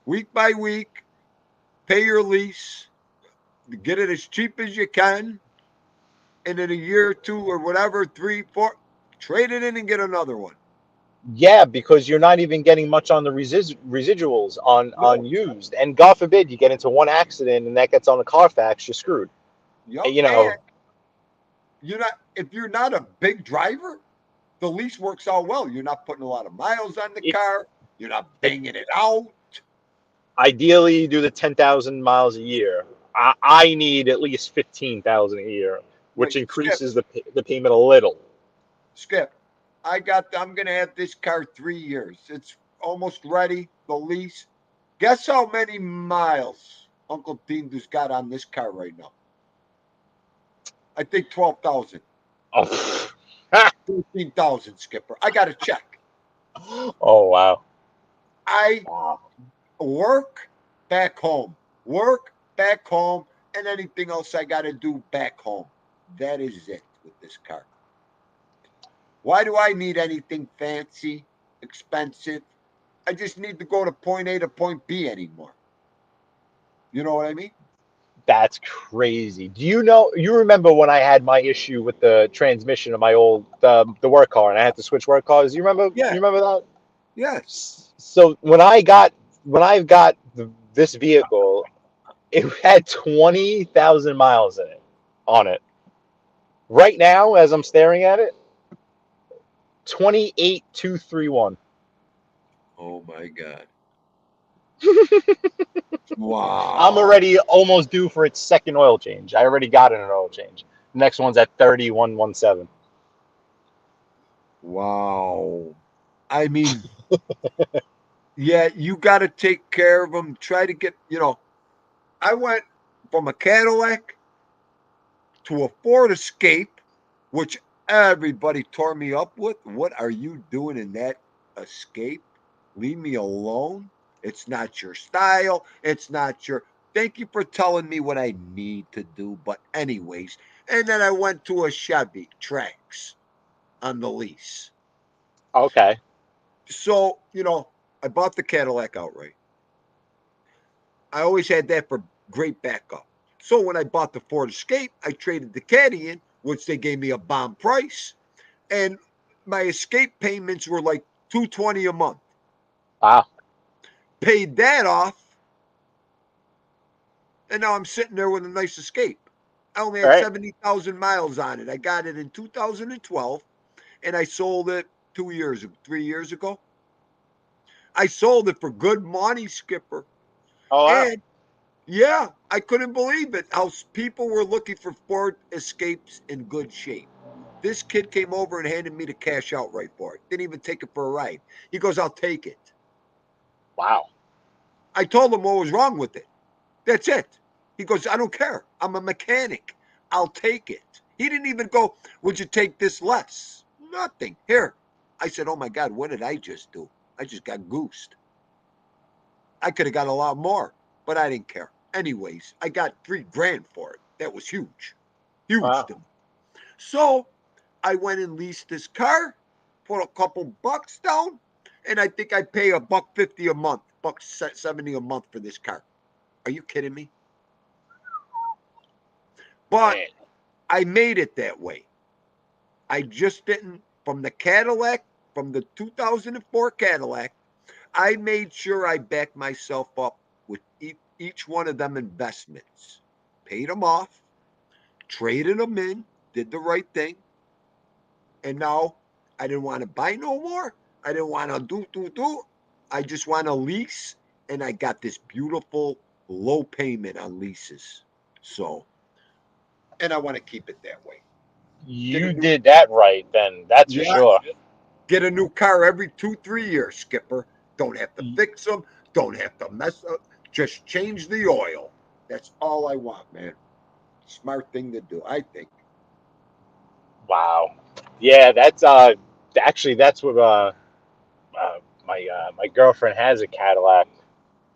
week by week, pay your lease, get it as cheap as you can, and in a year or 2 or whatever, 3, 4, trade it in and get another one. Yeah, because you're not even getting much on the residuals on No. used, and God forbid you get into one accident and that gets on the Carfax, you're screwed. Yup. You And know, if you're not a big driver, the lease works out well. You're not putting a lot of miles on the it, car. You're not it banging it out. ideally you do the 10,000 miles a year. I need at least 15,000 a year, which Wait, Skip, increases the payment a little. Skip. I'm gonna have this car 3 years. It's almost ready, the lease. Guess how many miles Uncle Dindo's got on this car right now? I think 12,000. Oh, 13,000, Skipper. I got to check. oh wow. I Wow. work back home, and anything else I got to do back home. That is it with this car. Why do I need anything fancy, expensive? I just need to go to point A to point B anymore. You know what I mean? That's crazy. You remember when I had my issue with the transmission of my old the work car and I had to switch work cars? Yeah. You remember that? Yes. So when I got this vehicle, it had 20,000 miles in it on it. Right now, as I'm staring at it, 28,231. Oh my God. I'm Wow. already almost due for its second oil change. I already got an oil change. The next one's at 3117. Wow. I mean, yeah, you got to take care of them. Try to get. I went from a Cadillac to a Ford Escape, which everybody tore me up with. What are you doing in that Escape? Leave me alone. It's not your style. It's not your. Thank you for telling me what I need to do. But, anyways, and then I went to a Chevy Trax on the lease. Okay. So, I bought the Cadillac outright. I always had that for great backup. So when I bought the Ford Escape, I traded the Caddy in, which they gave me a bomb price, and my Escape payments were like $220 a month. Wow. Paid that off, and now I'm sitting there with a nice Escape. I only All had right. 70,000 miles on it. I got it in 2012, and I sold it 3 years ago. I sold it for good money, Skipper. Oh, wow. And yeah, I couldn't believe it. How people were looking for Ford Escapes in good shape. This kid came over and handed me the cash outright for it. Didn't even take it for a ride. He goes, I'll take it. Wow. I told him what was wrong with it. That's it. He goes, I don't care. I'm a mechanic. I'll take it. He didn't even go, would you take this less? Nothing. Here. I said, oh my God, what did I just do? I just got goosed. I could have got a lot more, but I didn't care. Anyways, I got $3,000 for it. That was huge. Huge Wow. to me. So I went and leased this car, put a couple bucks down, and I think I pay $150 a month, $170 a month for this car. Are you kidding me? But Man. I made it that way. I just didn't, from the Cadillac, from the 2004 Cadillac, I made sure I backed myself up with each one of them investments. Paid them off, traded them in, did the right thing. And now I didn't want to buy no more. I didn't want to do. I just want to lease. And I got this beautiful low payment on leases. So, and I want to keep it that way. You did that right then, that's for sure. Get a new car every 2-3 years, Skipper. Don't have to fix them. Don't have to mess up. Just change the oil. That's all I want, man. Smart thing to do, I think. Wow. Yeah, that's actually that's what my girlfriend has a Cadillac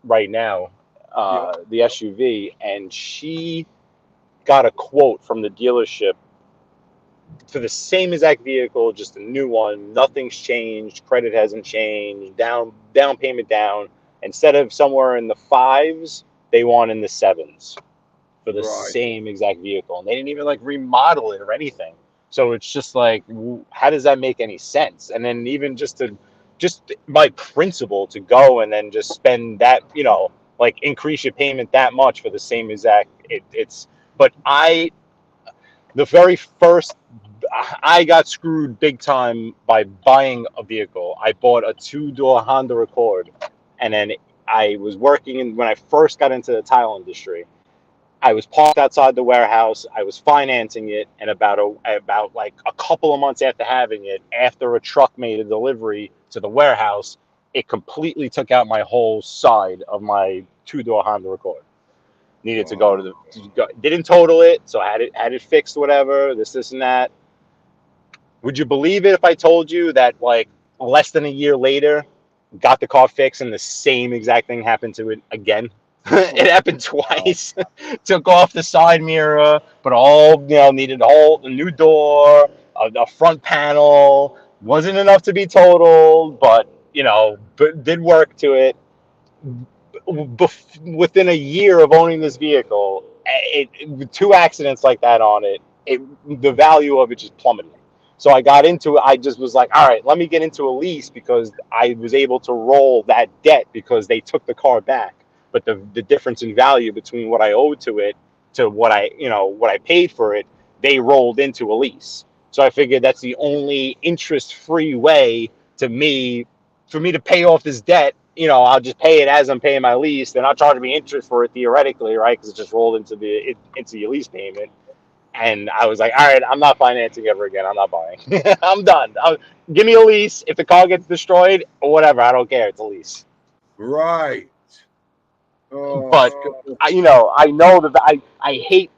right now, Yep. the SUV, and she got a quote from the dealership for the same exact vehicle, just a new one. Nothing's changed. Credit hasn't changed. Down payment down. Instead of somewhere in the fives, they want in the sevens for the Right. same exact vehicle, and they didn't even like remodel it or anything. So it's just like, how does that make any sense? And then even just by principle to go and then just spend that, like increase your payment that much for the same exact. It's. But the very first, I got screwed big time by buying a vehicle. I bought a 2-door Honda Accord, and then I was working when I first got into the tile industry. I was parked outside the warehouse. I was financing it, and about like a couple of months after having it, after a truck made a delivery to the warehouse, it completely took out my whole side of my 2-door Honda Accord. Needed to go to didn't total it, so I had it fixed, whatever, this and that. Would you believe it if I told you that like less than a year later, got the car fixed and the same exact thing happened to it again? It happened twice. Took off the side mirror, but all needed a new door, a front panel. Wasn't enough to be totaled, but but did work to it. Within a year of owning this vehicle, with 2 accidents like that on it, the value of it just plummeted. So I got into it. I just was like, all right, let me get into a lease because I was able to roll that debt because they took the car back. But the difference in value between what I owed to it to what I paid for it, they rolled into a lease. So I figured that's the only interest-free way for me to pay off this debt. I'll just pay it as I'm paying my lease. They're not charging me interest for it theoretically, right? Because it just rolled into your lease payment. And I was like, all right, I'm not financing ever again. I'm not buying. I'm done. Give me a lease. If the car gets destroyed or whatever, I don't care. It's a lease. Right. But Skipper. I know that I hate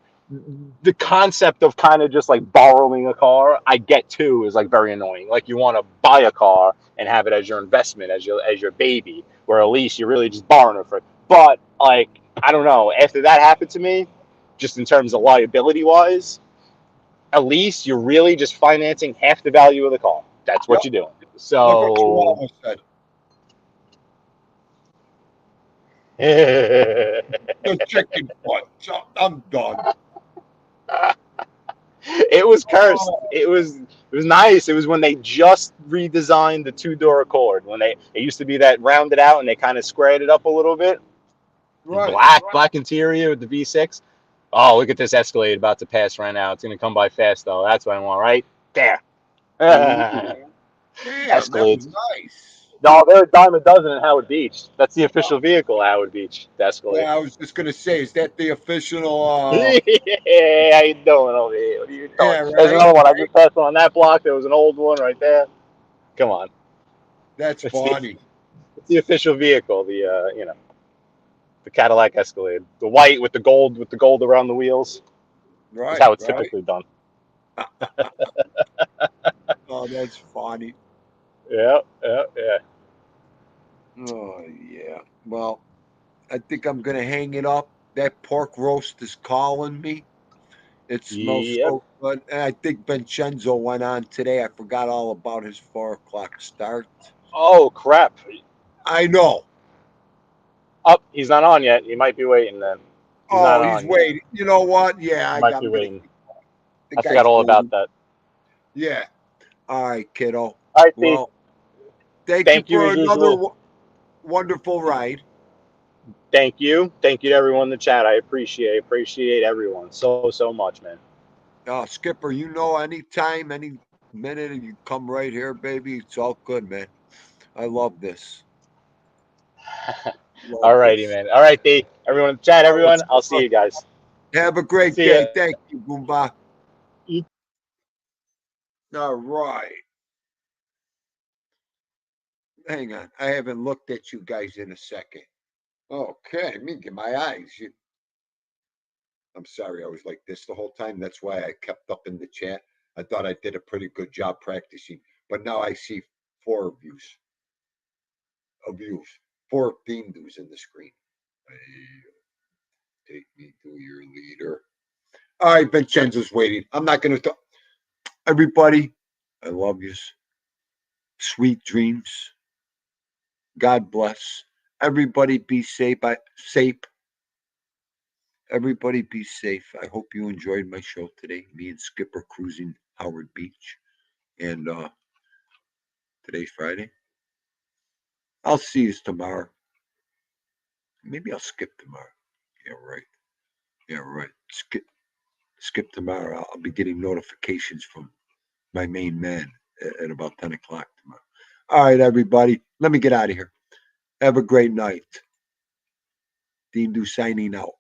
the concept of kind of just like borrowing a car. I get too is like very annoying. Like you want to buy a car and have it as your investment, as your baby, where at least you're really just borrowing it for it. But like I don't know. After that happened to me, just in terms of liability wise, at least you're really just financing half the value of the car. That's what Yep. you're doing. Look what So Chihuahua said. The chicken butt. So I'm done. it was cursed. It was nice. It was when they just redesigned the 2-door Accord. When it used to be that rounded out and they kind of squared it up a little bit. Right. Black interior with the V6. Oh, look at this Escalade about to pass right now. It's gonna come by fast though. That's what I want right there. Damn, that was Escalades. nice. No, they're a dime a dozen in Howard Beach. That's the official vehicle, Howard Beach. The Escalade. Yeah, I was just gonna say, is that the official? Yeah, how you doing over here? What are you doing? Yeah, There's right. another one. I just passed on that block. There was an old one right there. Come on. That's It's funny. the official vehicle. The the Cadillac Escalade, the white with the gold around the wheels. Is Right, how it's right. typically done. Oh, that's funny. Yeah. Oh yeah. Well, I think I'm gonna hang it up. That pork roast is calling me. It smells Yep. so good. And I think Vincenzo went on today. I forgot all about his 4 o'clock start. Oh crap. I know. Up. He's not on yet. He might be waiting then. He's not Oh, he's on yet. waiting. You know what? Yeah, He might be I'm gonna waiting. keep the I forgot guy's all about waiting. that. Yeah. All right, kiddo. All right, Steve. Well, thank you Thank you for as another usual. wonderful ride. Thank you. Thank you to everyone in the chat. I appreciate everyone so much, man. Skipper, you know, anytime, any minute, you come right here, baby. It's all good, man. I love this. All Love righty, this. man. All right, D. Everyone in the chat, All right, everyone. I'll see Skipper, you guys. have a great See day. ya. Thank you, Goomba. All right. Hang on. I haven't looked at you guys in a second. Okay, let me get my eyes. I'm sorry, I was like this the whole time. That's why I kept up in the chat. I thought I did a pretty good job practicing, but now I see 4 views, 4 theme views in the screen. Take me to your leader. All right, Vincenzo's waiting. I'm not going to talk. Everybody, I love you. Sweet dreams. God bless. Everybody be safe. Everybody be safe. I hope you enjoyed my show today. Me and Skipper cruising Howard Beach. And today's Friday. I'll see you tomorrow. Maybe I'll skip tomorrow. Yeah, right. Yeah, right. Skip tomorrow. I'll be getting notifications from my main man at about 10 o'clock tomorrow. All right, everybody. Let me get out of here. Have a great night. Dean Du signing out.